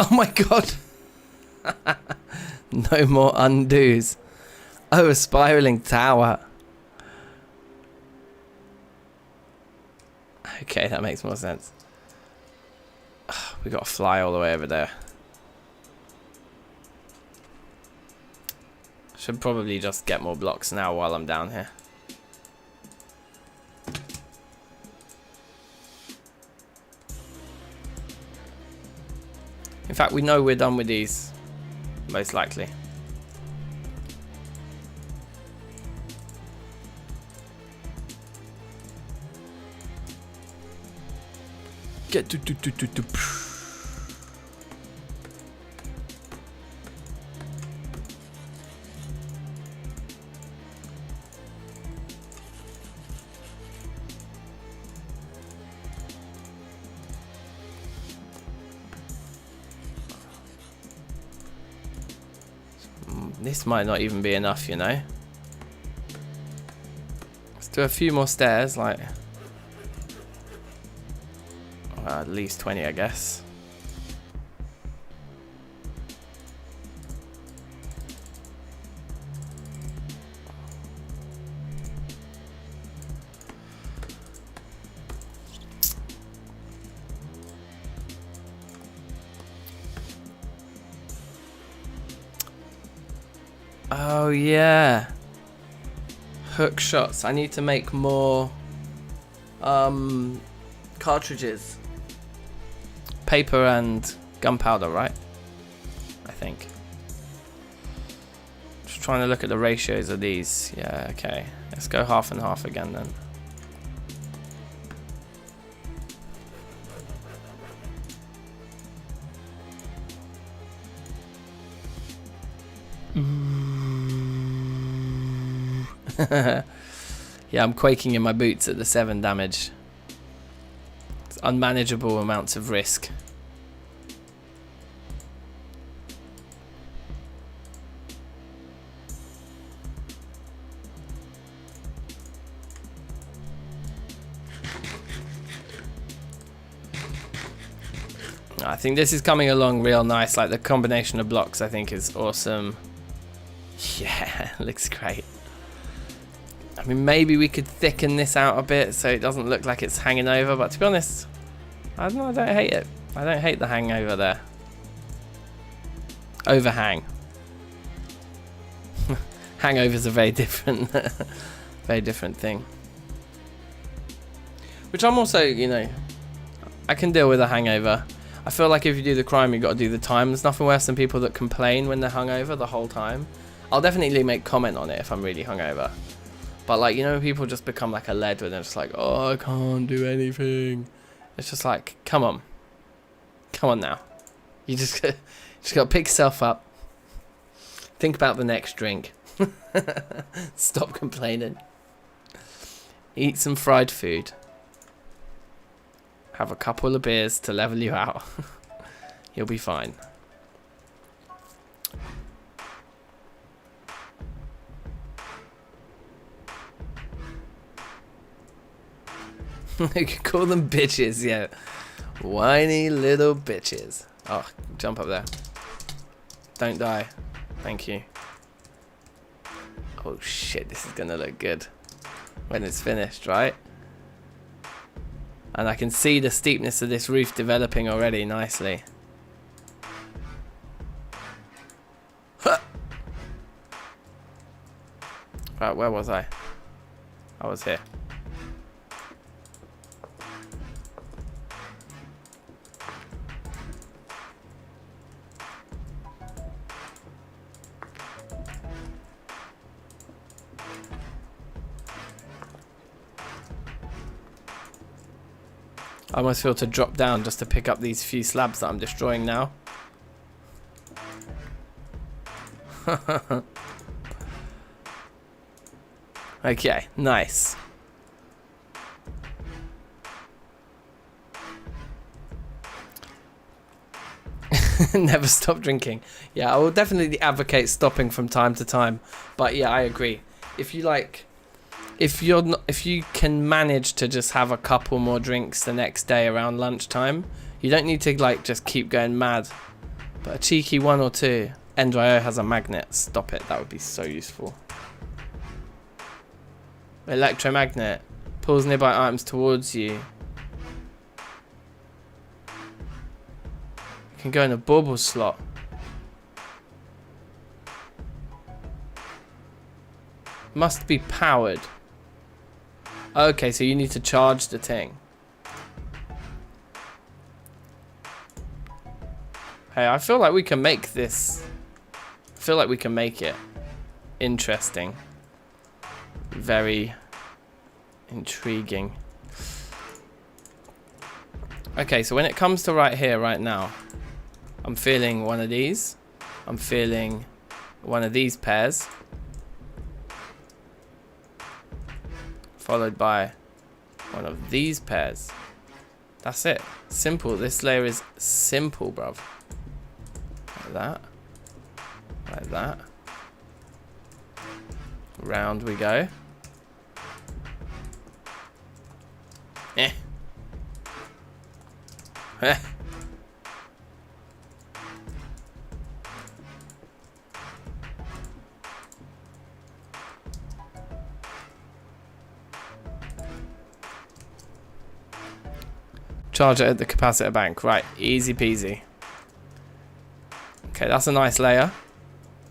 Oh my god! No more undos. Oh, a spiraling tower. Okay, that makes more sense. We got to fly all the way over there. Should probably just get more blocks now while I'm down here. In fact, we know we're done with these, most likely. Get to This might not even be enough, you know. Let's do a few more stairs, like at least 20, I guess. Oh yeah, hook shots. I need to make more cartridges. Paper and gunpowder, right? I think. Just trying to look at the ratios of these. Yeah, okay. Let's go half and half again then. Yeah, I'm quaking in my boots at the 7 damage. It's unmanageable amounts of risk. I think this is coming along real nice. Like the combination of blocks I think is awesome. Yeah, looks great. I mean, maybe we could thicken this out a bit so it doesn't look like it's hanging over, but to be honest, I don't hate it. I don't hate the hangover there. Overhang. Hangover's a very different, very different thing. Which I'm also, you know, I can deal with a hangover. I feel like if you do the crime, you've got to do the time. There's nothing worse than people that complain when they're hungover the whole time. I'll definitely make comment on it if I'm really hungover. But like, you know, people just become like a lead when they're just like, oh, I can't do anything. It's just like, come on. Come on now. You just got to pick yourself up. Think about the next drink. Stop complaining. Eat some fried food. Have a couple of beers to level you out. You'll be fine. You can call them bitches, yeah. Whiny little bitches. Oh, jump up there. Don't die. Thank you. Oh shit, this is gonna look good when it's finished, right? And I can see the steepness of this roof developing already nicely. Right, where was I? I was here. I almost feel to drop down just to pick up these few slabs that I'm destroying now. Okay, nice. Never stop drinking. Yeah, I will definitely advocate stopping from time to time. But yeah, I agree. If you like, if you can manage to just have a couple more drinks the next day around lunchtime, you don't need to like just keep going mad. But a cheeky 1 or 2. Endrio has a magnet. Stop it. That would be so useful. Electromagnet pulls nearby items towards you. You can go in a bauble slot. Must be powered. Okay, so you need to charge the thing. Hey, I feel like we can make this. I feel like we can make it interesting. Very intriguing. Okay, so when it comes to right here, right now, I'm feeling one of these. I'm feeling one of these pairs. Followed by one of these pairs. That's it. Simple. This layer is simple, bruv. Like that. Like that. Round we go. Eh. Eh. Charge it at the capacitor bank. Right, easy peasy. Okay, that's a nice layer.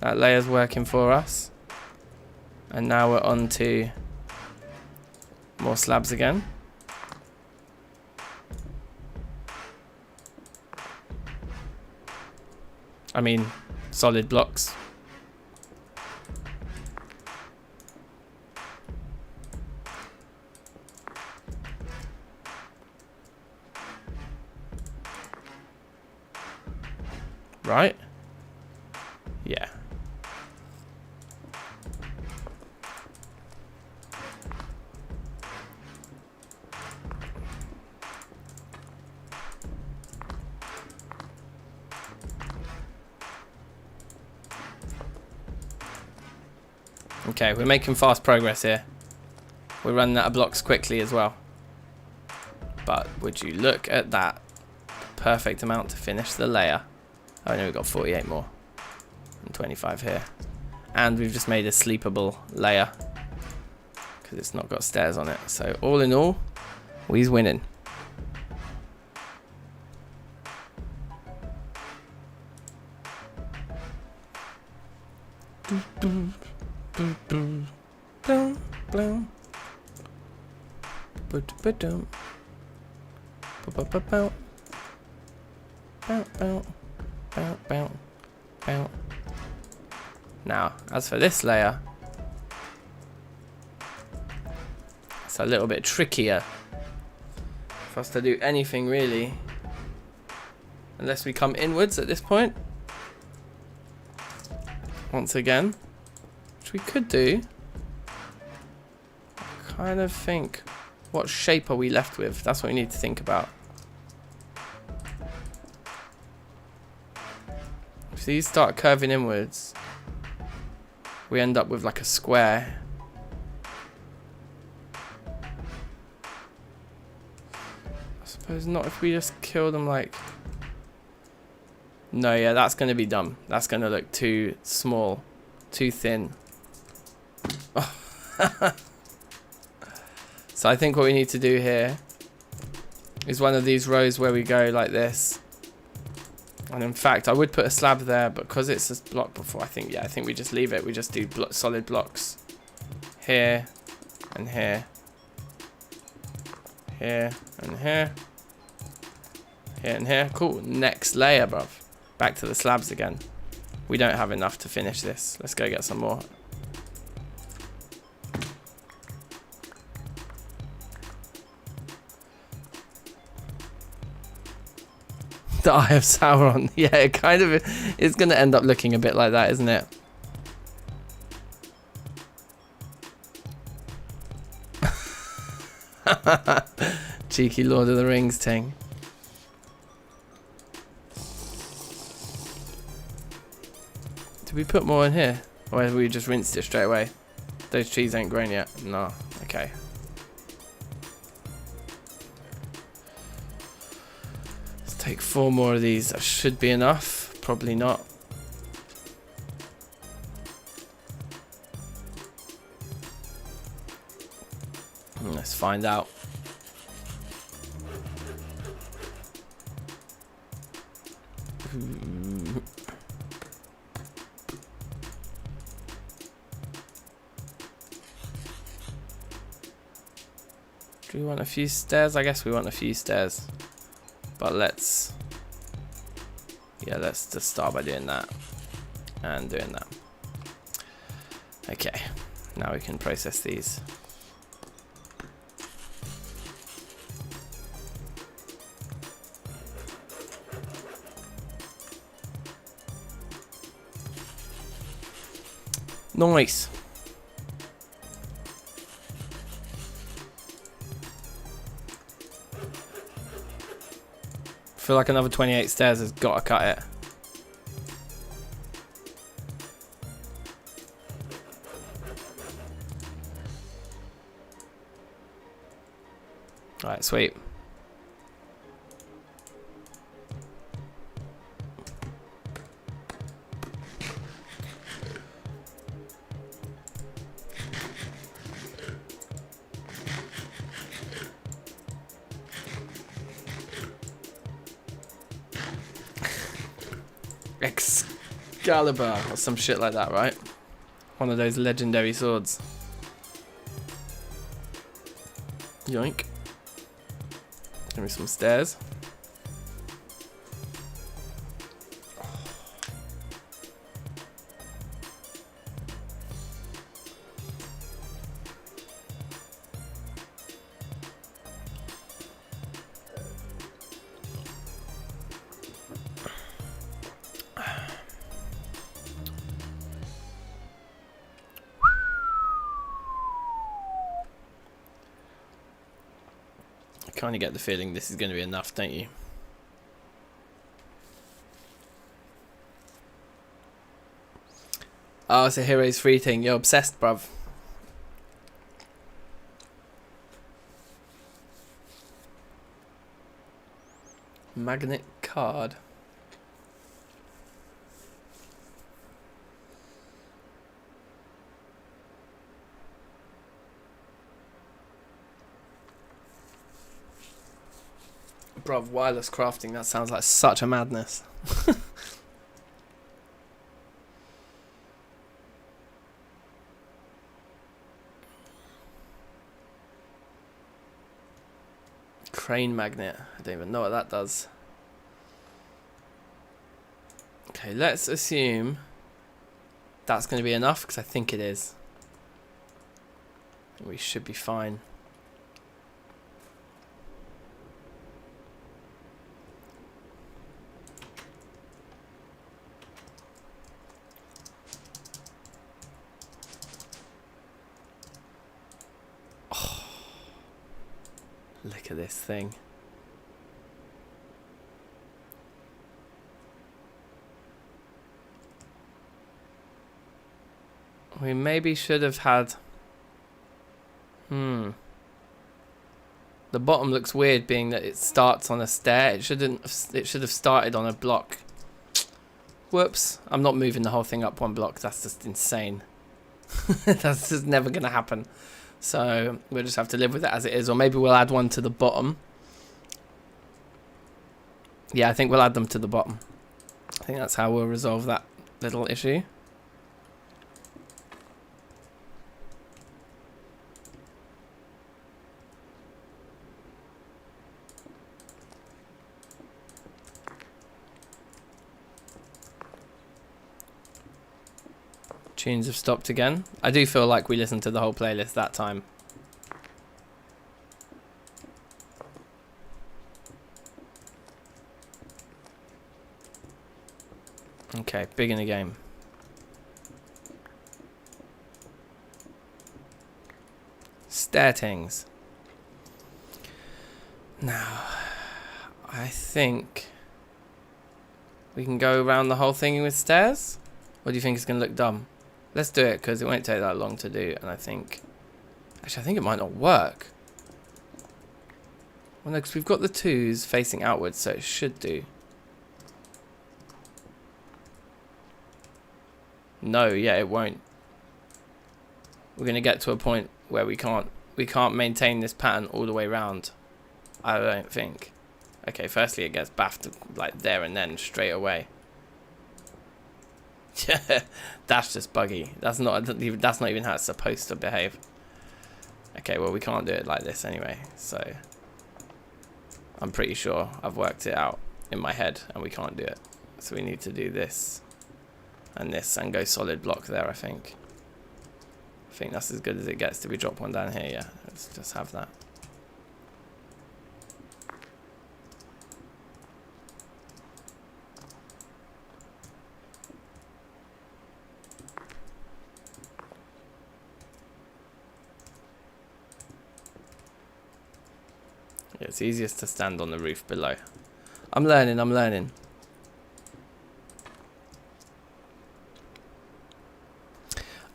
That layer's working for us. And now we're on to more slabs again. I mean, solid blocks. Right? Yeah. Okay, we're making fast progress here. We're running out of blocks quickly as well. But would you look at that? Perfect amount to finish the layer. Oh no, we've got 48 more. And 25 here. And we've just made a sleepable layer. Because it's not got stairs on it. So all in all, we's winning. Now, as for this layer, it's a little bit trickier for us to do anything really, unless we come inwards at this point. Once again, which we could do. I kind of think, what shape are we left with? That's what we need to think about. If these start curving inwards, we end up with like a square. I suppose not if we just kill them like... No, yeah, that's going to be dumb. That's going to look too small, too thin. Oh. So I think what we need to do here is one of these rows where we go like this. And in fact, I would put a slab there, but because it's a block before, I think we just leave it. We just do solid blocks here and here, here and here, here and here. Cool. Next layer, bruv. Back to the slabs again. We don't have enough to finish this. Let's go get some more. The Eye of Sauron. Yeah, it kind of is going to end up looking a bit like that, isn't it? Cheeky Lord of the Rings ting. Did we put more in here? Or have we just rinsed it straight away? Those trees ain't grown yet. No. Okay. Let's take 4 more of these. That should be enough. Probably not. Let's find out. Do we want a few stairs? I guess we want a few stairs. But let's just start by doing that. And doing that. Okay. Now we can process these. Nice. I feel like another 28 stairs has got to cut it. Alright, sweet. Excalibur or some shit like that, right? One of those legendary swords. Yoink. Give me some stairs. Kind of get the feeling this is going to be enough, don't you? Oh, it's a Heroes Free thing. You're obsessed, bruv. Magnet card. Bruv, wireless crafting, that sounds like such a madness. Crane magnet, I don't even know what that does. Okay, let's assume that's going to be enough, because I think it is. We should be fine. Look at this thing. We maybe should have had... The bottom looks weird, being that it starts on a stair. It should have started on a block. Whoops. I'm not moving the whole thing up one block. That's just insane. That's just never going to happen. So we'll just have to live with it as it is. Or maybe we'll add one to the bottom. Yeah, I think we'll add them to the bottom. I think that's how we'll resolve that little issue. Tunes have stopped again. I do feel like we listened to the whole playlist that time. Okay, big in the game. Stair tings. Now, I think we can go around the whole thing with stairs. Or do you think it's going to look dumb? Let's do it, because it won't take that long to do. And I think... Actually, I think it might not work. Well, no, because we've got the 2s facing outwards, so it should do. No, yeah, it won't. We're going to get to a point where we can't maintain this pattern all the way around. I don't think. Okay, firstly it gets baffed like there and then straight away. Yeah, that's just buggy. That's not even how it's supposed to behave. Okay, well we can't do it like this anyway, so I'm pretty sure I've worked it out in my head and we can't do it. So we need to do this and this and go solid block there, I think. I think that's as good as it gets. Did we drop one down here? Yeah, let's just have that. Yeah, it's easiest to stand on the roof below. I'm learning.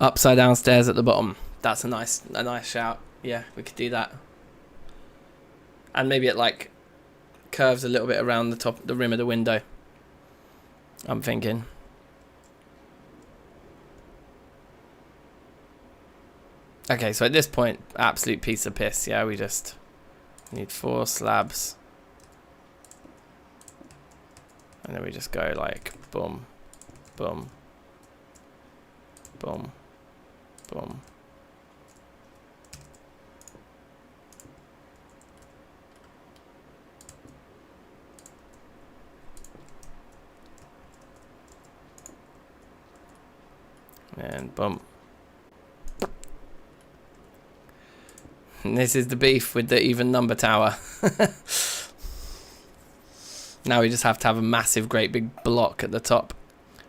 Upside down stairs at the bottom. That's a nice shout. Yeah, we could do that. And maybe it like curves a little bit around the rim of the window. I'm thinking. Okay, so at this point, absolute piece of piss. Yeah, we just need 4 slabs. And then we just go like boom, boom, boom, boom. And boom. And this is the beef with the even number tower. Now we just have to have a massive, great big block at the top.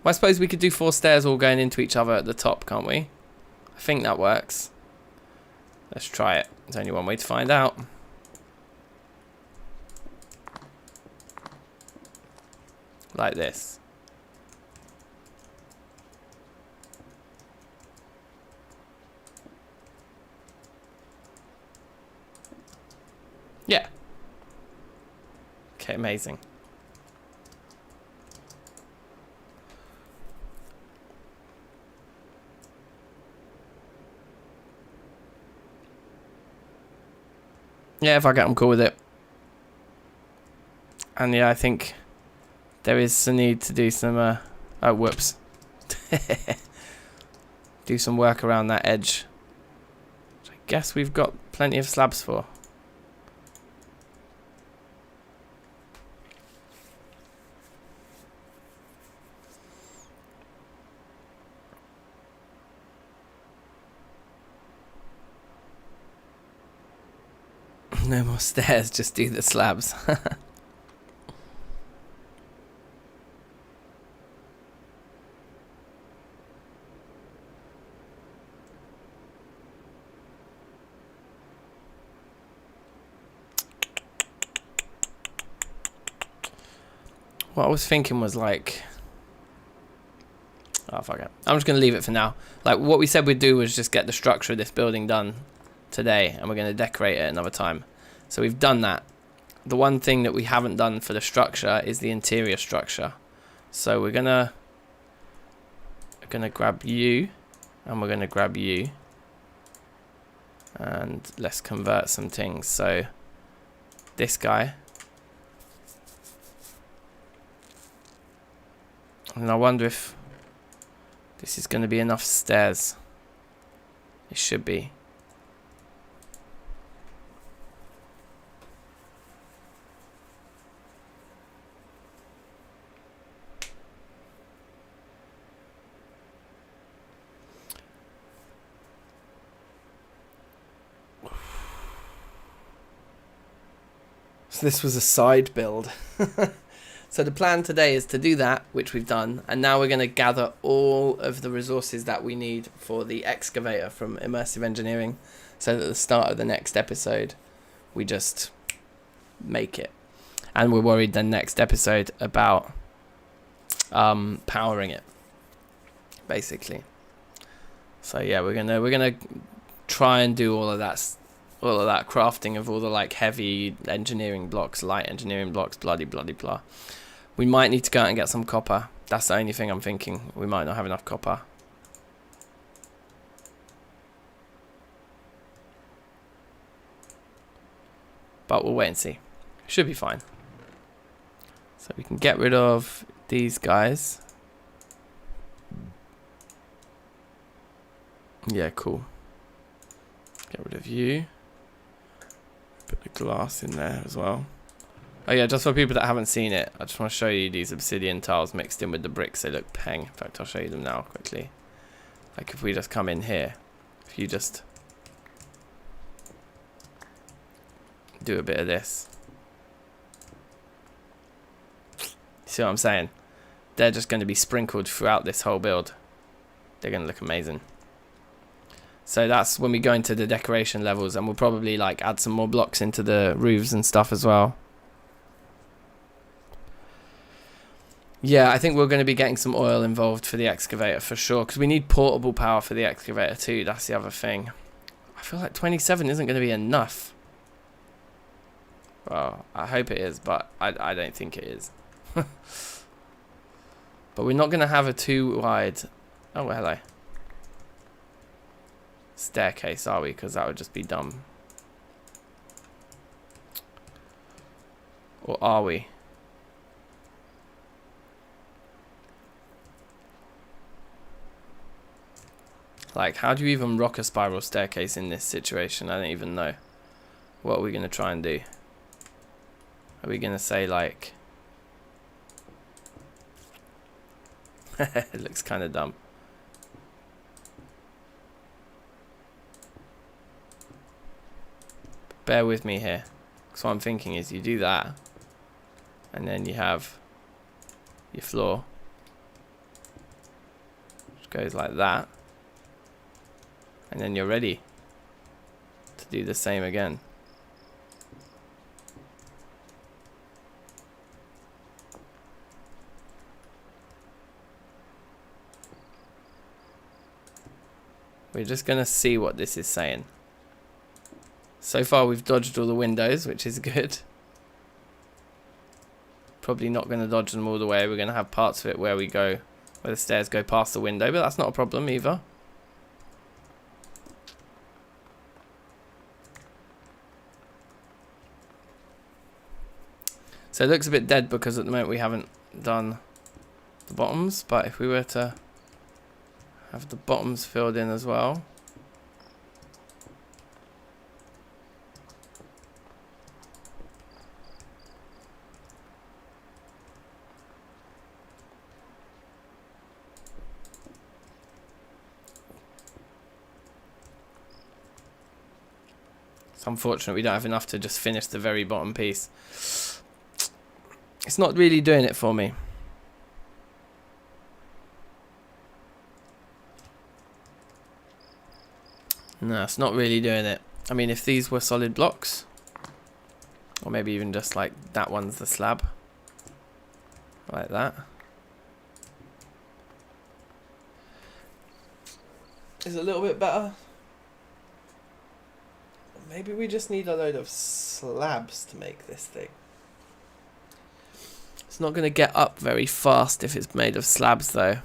Well, I suppose we could do 4 stairs all going into each other at the top, can't we? I think that works. Let's try it. There's only one way to find out. Like this. Yeah. Okay, amazing. Yeah, if I get, I'm cool with it. And yeah, I think there is a need to do some, oh, whoops. Do some work around that edge. Which I guess we've got plenty of slabs for. No more stairs, just do the slabs. What I was thinking was like... Oh, fuck it. I'm just going to leave it for now. Like, what we said we'd do was just get the structure of this building done today, and we're going to decorate it another time. So we've done that. The one thing that we haven't done for the structure is the interior structure. So we're gonna grab you, and we're gonna grab you, and let's convert some things. So this guy, and I wonder if this is going to be enough stairs. It should be. So this was a side build. So the plan today is to do that, which we've done, and now we're going to gather all of the resources that we need for the excavator from Immersive Engineering, so that at the start of the next episode we just make it. And we're worried then next episode about powering it, basically. So yeah, we're gonna try and do all of that crafting of all the like heavy engineering blocks, light engineering blocks, bloody blah. We might need to go out and get some copper. That's the only thing I'm thinking. We might not have enough copper. But we'll wait and see. Should be fine. So we can get rid of these guys. Yeah, cool. Get rid of you. Put the glass in there as well. Oh yeah, just for people that haven't seen it, I just want to show you these obsidian tiles mixed in with the bricks. They look peng. In fact, I'll show you them now quickly. Like if we just come in here, if you just do a bit of this. See what I'm saying? They're just going to be sprinkled throughout this whole build. They're going to look amazing. So that's when we go into the decoration levels, and we'll probably like add some more blocks into the roofs and stuff as well. Yeah, I think we're going to be getting some oil involved for the excavator for sure, because we need portable power for the excavator too. That's the other thing. I feel like 27 isn't going to be enough. Well, I hope it is, but I don't think it is. But we're not going to have a too wide... Oh, well, hello. Staircase, are we? Because that would just be dumb. Or are we? Like, how do you even rock a spiral staircase in this situation? I don't even know. What are we going to try and do? Are we going to say, like... It looks kind of dumb. Bear with me here. Because what I'm thinking is you do that. And then you have your floor. Which goes like that. And then you're ready to do the same again. We're just going to see what this is saying. So far we've dodged all the windows, which is good. Probably not going to dodge them all the way. We're going to have parts of it where the stairs go past the window, but that's not a problem either. So it looks a bit dead because at the moment we haven't done the bottoms, but if we were to have the bottoms filled in as well. It's unfortunate we don't have enough to just finish the very bottom piece. It's not really doing it for me. No, it's not really doing it. I mean, if these were solid blocks, or maybe even just like that one's the slab, like that. Is it a little bit better? Maybe we just need a load of slabs to make this thing. It's not going to get up very fast if it's made of slabs though.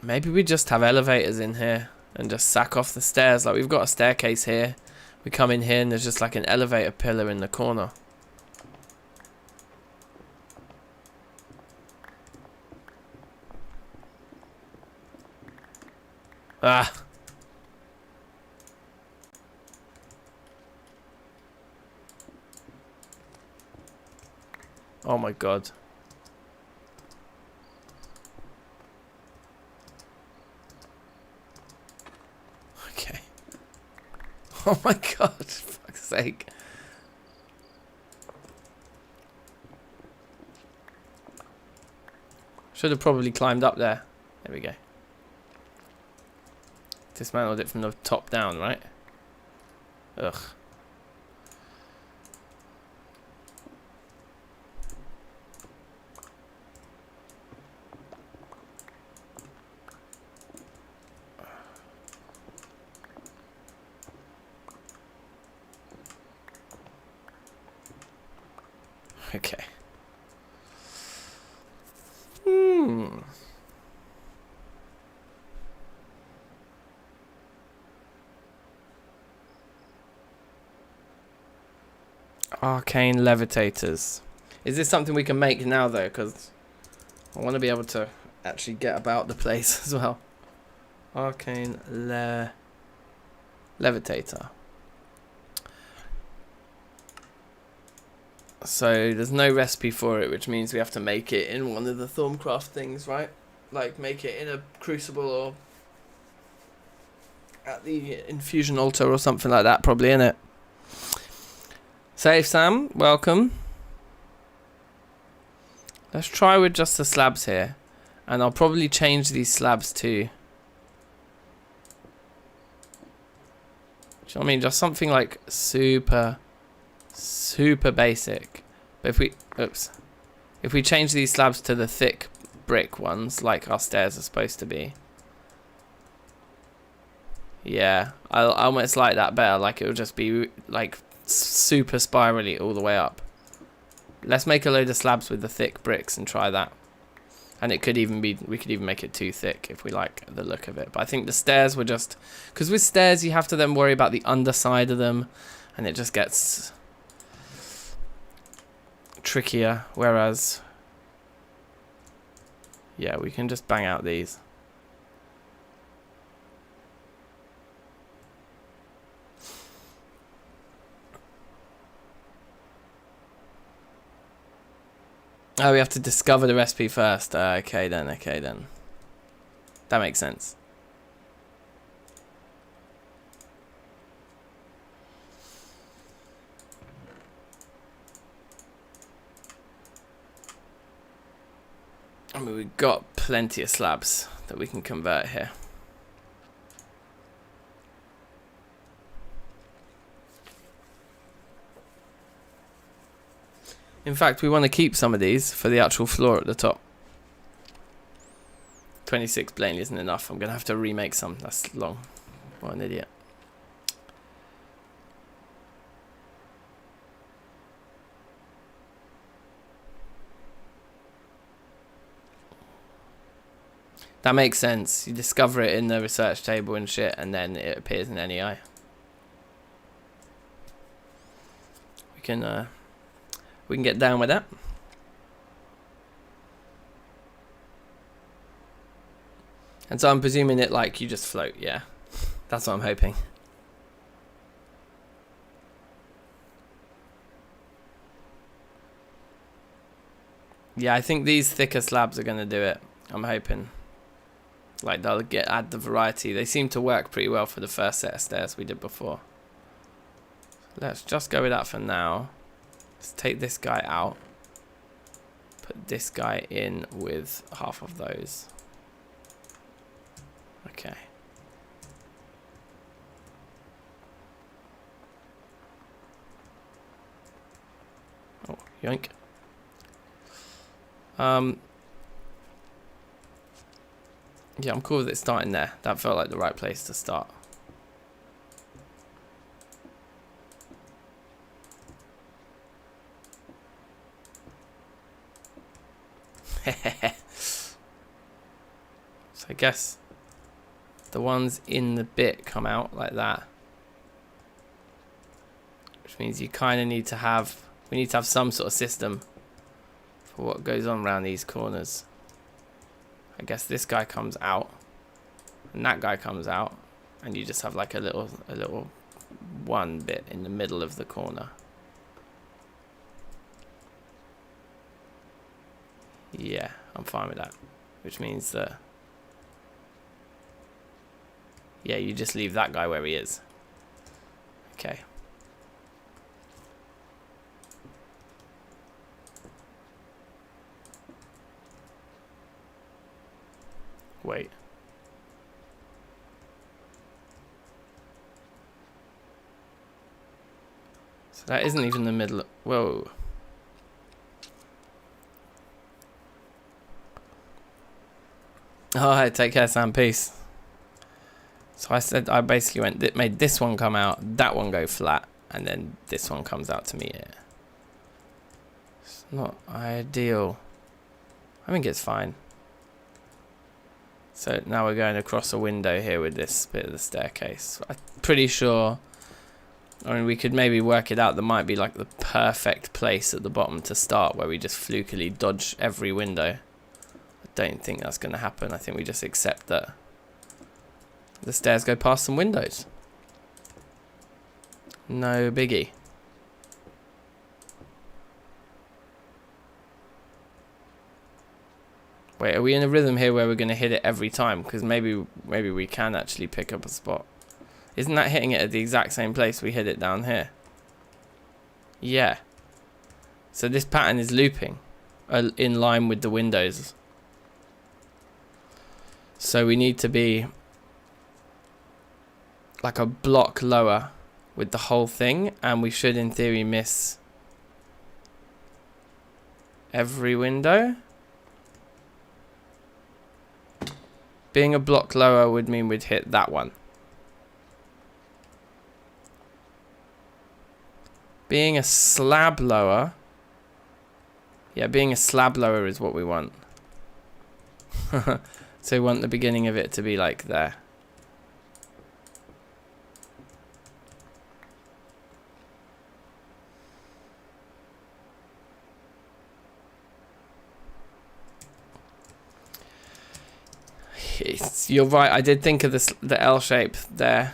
Maybe we just have elevators in here and just sack off the stairs. Like we've got a staircase here. We come in here and there's just like an elevator pillar in the corner. Ah. Oh my god. Okay. Oh my god, for fuck's sake. Should have probably climbed up there. There we go. Dismantled it from the top down, right? Ugh. Okay. Arcane levitators. Is this something we can make now though? Because I want to be able to actually get about the place as well. Arcane levitator. So there's no recipe for it, which means we have to make it in one of the Thaumcraft things, right? Like make it in a crucible or at the infusion altar or something like that, probably, innit? Save Sam, welcome. Let's try with just the slabs here. And I'll probably change these slabs to... Do you know what I mean? Just something like super basic. But if we... Oops. If we change these slabs to the thick brick ones, like our stairs are supposed to be. Yeah. I almost like that better. Like it will just be like super spirally all the way up. Let's make a load of slabs with the thick bricks and try that. And it could even be, we could even make it too thick if we like the look of it. But I think the stairs were just, because with stairs you have to then worry about the underside of them, and it just gets trickier. Whereas, yeah, we can just bang out these. Oh, we have to discover the recipe first. Okay then, okay then. That makes sense. I mean, we've got plenty of slabs that we can convert here. In fact, we want to keep some of these for the actual floor at the top. 26 plainly isn't enough. I'm going to have to remake some. That's long. What an idiot. That makes sense. You discover it in the research table and shit, and then it appears in NEI. We can get down with that. And so I'm presuming it like you just float, yeah. That's what I'm hoping. Yeah, I think these thicker slabs are going to do it. I'm hoping. Like they'll add the variety. They seem to work pretty well for the first set of stairs we did before. Let's just go with that for now. Let's take this guy out. Put this guy in with half of those. Okay. Oh, yoink. Yeah, I'm cool with it starting there. That felt like the right place to start. So I guess the ones in the bit come out like that, which means you kind of need to have, we need to have some sort of system for what goes on around these corners. I guess this guy comes out and that guy comes out, and you just have like a little one bit in the middle of the corner. Yeah, I'm fine with that. Which means that, yeah, you just leave that guy where he is. Okay. Wait. So that isn't even the middle. Whoa. Oh, hey, take care, Sam. Peace. So I said I basically made this one come out, that one go flat, and then this one comes out to me here. It's not ideal. I think it's fine. So now we're going across a window here with this bit of the staircase. I'm pretty sure, I mean, we could maybe work it out. There might be like the perfect place at the bottom to start where we just flukily dodge every window. I don't think that's going to happen. I think we just accept that the stairs go past some windows. No biggie. Wait, are we in a rhythm here where we're going to hit it every time? Because maybe we can actually pick up a spot. Isn't that hitting it at the exact same place we hit it down here? Yeah. So this pattern is looping in line with the windows. So we need to be like a block lower with the whole thing, and we should in theory miss every window. Being a block lower would mean we'd hit that one. Being a slab lower. Yeah, being a slab lower is what we want. So we want the beginning of it to be like there. You're right, I did think of the L shape there.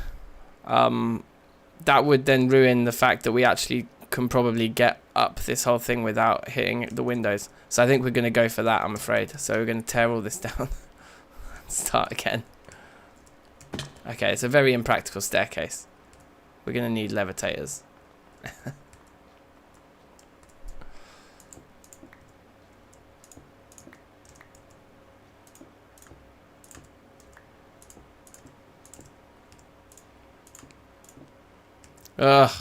That would then ruin the fact that we actually can probably get up this whole thing without hitting the windows. So I think we're going to go for that, I'm afraid. So we're going to tear all this down. Start again. Okay, it's a very impractical staircase. We're going to need levitators. Ugh.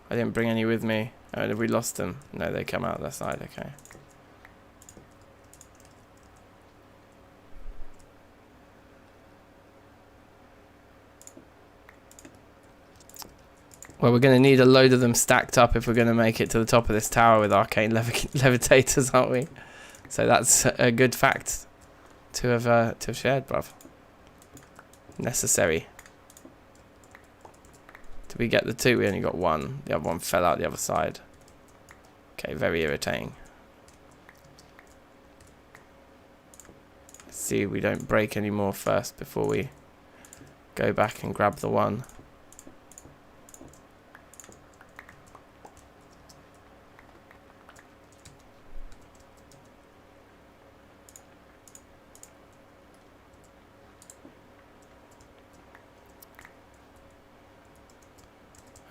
I didn't bring any with me. Oh, have we lost them? No, they come out that side. Okay. Well, we're going to need a load of them stacked up if we're going to make it to the top of this tower with arcane levitators, aren't we? So that's a good fact to have shared, bruv. Necessary. Did we get the two? We only got one. The other one fell out the other side. Okay, very irritating. Let's see if we don't break any more first before we go back and grab the one.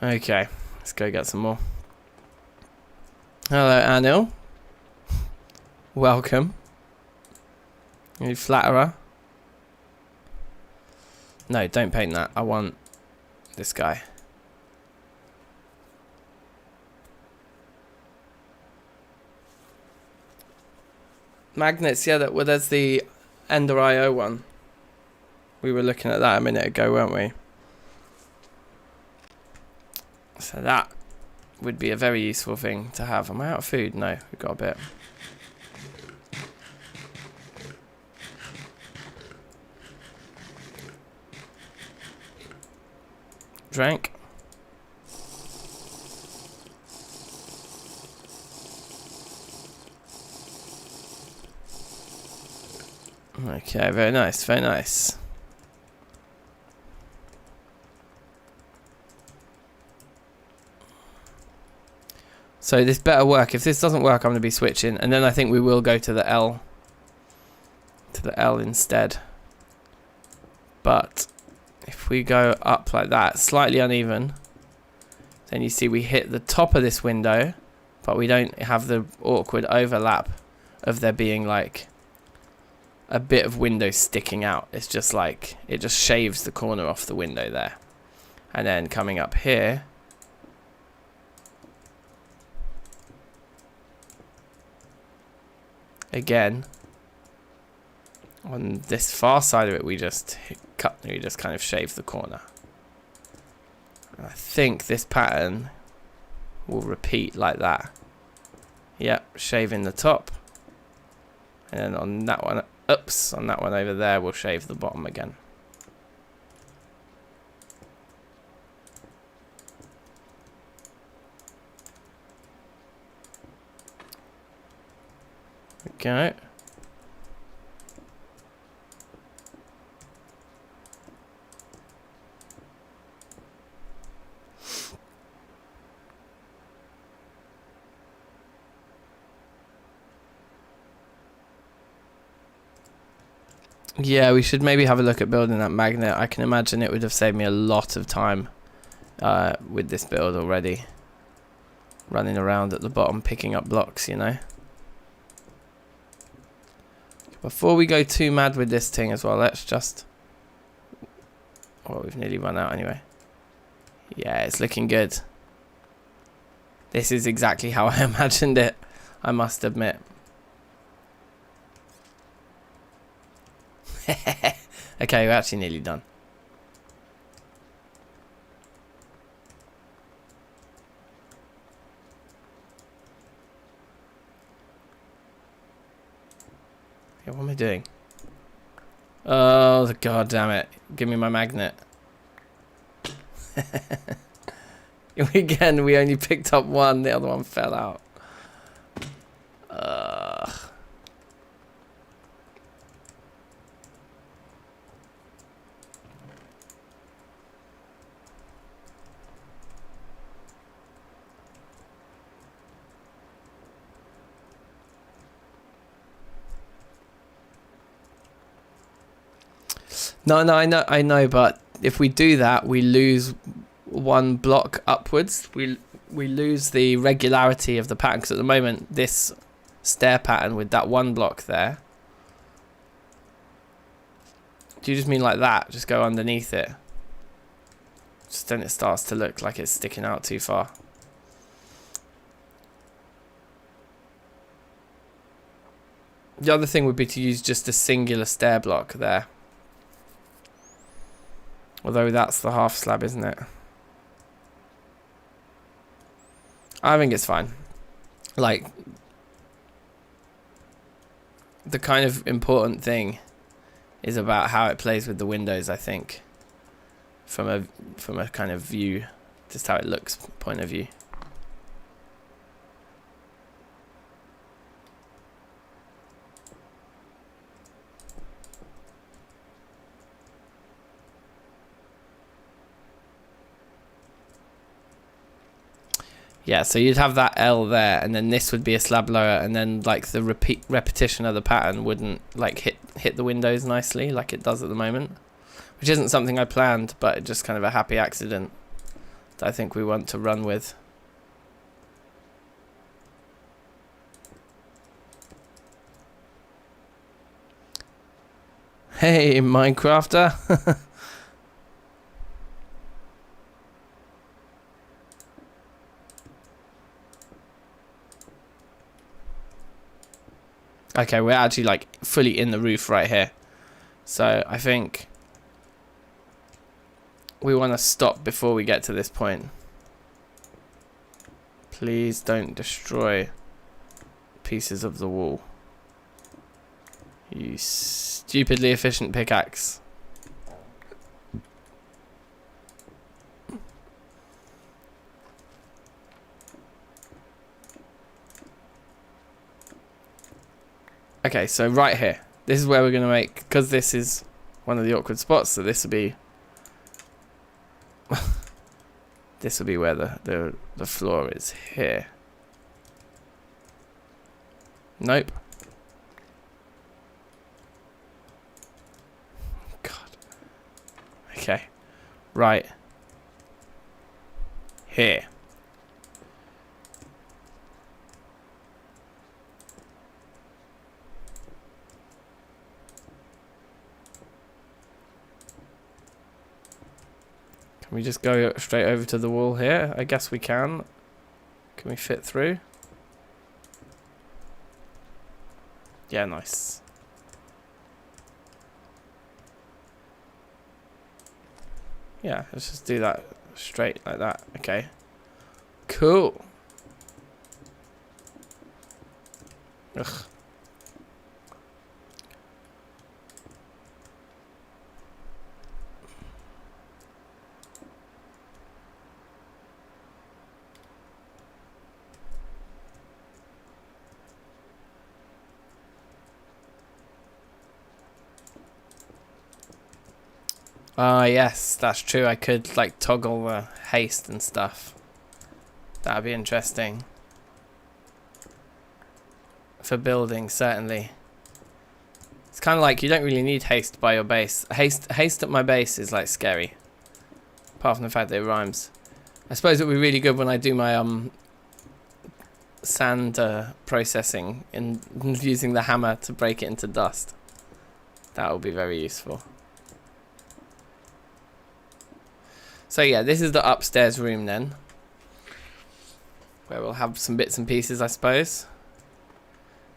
Okay, let's go get some more. Hello, Anil. Welcome. You flatterer. No, don't paint that. I want this guy. Magnets, yeah, well, there's the Ender IO one. We were looking at that a minute ago, weren't we? So that would be a very useful thing to have. Am I out of food? No, we've got a bit. Drank. Okay, very nice, very nice. So this better work. If this doesn't work, I'm going to be switching. And then I think we will go to the L. To the L instead. But if we go up like that, slightly uneven, then you see we hit the top of this window, but we don't have the awkward overlap of there being like a bit of window sticking out. It's just like, it just shaves the corner off the window there. And then coming up here, again, on this far side of it, we just kind of shave the corner. And I think this pattern will repeat like that. Yep, shaving the top. And then on that one, oops, on that one over there, we'll shave the bottom again. Okay. Yeah, we should maybe have a look at building that magnet. I can imagine it would have saved me a lot of time with this build already. Running around at the bottom picking up blocks, you know. Before we go too mad with this thing as well, let's just... Oh, we've nearly run out anyway. Yeah, it's looking good. This is exactly how I imagined it, I must admit. Okay, we're actually nearly done. Yeah, what am I doing? Oh, god damn it. Give me my magnet. Again, we only picked up one, the other one fell out. No, I know, but if we do that, we lose one block upwards. We lose the regularity of the pattern, because at the moment, this stair pattern with that one block there. Do you just mean like that? Just go underneath it? Just then it starts to look like it's sticking out too far. The other thing would be to use just a singular stair block there. Although that's the half slab, isn't it? I think it's fine. Like, the kind of important thing is about how it plays with the windows, I think. From a kind of view, just how it looks point of view. Yeah, so you'd have that L there, and then this would be a slab lower, and then like the repetition of the pattern wouldn't like hit the windows nicely like it does at the moment, which isn't something I planned, but just kind of a happy accident that I think we want to run with. Hey, Minecrafter. Okay, we're actually like fully in the roof right here. So I think we want to stop before we get to this point. Please don't destroy pieces of the wall. You stupidly efficient pickaxe. Okay, so right here. This is where we're going to make, because this is one of the awkward spots, so this will be this will be where the floor is here. Nope. God. Okay. Right. Here. Can we just go straight over to the wall here? I guess we can. Can we fit through? Yeah, nice. Yeah, let's just do that straight like that. Okay. Cool. Ugh. Ah, yes, that's true. I could like toggle the haste and stuff. That'd be interesting. For building, certainly. It's kind of like you don't really need haste by your base. Haste at my base is like scary. Apart from the fact that it rhymes. I suppose it would be really good when I do my sand processing and using the hammer to break it into dust. That would be very useful. So yeah, this is the upstairs room then, where we'll have some bits and pieces, I suppose.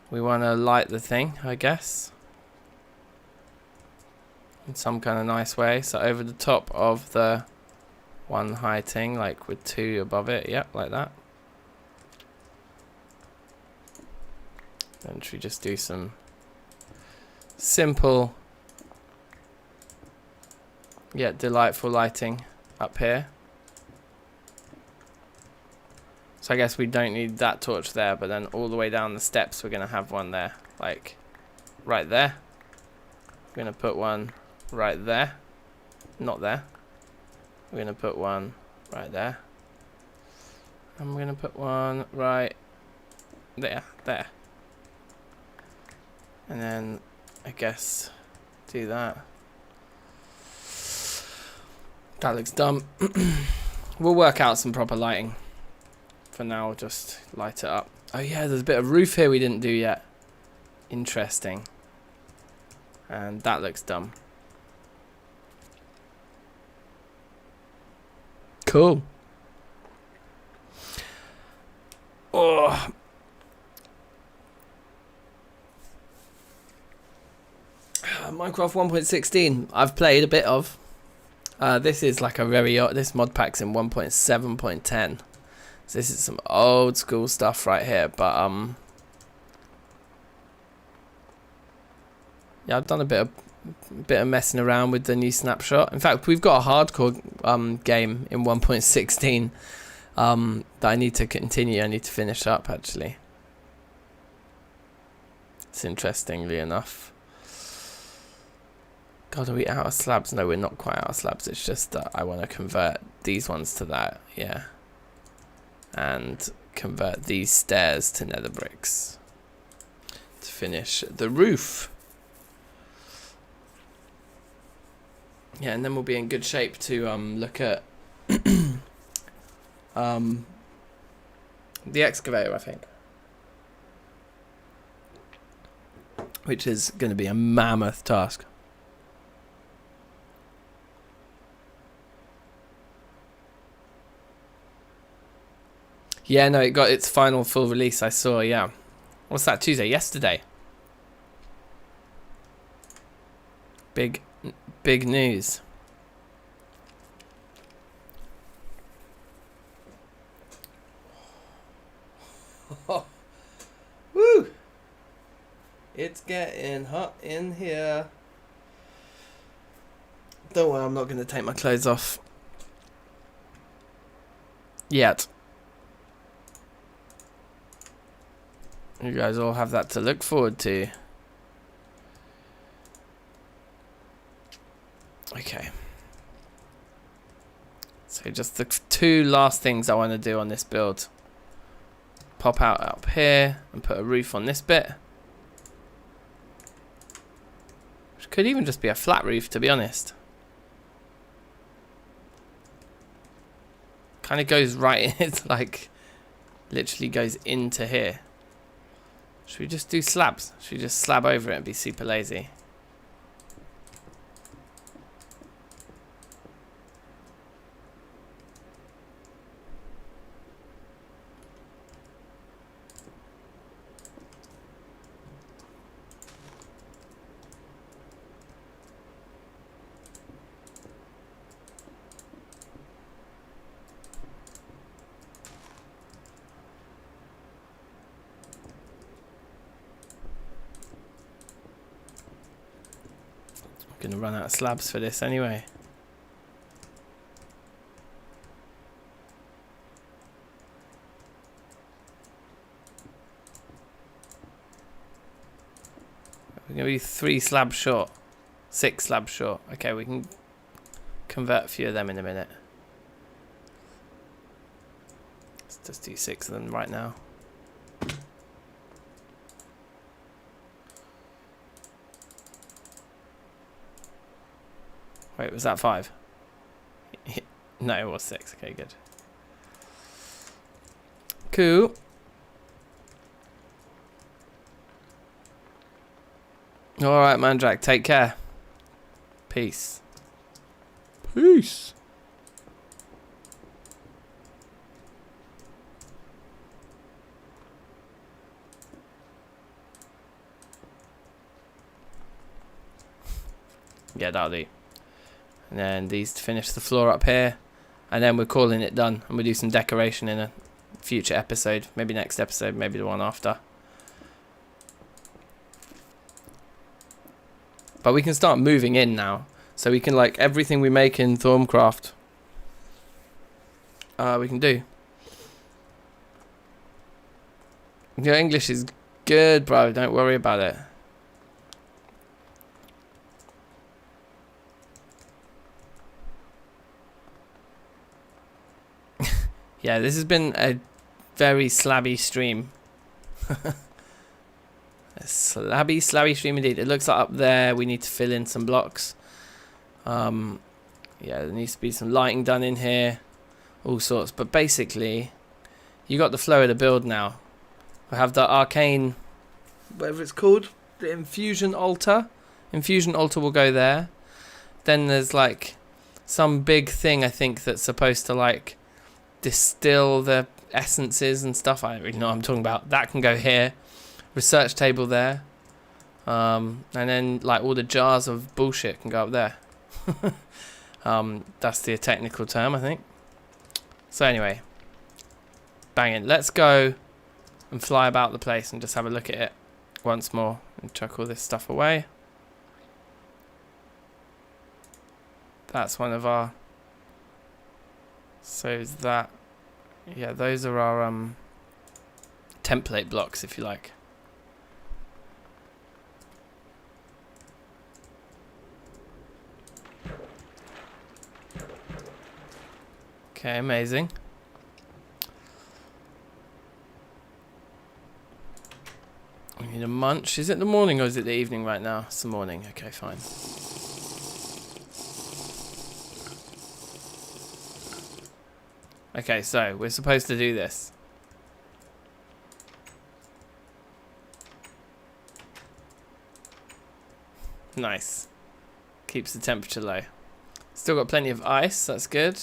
We want to light the thing, I guess, in some kind of nice way. So over the top of the one high thing, like with two above it, yep, like that. Then should we just do some simple yet delightful lighting up here. So I guess we don't need that torch there, but then all the way down the steps we're gonna have one there, like right there. We're gonna put one right there, not there. We're gonna put one right there, and we're gonna put one right there, and then I guess do that. That looks dumb. We'll work out some proper lighting. For now, just light it up. Oh yeah, there's a bit of roof here we didn't do yet. Interesting. And that looks dumb. Cool. Oh. Minecraft 1.16. I've played a bit of. This is like a very this mod pack's in 1.7.10. So this is some old school stuff right here, but yeah, I've done a bit of messing around with the new snapshot. In fact, we've got a hardcore game in 1.16 that I need to continue. I need to finish up actually. It's interestingly enough. God, are we out of slabs? No, we're not quite out of slabs. It's just that I want to convert these ones to that, yeah. And convert these stairs to nether bricks to finish the roof. Yeah, and then we'll be in good shape to look at the excavator, I think. Which is going to be a mammoth task. Yeah, no, it got its final full release, I saw, yeah. What's that, Tuesday? Yesterday. Big news. Woo! It's getting hot in here. Don't worry, I'm not going to take my clothes off yet. You guys all have that to look forward to. Okay. So just the two last things I want to do on this build. Pop out up here and put a roof on this bit. Which could even just be a flat roof, to be honest. Kind of goes right in. It's like literally goes into here. Should we just do slabs? Should we just slab over it and be super lazy? going to run out of slabs for this anyway. We're going to be 3 slabs short. 6 slabs short. Okay, we can convert a few of them in a minute. Let's just do 6 of them right now. Wait, was that 5? No, it was 6. Okay, good. Cool. Alright, Mandrak, take care. Peace. Peace. Yeah, that'll do. And then these to finish the floor up here. And then we're calling it done. And we'll do some decoration in a future episode. Maybe next episode, maybe the one after. But we can start moving in now. So we can, like, everything we make in Thaumcraft, we can do. Your English is good, bro. Don't worry about it. Yeah, this has been a very slabby stream. A slabby stream indeed. It looks like up there we need to fill in some blocks. Yeah, there needs to be some lighting done in here. All sorts. But basically, you got the flow of the build now. We have the arcane, whatever it's called, the infusion altar. Infusion altar will go there. Then there's like some big thing, I think, that's supposed to like distill the essences and stuff. I don't really know what I'm talking about. That can go here. Research table there. And then like all the jars of bullshit can go up there. That's the technical term, I think. So anyway, banging. Let's go and fly about the place and just have a look at it once more and chuck all this stuff away. That's one of our. So is that. Yeah, those are our template blocks, if you like. Okay, amazing. We need a munch. Is it the morning or is it the evening right now? It's the morning. Okay, fine. Okay, so we're supposed to do this. Nice. Keeps the temperature low. Still got plenty of ice. That's good.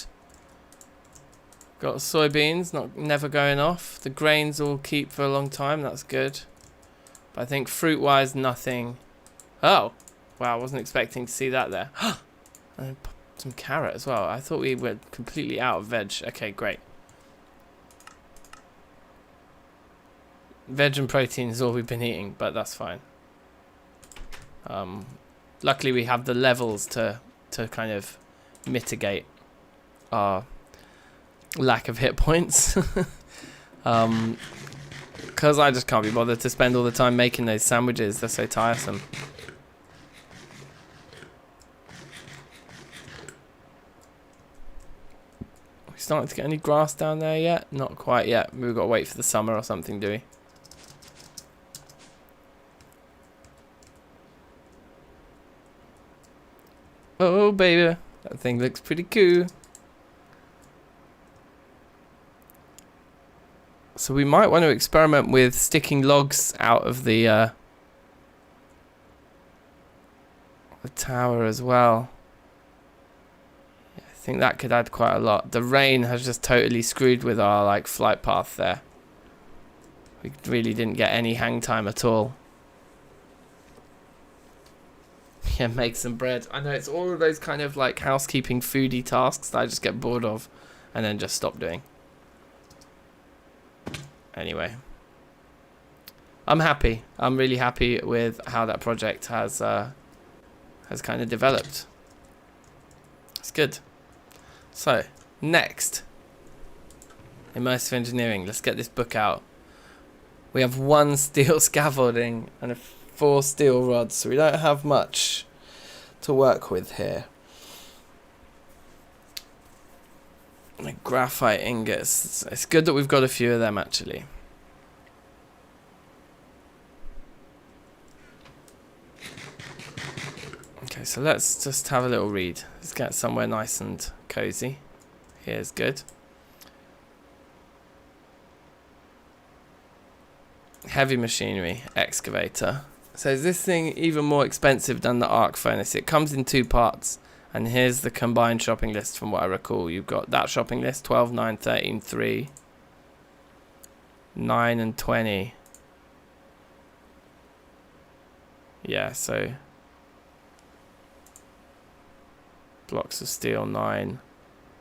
Got soybeans, never going off. The grains will keep for a long time. That's good. But I think fruit-wise, nothing. Oh, wow! I wasn't expecting to see that there. And some carrot as well. I thought we were completely out of veg. Okay, great. Veg and protein is all we've been eating, but that's fine. Luckily, we have the levels to kind of mitigate our lack of hit points. Because I just can't be bothered to spend all the time making those sandwiches. They're so tiresome. Are we starting to get any grass down there yet? Not quite yet. We've got to wait for the summer or something, do we? Oh, baby. That thing looks pretty cool. So we might want to experiment with sticking logs out of the tower as well. Yeah, I think that could add quite a lot. The rain has just totally screwed with our like flight path there. We really didn't get any hang time at all. Yeah, make some bread. I know it's all of those kind of like housekeeping foodie tasks that I just get bored of and then just stop doing. Anyway, I'm happy. I'm really happy with how that project has has kind of developed. It's good. So, next. Immersive engineering. Let's get this book out. We have 1 steel scaffolding and 4 steel rods, so we don't have much to work with here. Like graphite ingots. It's good that we've got a few of them actually. Okay, so let's just have a little read. Let's get somewhere nice and cozy. Here's good. Heavy machinery, excavator. So is this thing even more expensive than the arc furnace? It comes in 2 parts. And here's the combined shopping list from what I recall. You've got that shopping list, 12, 9, 13, 3, 9 and 20. Yeah, so blocks of steel, 9,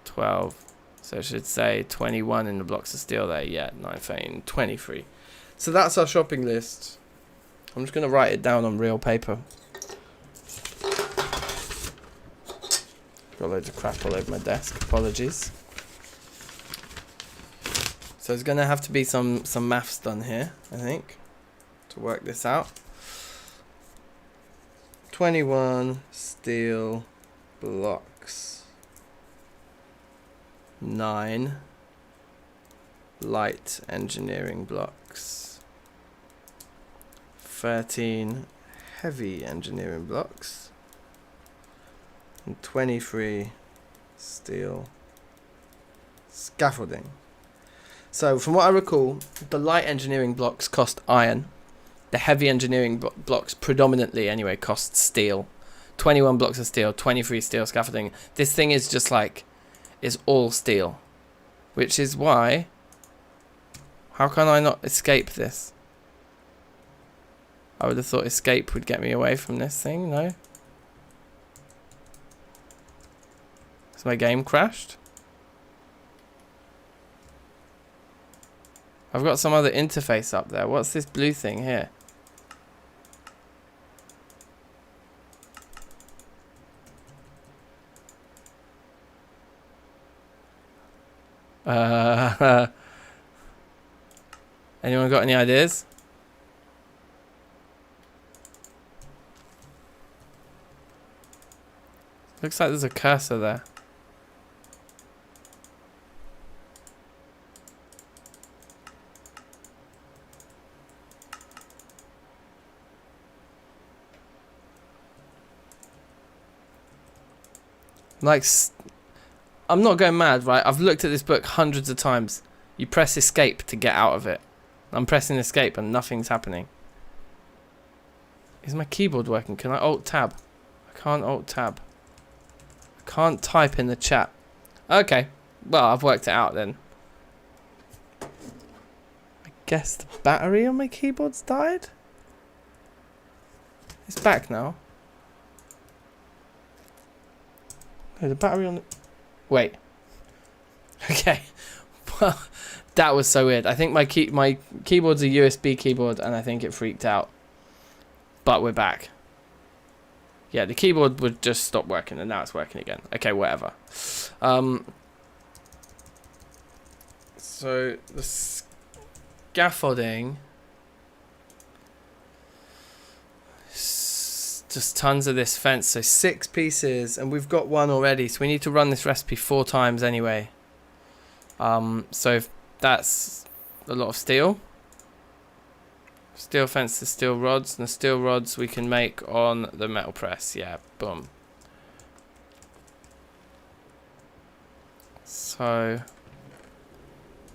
12. So I should say 21 in the blocks of steel there. Yeah, 9, 13, 23. So that's our shopping list. I'm just going to write it down on real paper. Got loads of crap all over my desk. Apologies. So there's going to have to be some maths done here, I think, to work this out. 21 steel blocks. 9 light engineering blocks. 13 heavy engineering blocks. And 23 steel scaffolding. So from what I recall, the light engineering blocks cost iron. The heavy engineering blocks predominantly anyway cost steel. 21 blocks of steel, 23 steel scaffolding. This thing is just like, is all steel. Which is why, how can I not escape this? I would have thought escape would get me away from this thing, no? Has my game crashed? I've got some other interface up there. What's this blue thing here? Anyone got any ideas? Looks like there's a cursor there. Like, I'm not going mad, right? I've looked at this book hundreds of times. You press escape to get out of it. I'm pressing escape and nothing's happening. Is my keyboard working? Can I alt tab? I can't alt tab. I can't type in the chat. Okay, well, I've worked it out then. I guess the battery on my keyboard's died? It's back now. No, the battery on the... Wait. Okay. Well, that was so weird. I think my keyboard's a USB keyboard and I think it freaked out. But we're back. Yeah, the keyboard would just stop working and now it's working again. Okay, whatever. So the scaffolding, just tons of this fence. So 6 pieces and we've got 1 already. So we need to run this recipe 4 times anyway. So that's a lot of steel. Steel fence to steel rods, and the steel rods we can make on the metal press. Yeah, boom. So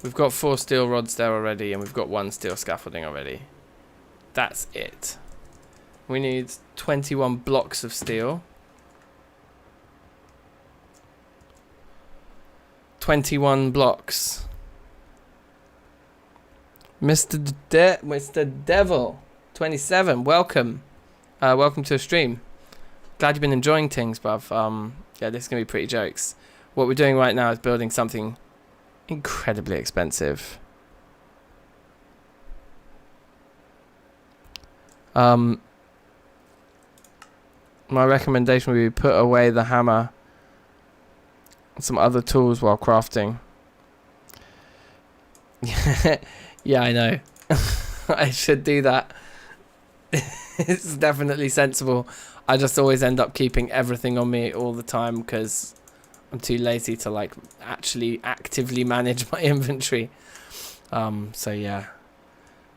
we've got 4 steel rods there already, and we've got 1 steel scaffolding already. That's it. We need 21 blocks of steel. 21 blocks. Mr. Devil 27, welcome. Welcome to a stream. Glad you've been enjoying things, bruv. Yeah, this is gonna be pretty jokes. What we're doing right now is building something incredibly expensive. My recommendation would be put away the hammer and some other tools while crafting. Yeah, I know. I should do that. It's definitely sensible. I just always end up keeping everything on me all the time because I'm too lazy to like actually actively manage my inventory. So yeah,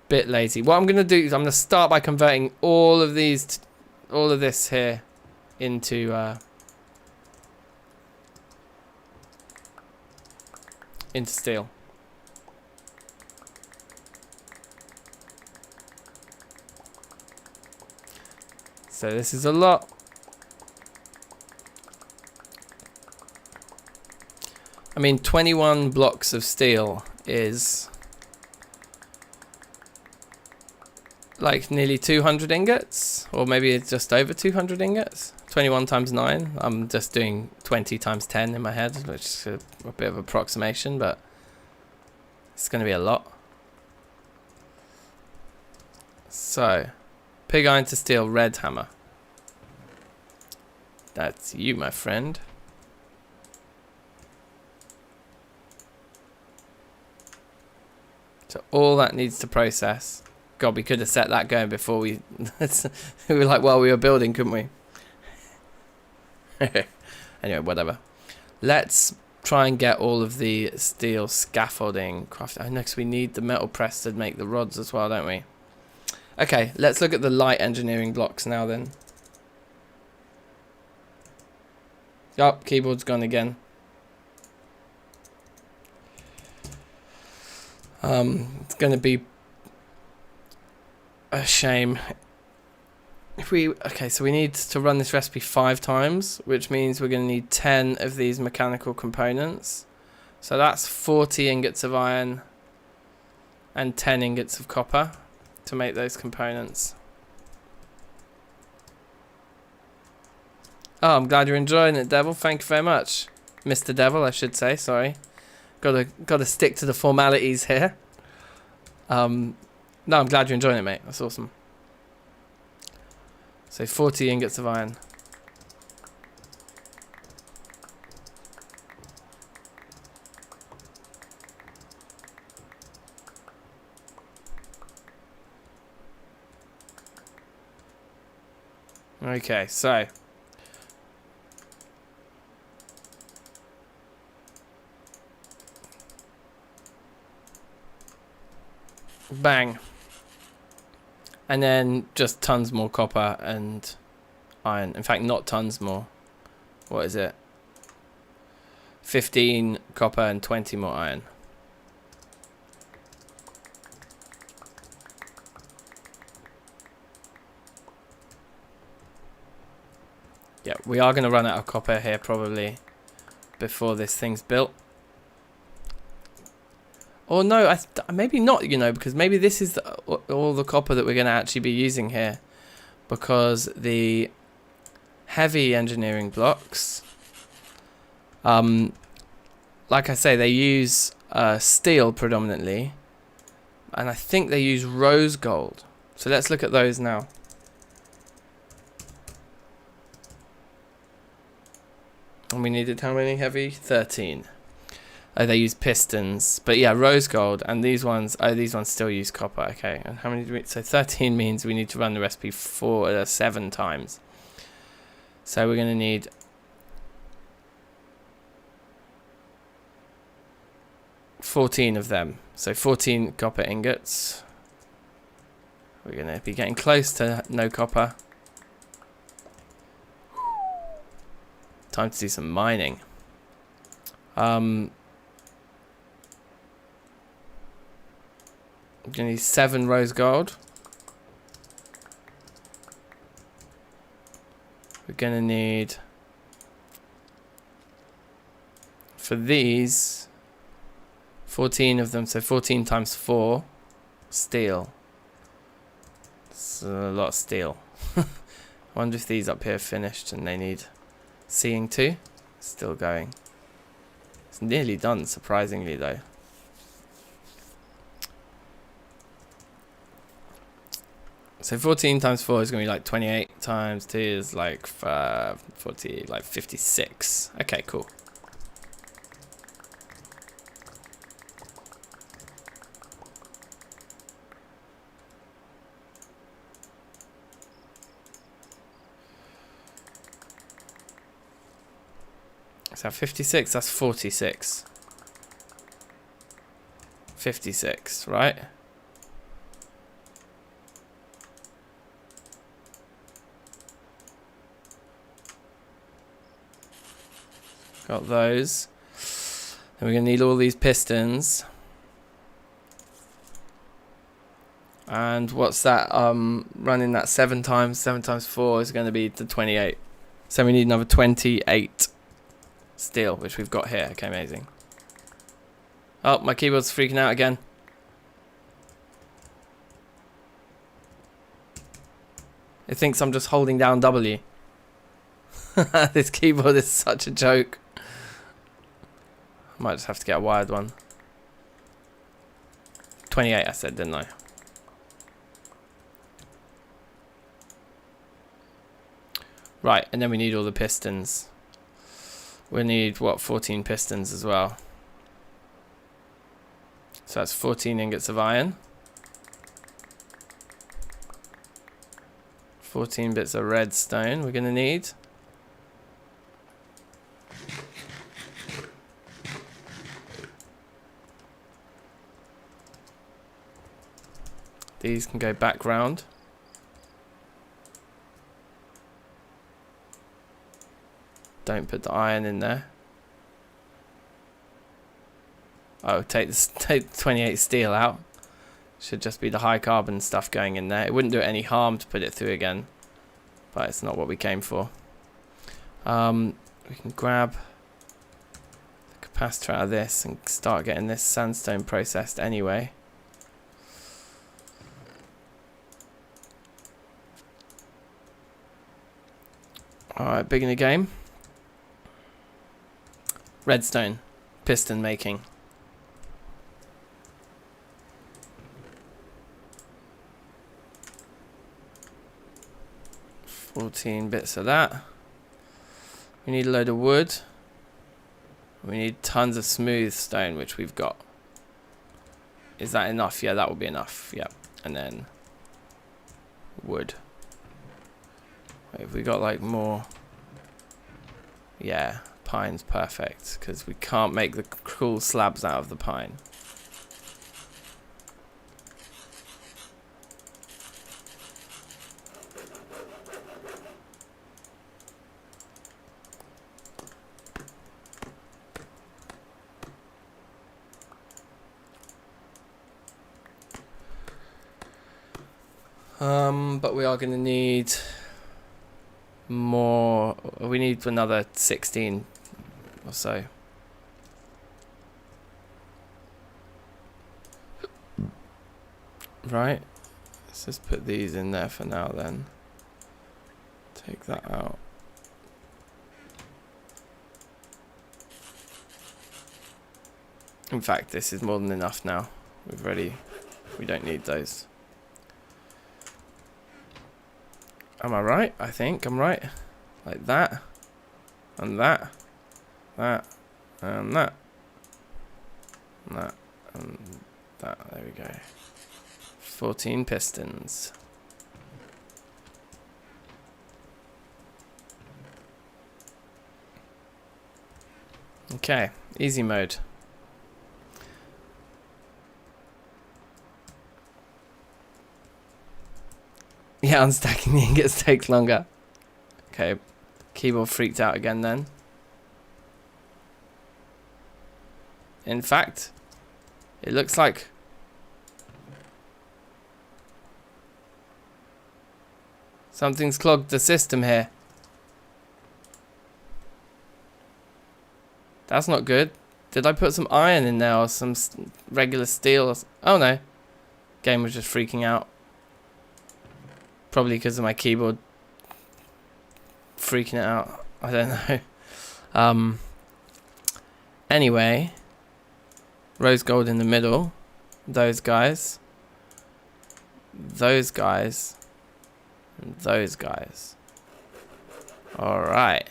bit lazy. What I'm gonna do is I'm gonna start by converting all of these, all of this here, into steel. So this is a lot. I mean, 21 blocks of steel is like nearly 200 ingots, or maybe it's just over 200 ingots. 21 times 9. I'm just doing 20 times 10 in my head, which is a bit of approximation, but it's going to be a lot. So, pig iron to steel, red hammer. That's you, my friend. So all that needs to process. God, we could have set that going before we we were like, well, we were building, couldn't we? Anyway, whatever. Let's try and get all of the steel scaffolding crafted. I know, because we need the metal press to make the rods as well, don't we? Okay, let's look at the light engineering blocks now then. Yup, keyboard's gone again. It's going to be a shame if we... Okay, so we need to run this recipe 5 times, which means we're going to need 10 of these mechanical components. So that's 40 ingots of iron and 10 ingots of copper to make those components. Oh, I'm glad you're enjoying it, Devil. Thank you very much. Mr. Devil, I should say, sorry. Gotta stick to the formalities here. No, I'm glad you're enjoying it, mate. That's awesome. So 40 ingots of iron. Okay, so bang. And then just tons more copper and iron. In fact, not tons more. What is it? 15 copper and 20 more iron. Yeah, we are going to run out of copper here probably before this thing's built. Or no, maybe not, you know, because maybe this is all the copper that we're going to actually be using here. Because the heavy engineering blocks, like I say, they use steel predominantly. And I think they use rose gold. So let's look at those now. And we needed how many heavy? 13. Oh, they use pistons, but yeah, rose gold, and these ones. Oh, these ones still use copper. Okay, and how many do we? So 13 means we need to run the recipe 7 times. So we're gonna need 14 of them. So 14 copper ingots. We're gonna be getting close to no copper. Time to do some mining. We're gonna need 7 rose gold. We're gonna need, for these, 14 of them, so 14 times 4 steel. It's a lot of steel. I wonder if these up here are finished and they need seeing too. Still going. It's nearly done, surprisingly though. So 14 times 4 is going to be like 28 times 2 is like 40, like 56. Okay, cool. So 56, that's 46. 56, right? Got those. And we're going to need all these pistons. And what's that? Running that 7 times 4 is going to be the 28. So we need another 28 steel, which we've got here. Okay, amazing. Oh, my keyboard's freaking out again. It thinks I'm just holding down W. This keyboard is such a joke. I might just have to get a wired one. 28 I said, didn't I? Right, and then we need all the pistons. We need, what, 14 pistons as well. So that's 14 ingots of iron. 14 bits of redstone we're going to need. These can go back round. Don't put the iron in there. Oh, take the 28 steel out. Should just be the high carbon stuff going in there. It wouldn't do it any harm to put it through again, but it's not what we came for. We can grab the capacitor out of this and start getting this sandstone processed anyway. Alright, big in the game. Redstone, piston making. $14 bits of that. We need a load of wood. We need tons of smooth stone, which we've got. Is that enough? Yeah, that will be enough. Yep. And then wood. Wait, have we got like more? Yeah, pine's perfect because we can't make the cool slabs out of the pine. But we are going to need more. We need another 16 or so. Right. Let's just put these in there for now then. Take that out. In fact, this is more than enough now. We don't need those. Am I right? I think I'm right. Like that. And that. That. And that. And that. And that. There we go. 14 pistons. Okay. Easy mode. Yeah, unstacking the ingots takes longer. Okay, keyboard freaked out again then. In fact, it looks like something's clogged the system here. That's not good. Did I put some iron in there or some regular steel? Oh no. Game was just freaking out. Probably because of my keyboard freaking it out. I don't know. Anyway, rose gold in the middle. Those guys. Those guys. And those guys. Alright.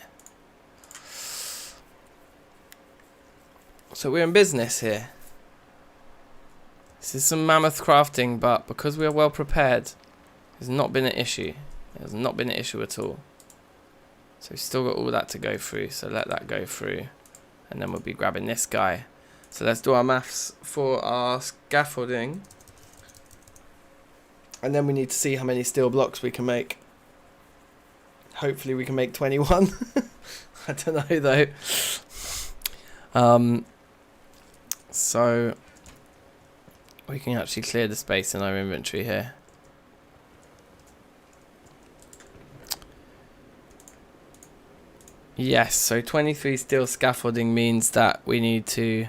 So we're in business here. This is some mammoth crafting, but because we are well prepared, it's not been an issue. It has not been an issue at all. So we've still got all that to go through, so let that go through. And then we'll be grabbing this guy. So let's do our maths for our scaffolding. And then we need to see how many steel blocks we can make. Hopefully we can make 21. I don't know though. So we can actually clear the space in our inventory here. Yes, so 23 steel scaffolding means that we need to...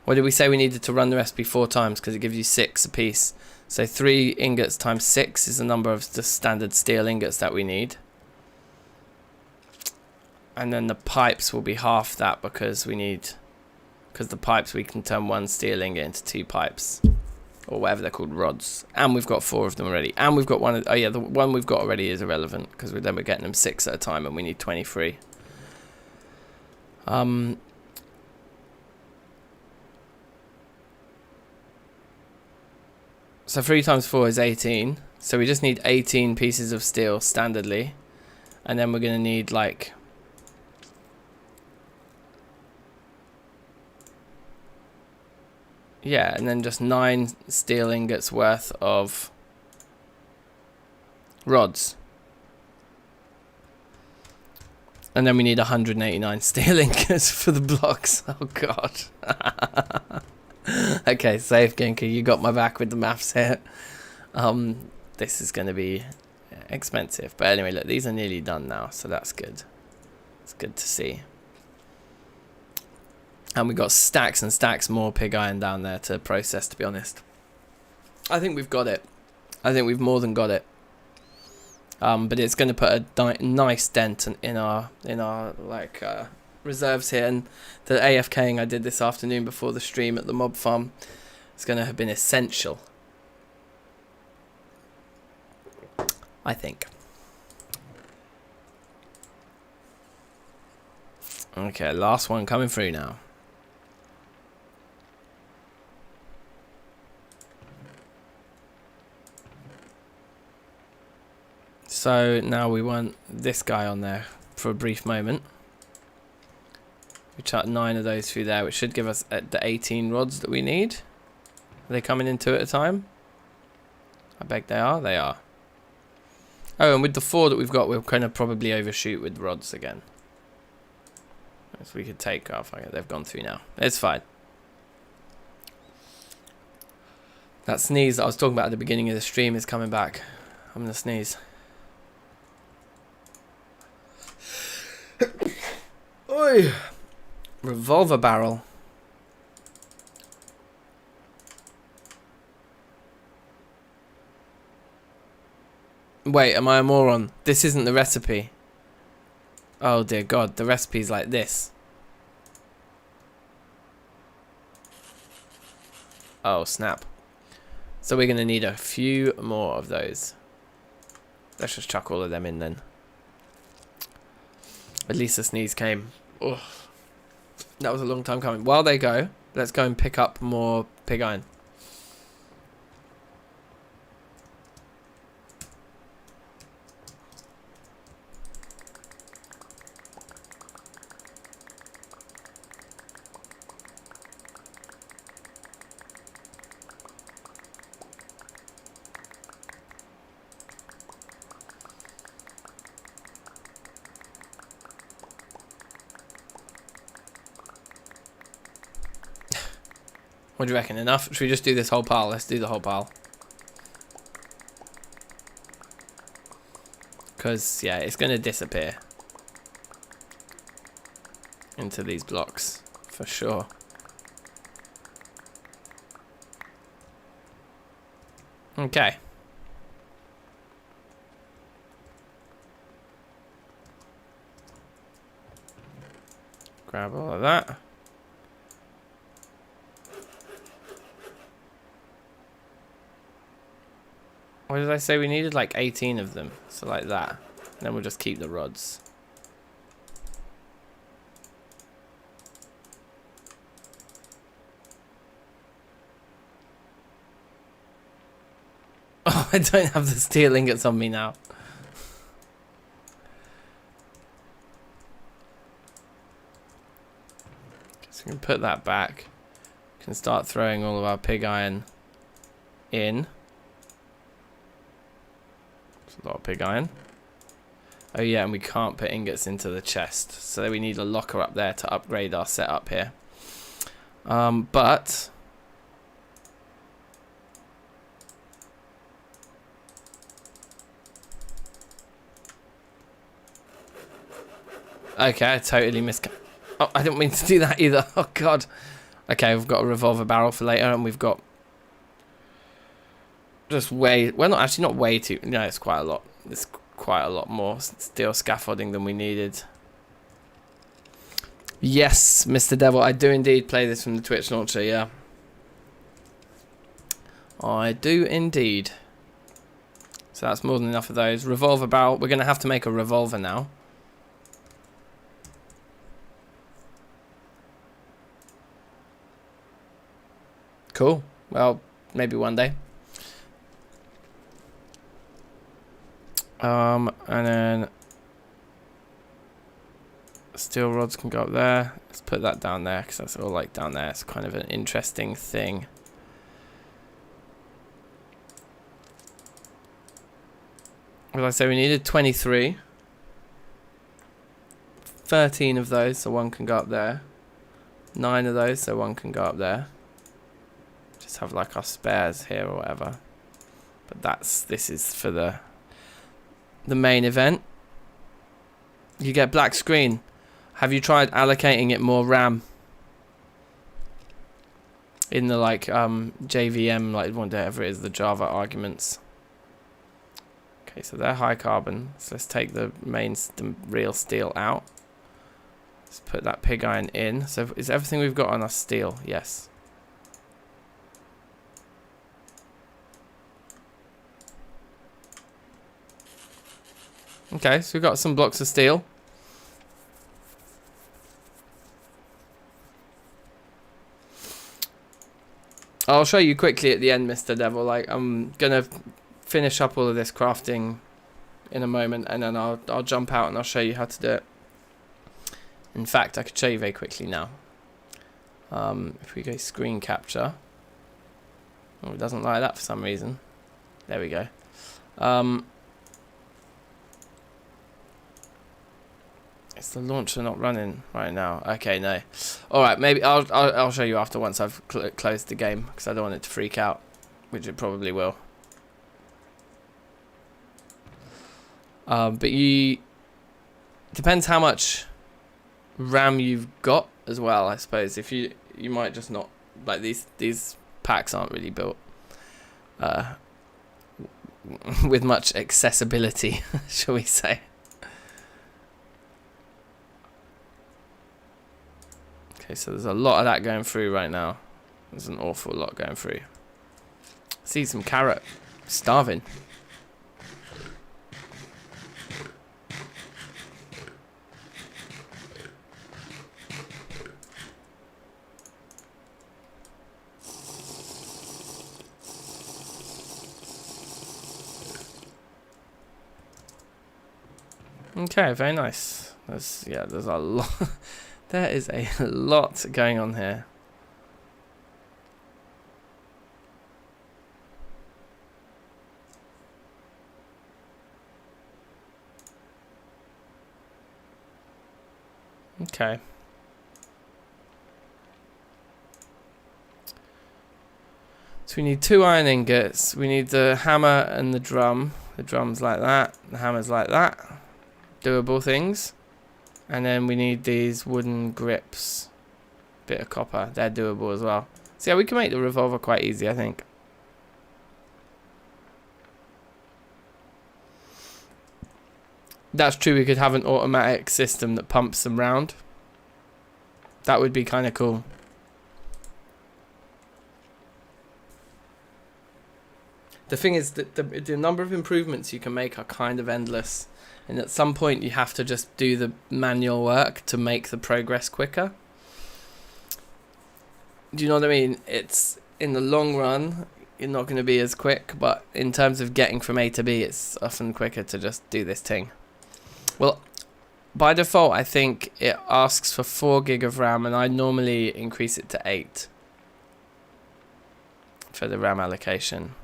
What did we say we needed to run the recipe 4 times? Because it gives you 6 a piece. So 3 ingots times 6 is the number of the standard steel ingots that we need. And then the pipes will be half that because we need... Because the pipes, we can turn 1 steel ingot into 2 pipes. Or whatever they're called, rods. And we've got 4 of them already. And we've got one... Oh yeah, the one we've got already is irrelevant. Because then we're getting them 6 at a time and we need 23. So 3 times 4 is 18. So we just need 18 pieces of steel standardly. And then we're going to need like... Yeah, and then just 9 steel ingots worth of rods. And then we need 189 steel ingots for the blocks. Oh god. Okay, safe Genki, you got my back with the maths here. This is going to be expensive. But anyway, look, these are nearly done now, so that's good. It's good to see. And we got stacks and stacks more pig iron down there to process, to be honest. I think we've got it. I think we've more than got it. But it's going to put a nice dent in our like reserves here. And the AFKing I did this afternoon before the stream at the mob farm is going to have been essential, I think. Okay, last one coming through now. So now we want this guy on there for a brief moment. We chuck 9 of those through there, which should give us the 18 rods that we need. Are they coming in 2 at a time? I beg they are. They are. Oh, and with the 4 that we've got, we'll kind of probably overshoot with rods again. So we could take off. Okay, they've gone through now. It's fine. That sneeze that I was talking about at the beginning of the stream is coming back. I'm going to sneeze. Oi! Revolver barrel. Wait, am I a moron? This isn't the recipe. Oh dear god, the recipe's like this. Oh snap. So we're going to need a few more of those. Let's just chuck all of them in then. At least the sneeze came. Ugh. That was a long time coming. While they go, let's go and pick up more pig iron. What do you reckon? Enough? Should we just do this whole pile? Let's do the whole pile. Because, yeah, it's going to disappear into these blocks, for sure. Okay. Grab all of that. What did I say? We needed like 18 of them. So like that. Then we'll just keep the rods. Oh, I don't have the steel ingots on me now. So we can put that back. We can start throwing all of our pig iron in. That's a lot of pig iron. Oh yeah, and we can't put ingots into the chest. So we need a locker up there to upgrade our setup here. But... okay, I totally missed... oh, I didn't mean to do that either. Oh, God. Okay, we've got a revolver barrel for later, and we've got... just way... well, not actually, not way too... no, it's quite a lot. It's quite a lot more steel scaffolding than we needed. Yes, Mr. Devil, I do indeed play this from the Twitch launcher, yeah. I do indeed. So that's more than enough of those. Revolver barrel. We're going to have to make a revolver now. Cool. Well, maybe one day. And then steel rods can go up there. Let's put that down there because that's all like down there. It's kind of an interesting thing. As I say, we needed 23. 13 of those, so one can go up there. 9 of those, so one can go up there. Just have like our spares here or whatever. But this is for the main event. You get black screen. Have you tried allocating it more RAM? In the like JVM, like whatever it is, the Java arguments. Okay, so they're high carbon. So let's take the real steel out. Let's put that pig iron in. So is everything we've got on our steel? Yes. Okay, so we've got some blocks of steel. I'll show you quickly at the end, Mr. Devil. Like, I'm gonna finish up all of this crafting in a moment, and then I'll jump out and I'll show you how to do it. In fact, I could show you very quickly now. If we go screen capture. Oh, it doesn't like that for some reason. There we go. Is the launcher not running right now? Okay, no. All right, maybe I'll show you after once I've closed the game because I don't want it to freak out, which it probably will. But depends how much RAM you've got as well, I suppose. If you might just not like these packs aren't really built with much accessibility, shall we say. Okay, so there's a lot of that going through right now. There's an awful lot going through. See some carrot. Starving. Okay, very nice. There's a lot. There is a lot going on here. Okay. So we need 2 iron ingots. We need the hammer and the drum. The drum's like that. The hammer's like that. Doable things. And then we need these wooden grips. Bit of copper. They're doable as well. So yeah, we can make the revolver quite easy, I think. That's true, we could have an automatic system that pumps them round. That would be kind of cool. The thing is that the number of improvements you can make are kind of endless. And at some point you have to just do the manual work to make the progress quicker. Do you know what I mean? It's, in the long run, you're not going to be as quick, but in terms of getting from A to B, it's often quicker to just do this thing. Well, by default, I think it asks for 4 gig of RAM, and I normally increase it to 8 for the RAM allocation.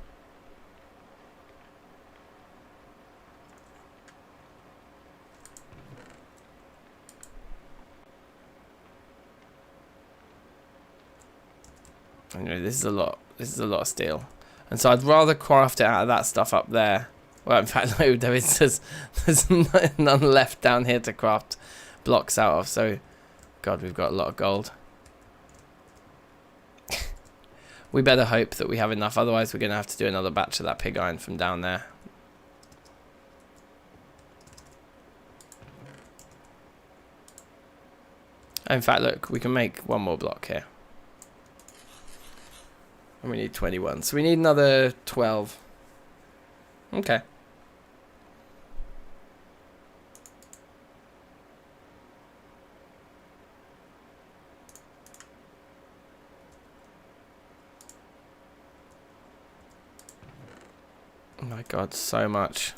Anyway, this is a lot. This is a lot of steel, and so I'd rather craft it out of that stuff up there. Well, in fact, no, there's none left down here to craft blocks out of. So, God, we've got a lot of gold. We better hope that we have enough. Otherwise, we're going to have to do another batch of that pig iron from down there. In fact, look, we can make one more block here. And we need 21. So we need another 12. Okay. Oh my God, so much.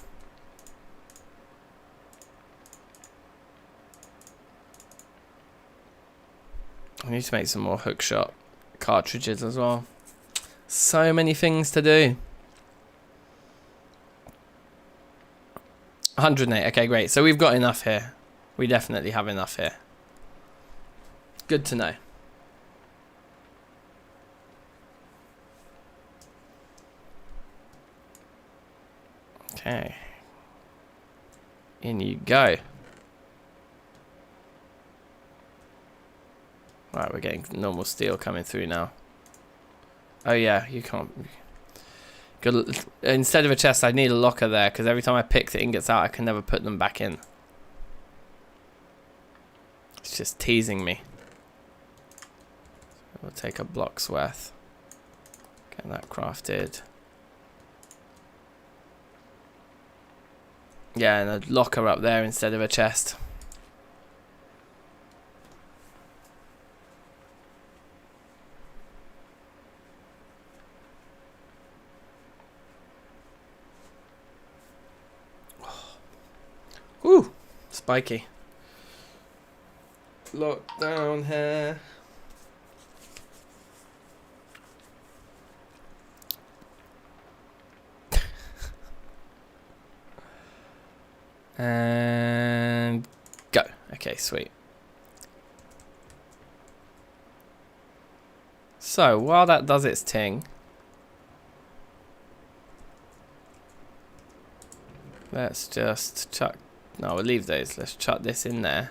I need to make some more hookshot cartridges as well. So many things to do. 108. Okay, great. So we've got enough here. We definitely have enough here. Good to know. Okay. In you go. Right, we're getting normal steel coming through now. Oh yeah, you can't. Instead of a chest, I need a locker there, because every time I pick the ingots out, I can never put them back in. It's just teasing me. We'll take a block's worth. Get that crafted. Yeah, and a locker up there instead of a chest. Ooh, spiky. Lock down here. And go. Okay, sweet. So while that does its thing, let's just chuck. No, we'll leave those. Let's chuck this in there.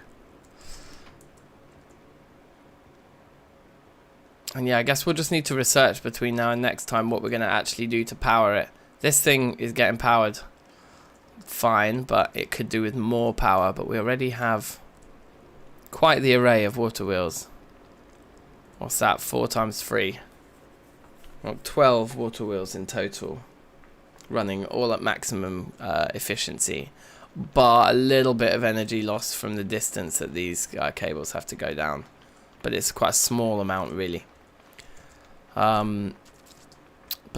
And yeah, I guess we'll just need to research between now and next time what we're going to actually do to power it. This thing is getting powered fine, but it could do with more power. But we already have quite the array of water wheels. What's that? 4 times 3. Well, 12 water wheels in total, running all at maximum efficiency. But a little bit of energy loss from the distance that these cables have to go down, but it's quite a small amount really. But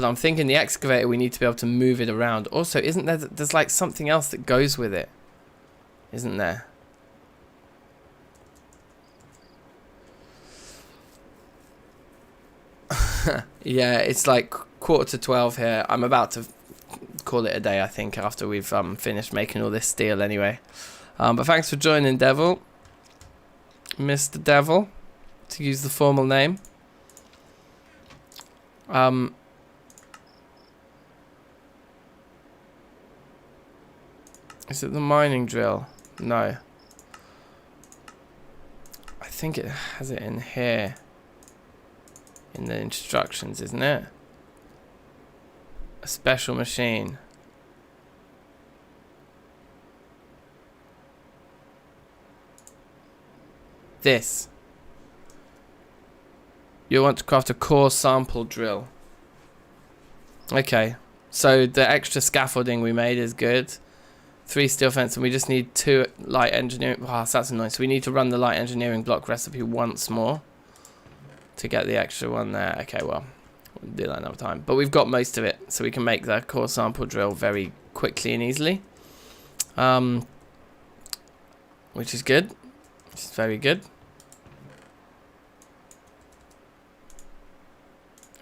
I'm thinking the excavator, we need to be able to move it around. Also, isn't there's like something else that goes with it, isn't there? Yeah, it's like 11:45 here. I'm about to call it a day, I think, after we've finished making all this steel anyway. But thanks for joining, Devil. Mr. Devil, to use the formal name. Is it the mining drill? No. I think it has it in here. In the instructions, isn't it? A special machine. This. You'll want to craft a core sample drill. Okay. So the extra scaffolding we made is good. 3 steel fence, and we just need 2 light engineering. Wow, that's annoying. So we need to run the light engineering block recipe once more to get the extra one there. Okay, well, we'll do that another time. But we've got most of it, so we can make the core sample drill very quickly and easily. Which is good. Which is very good.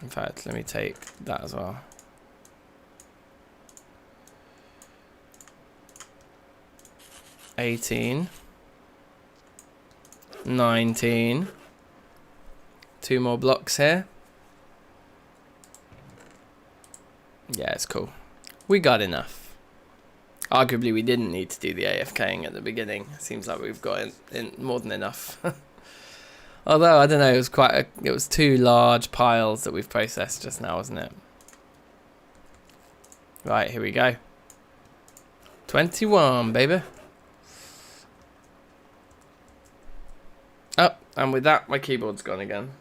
In fact, let me take that as well. $18, $19. 2 more blocks here. Yeah, it's cool. We got enough. Arguably, we didn't need to do the AFKing at the beginning. Seems like we've got in more than enough. Although I don't know, it was 2 large piles that we've processed just now, wasn't it? Right, here we go. 21, baby. Oh, and with that, my keyboard's gone again.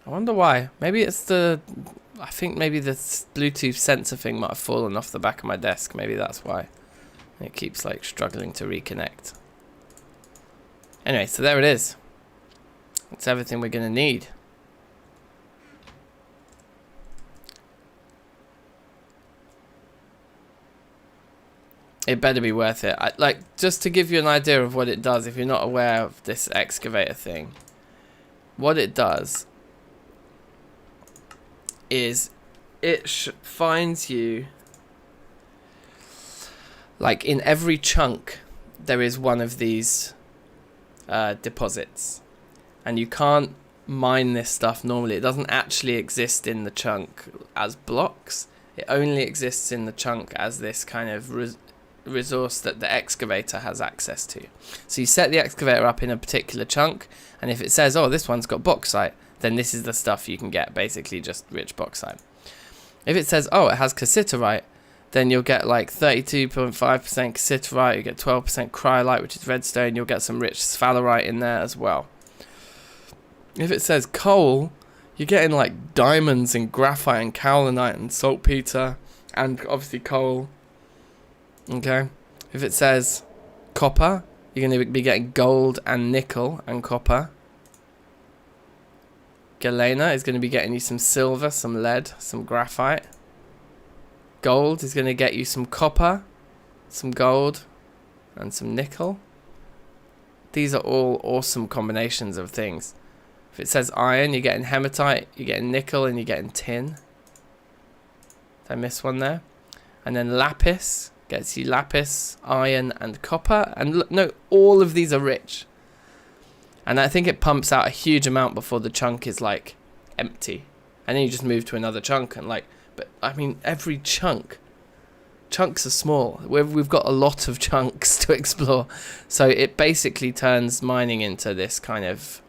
I wonder why. Maybe it's I think maybe the Bluetooth sensor thing might have fallen off the back of my desk. Maybe that's why. It keeps like struggling to reconnect. Anyway, so there it is. That's everything we're going to need. It better be worth it. Like, just to give you an idea of what it does, if you're not aware of this excavator thing, what it does is it finds you, like, in every chunk there is one of these deposits, and you can't mine this stuff normally. It doesn't actually exist in the chunk as blocks. It only exists in the chunk as this kind of resource that the excavator has access to. So you set the excavator up in a particular chunk, and if it says, oh, this one's got bauxite, then this is the stuff you can get, basically just rich bauxite. If it says, oh, it has cassiterite, then you'll get like 32.5% cassiterite, you get 12% cryolite, which is redstone, you'll get some rich sphalerite in there as well. If it says coal, you're getting like diamonds and graphite and kaolinite and saltpeter and obviously coal. Okay, if it says copper, you're going to be getting gold and nickel and copper. Galena is going to be getting you some silver, some lead, some graphite. Gold is going to get you some copper, some gold, and some nickel. These are all awesome combinations of things. If it says iron, you're getting hematite, you're getting nickel, and you're getting tin. Did I miss one there? And then lapis gets you lapis, iron, and copper. And look, no, all of these are rich. And I think it pumps out a huge amount before the chunk is like empty. And then you just move to another chunk and like, but I mean, every chunks are small. We've got a lot of chunks to explore. So it basically turns mining into this kind of,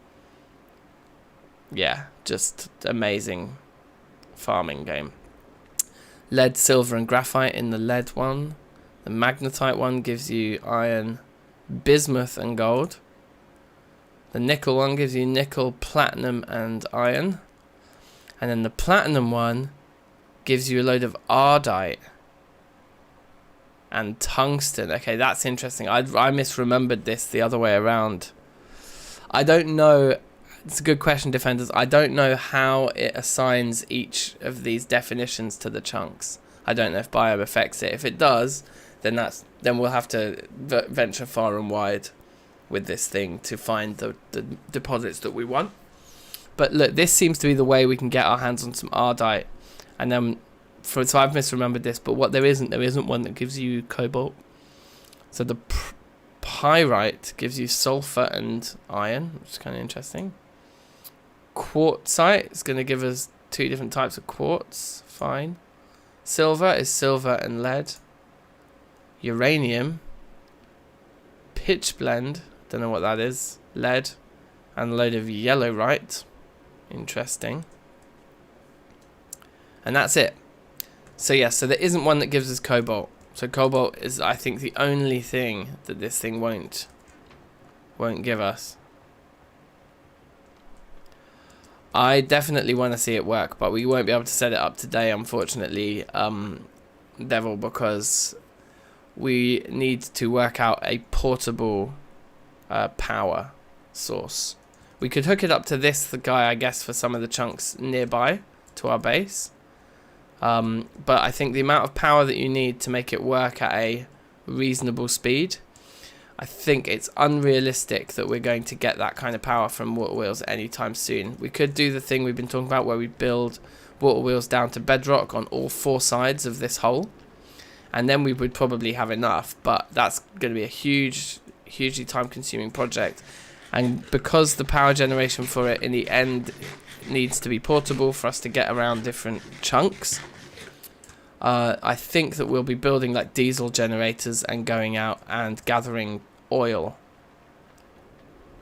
yeah, just amazing farming game. Lead, silver, and graphite in the lead one. The magnetite one gives you iron, bismuth, and gold. The nickel one gives you nickel, platinum, and iron. And then the platinum one gives you a load of ardite and tungsten. Okay, that's interesting. I misremembered this the other way around. I don't know. It's a good question, Defenders. I don't know how it assigns each of these definitions to the chunks. I don't know if Biome affects it. If it does, then we'll have to venture far and wide with this thing to find the deposits that we want. But look, this seems to be the way we can get our hands on some ardite. And then, so I've misremembered this, but what there isn't one that gives you cobalt. So the pyrite gives you sulfur and iron, which is kind of interesting. Quartzite is going to give us 2 different types of quartz. Fine. Silver is silver and lead. Uranium. Pitch blende. Don't know what that is. Lead. And a load of yellowite. Interesting. And that's it. So yeah, so there isn't one that gives us cobalt. So cobalt is, I think, the only thing that this thing won't give us. I definitely want to see it work, but we won't be able to set it up today, unfortunately, Devil, because we need to work out a portable power source. We could hook it up to this guy, I guess, for some of the chunks nearby to our base. But I think the amount of power that you need to make it work at a reasonable speed, I think it's unrealistic that we're going to get that kind of power from water wheels anytime soon. We could do the thing we've been talking about where we build water wheels down to bedrock on all 4 sides of this hole, and then we would probably have enough, but that's going to be a hugely time consuming project. And because the power generation for it in the end needs to be portable for us to get around different chunks, I think that we'll be building like diesel generators and going out and gathering oil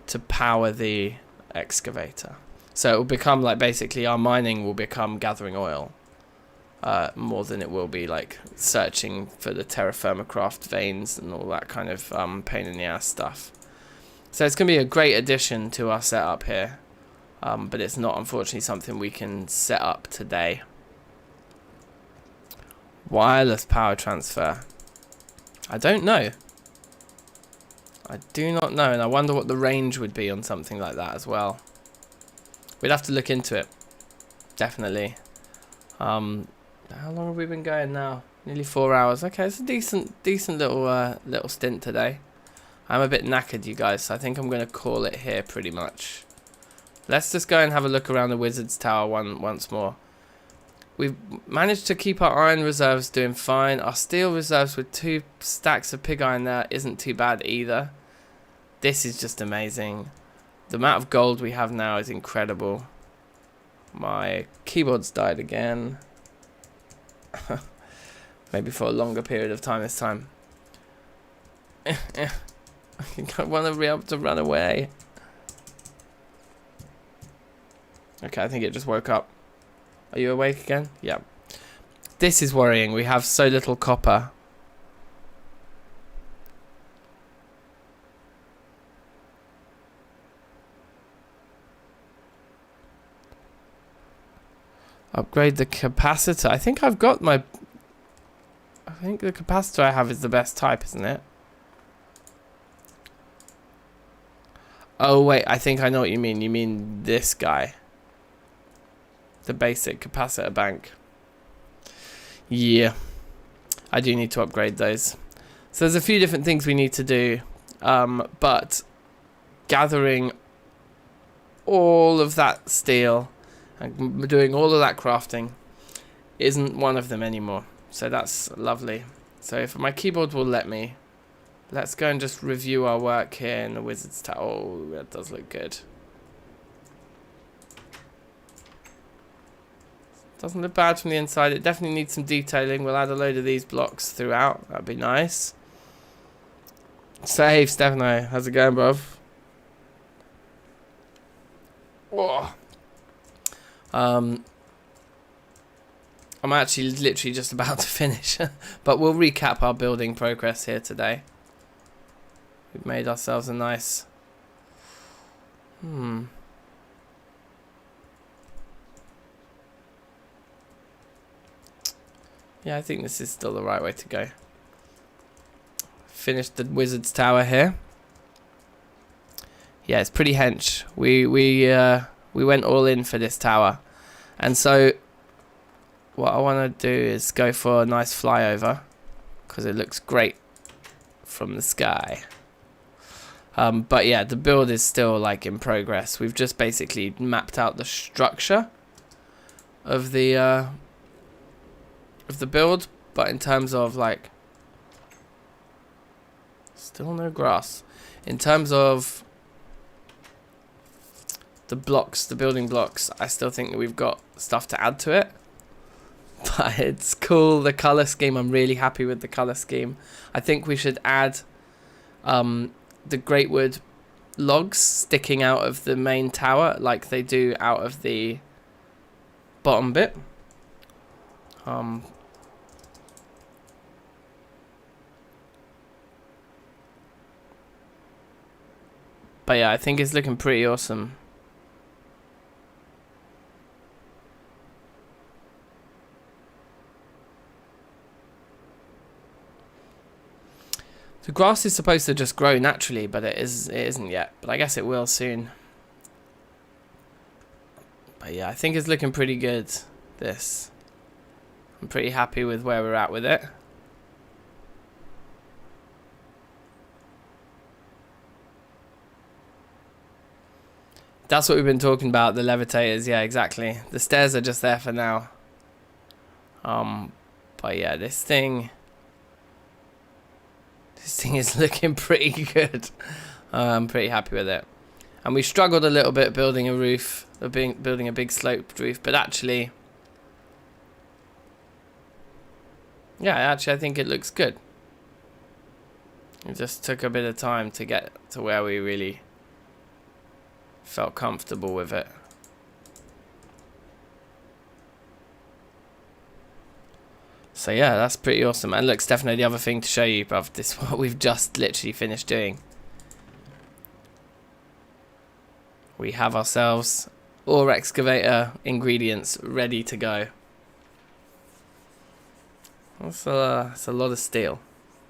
to power the excavator. So it will become like basically our mining will become gathering oil more than it will be like searching for the Terrafirmacraft veins and all that kind of pain in the ass stuff. So it's going to be a great addition to our setup here, but it's not unfortunately something we can set up today. Wireless power transfer. I don't know. I do not know, and I wonder what the range would be on something like that as well. We'd have to look into it. Definitely. How long have we been going now? Nearly 4 hours. Okay, it's a decent little stint today. I'm a bit knackered, you guys, so I think I'm going to call it here pretty much. Let's just go and have a look around the Wizard's Tower once more. We've managed to keep our iron reserves doing fine. Our steel reserves with 2 stacks of pig iron there isn't too bad either. This is just amazing. The amount of gold we have now is incredible. My keyboard's died again. Maybe for a longer period of time this time. I want to be able to run away. Okay, I think it just woke up. Are you awake again? Yeah. This is worrying. We have so little copper. Upgrade the capacitor. I think I've got my... I think the capacitor I have is the best type, isn't it? Oh, wait. I think I know what you mean. You mean this guy. The basic capacitor bank. Yeah. I do need to upgrade those. So there's a few different things we need to do. But gathering all of that steel and doing all of that crafting isn't one of them anymore. So that's lovely. So if my keyboard will let me, let's go and just review our work here in the Wizard's Tower. Oh, that does look good. Doesn't look bad from the inside. It definitely needs some detailing. We'll add a load of these blocks throughout. That'd be nice. Save, Stefano. How's it going, bruv? Oh. I'm actually literally just about to finish. But we'll recap our building progress here today. We've made ourselves a nice... Yeah, I think this is still the right way to go. Finished the Wizard's Tower here. Yeah, it's pretty hench. We went all in for this tower. And so what I want to do is go for a nice flyover because it looks great from the sky. But yeah, the build is still like in progress. We've just basically mapped out the structure of the build, but in terms of like still no grass. In terms of the blocks, the building blocks, I still think that we've got stuff to add to it. But it's cool, the color scheme. I'm really happy with the color scheme. I think we should add the greatwood logs sticking out of the main tower like they do out of the bottom bit. But yeah, I think it's looking pretty awesome. The grass is supposed to just grow naturally, but it isn't yet. But I guess it will soon. But yeah, I think it's looking pretty good, this. I'm pretty happy with where we're at with it. That's what we've been talking about, the levitators. Yeah, exactly. The stairs are just there for now. But yeah, this thing is looking pretty good. I'm pretty happy with it. And we struggled a little bit building a roof, building a big sloped roof, but actually, yeah, I think it looks good. It just took a bit of time to get to where we really felt comfortable with it. So yeah, that's pretty awesome. And look, Stefano, the other thing to show you, bruv, this is what we've just literally finished doing. We have ourselves IE Excavator ingredients ready to go. That's a lot of steel.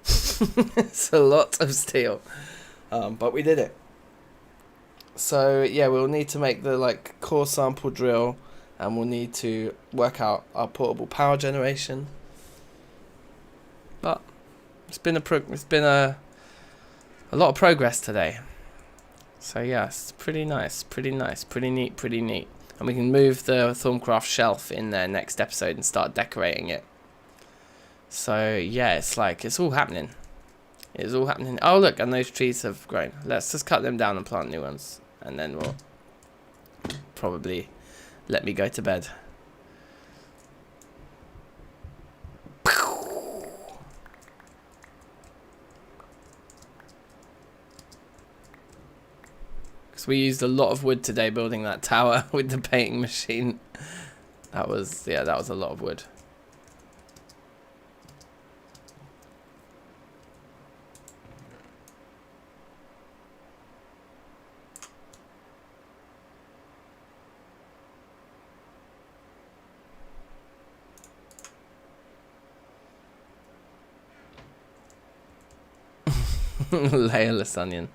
It's a lot of steel. But we did it. So yeah, we'll need to make the core sample drill, and we'll need to work out our portable power generation. But it's been a lot of progress today. So yeah, it's pretty nice, pretty neat, pretty neat. And we can move the Thermacraft shelf in there next episode and start decorating it. So yeah, it's all happening. It's all happening. Oh look, and those trees have grown. Let's just cut them down and plant new ones, and then we'll probably let me go to bed. Because we used a lot of wood today building that tower with the painting machine. That was a lot of wood. Layerless onion.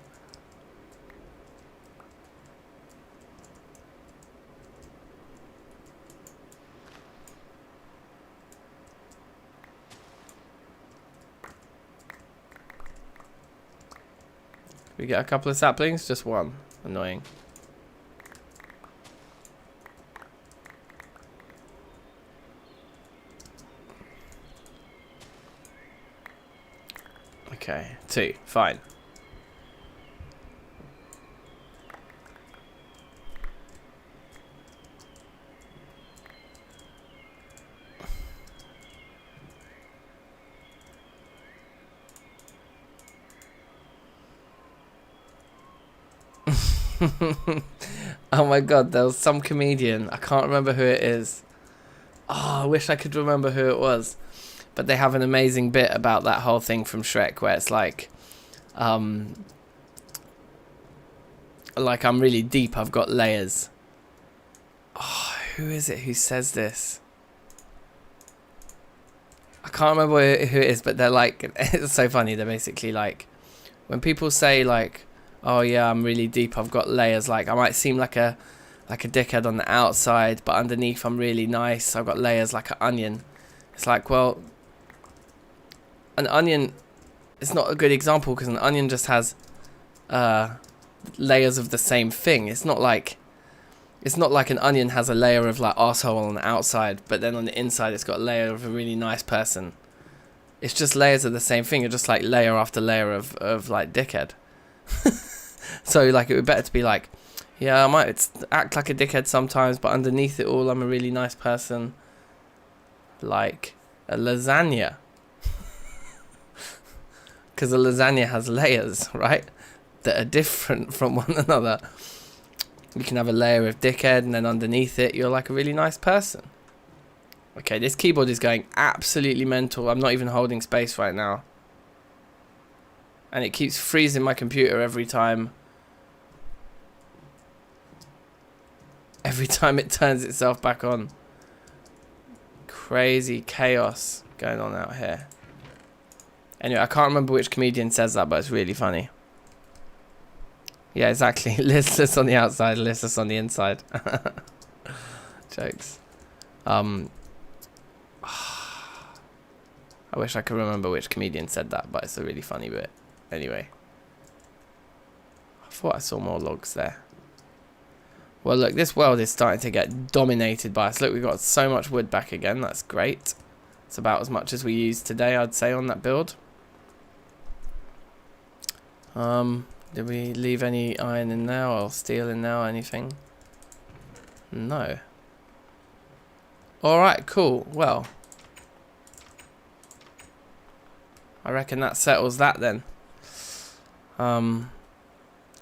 We get a couple of saplings, just one. Annoying. Okay, 2, fine. Oh my god, there was some comedian, I can't remember who it is. Oh, I wish I could remember who it was. But they have an amazing bit about that whole thing from Shrek where it's like I'm really deep, I've got layers. Oh, who is it who says this? I can't remember who it is, but they're like, it's so funny. They're basically like, when people say like, oh yeah, I'm really deep, I've got layers, like I might seem like a dickhead on the outside, but underneath I'm really nice, I've got layers like an onion. It's like, well, an onion is not a good example because an onion just has layers of the same thing. It's not like an onion has a layer of like arsehole on the outside, but then on the inside it's got a layer of a really nice person. It's just layers of the same thing. You're just like layer after layer of like dickhead. So like it would be better to be like, yeah, I might act like a dickhead sometimes, but underneath it all I'm a really nice person. Like a lasagna. Because a lasagna has layers, right? That are different from one another. You can have a layer of dickhead, and then underneath it, you're like a really nice person. Okay, this keyboard is going absolutely mental. I'm not even holding space right now. And it keeps freezing my computer every time. Every time it turns itself back on. Crazy chaos going on out here. Anyway, I can't remember which comedian says that, but it's really funny. Yeah, exactly. Listless on the outside, listless on the inside. Jokes. I wish I could remember which comedian said that, but it's a really funny bit. Anyway. I thought I saw more logs there. Well, look, this world is starting to get dominated by us. Look, we've got so much wood back again. That's great. It's about as much as we used today, I'd say, on that build. Did we leave any iron in there or steel in there or anything? No. Alright, cool. Well, I reckon that settles that then.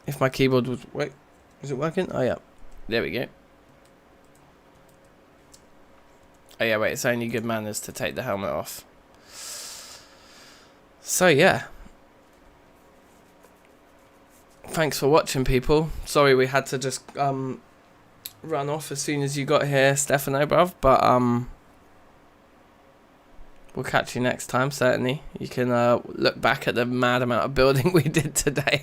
If my keyboard was... Wait, is it working? Oh, yeah. There we go. Oh, yeah, wait. It's only good manners to take the helmet off. So, yeah. Thanks for watching, people. Sorry we had to just run off as soon as you got here, Stefano, bruv. But we'll catch you next time, certainly. You can look back at the mad amount of building we did today.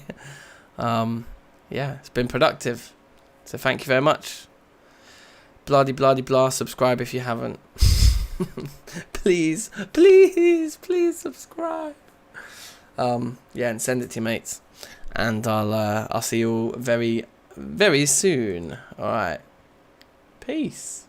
Yeah, it's been productive. So thank you very much. Bloody bloody blah. Subscribe if you haven't. Please, please, please subscribe. Yeah, and send it to your mates. And I'll see you all very, very soon. All right. Peace.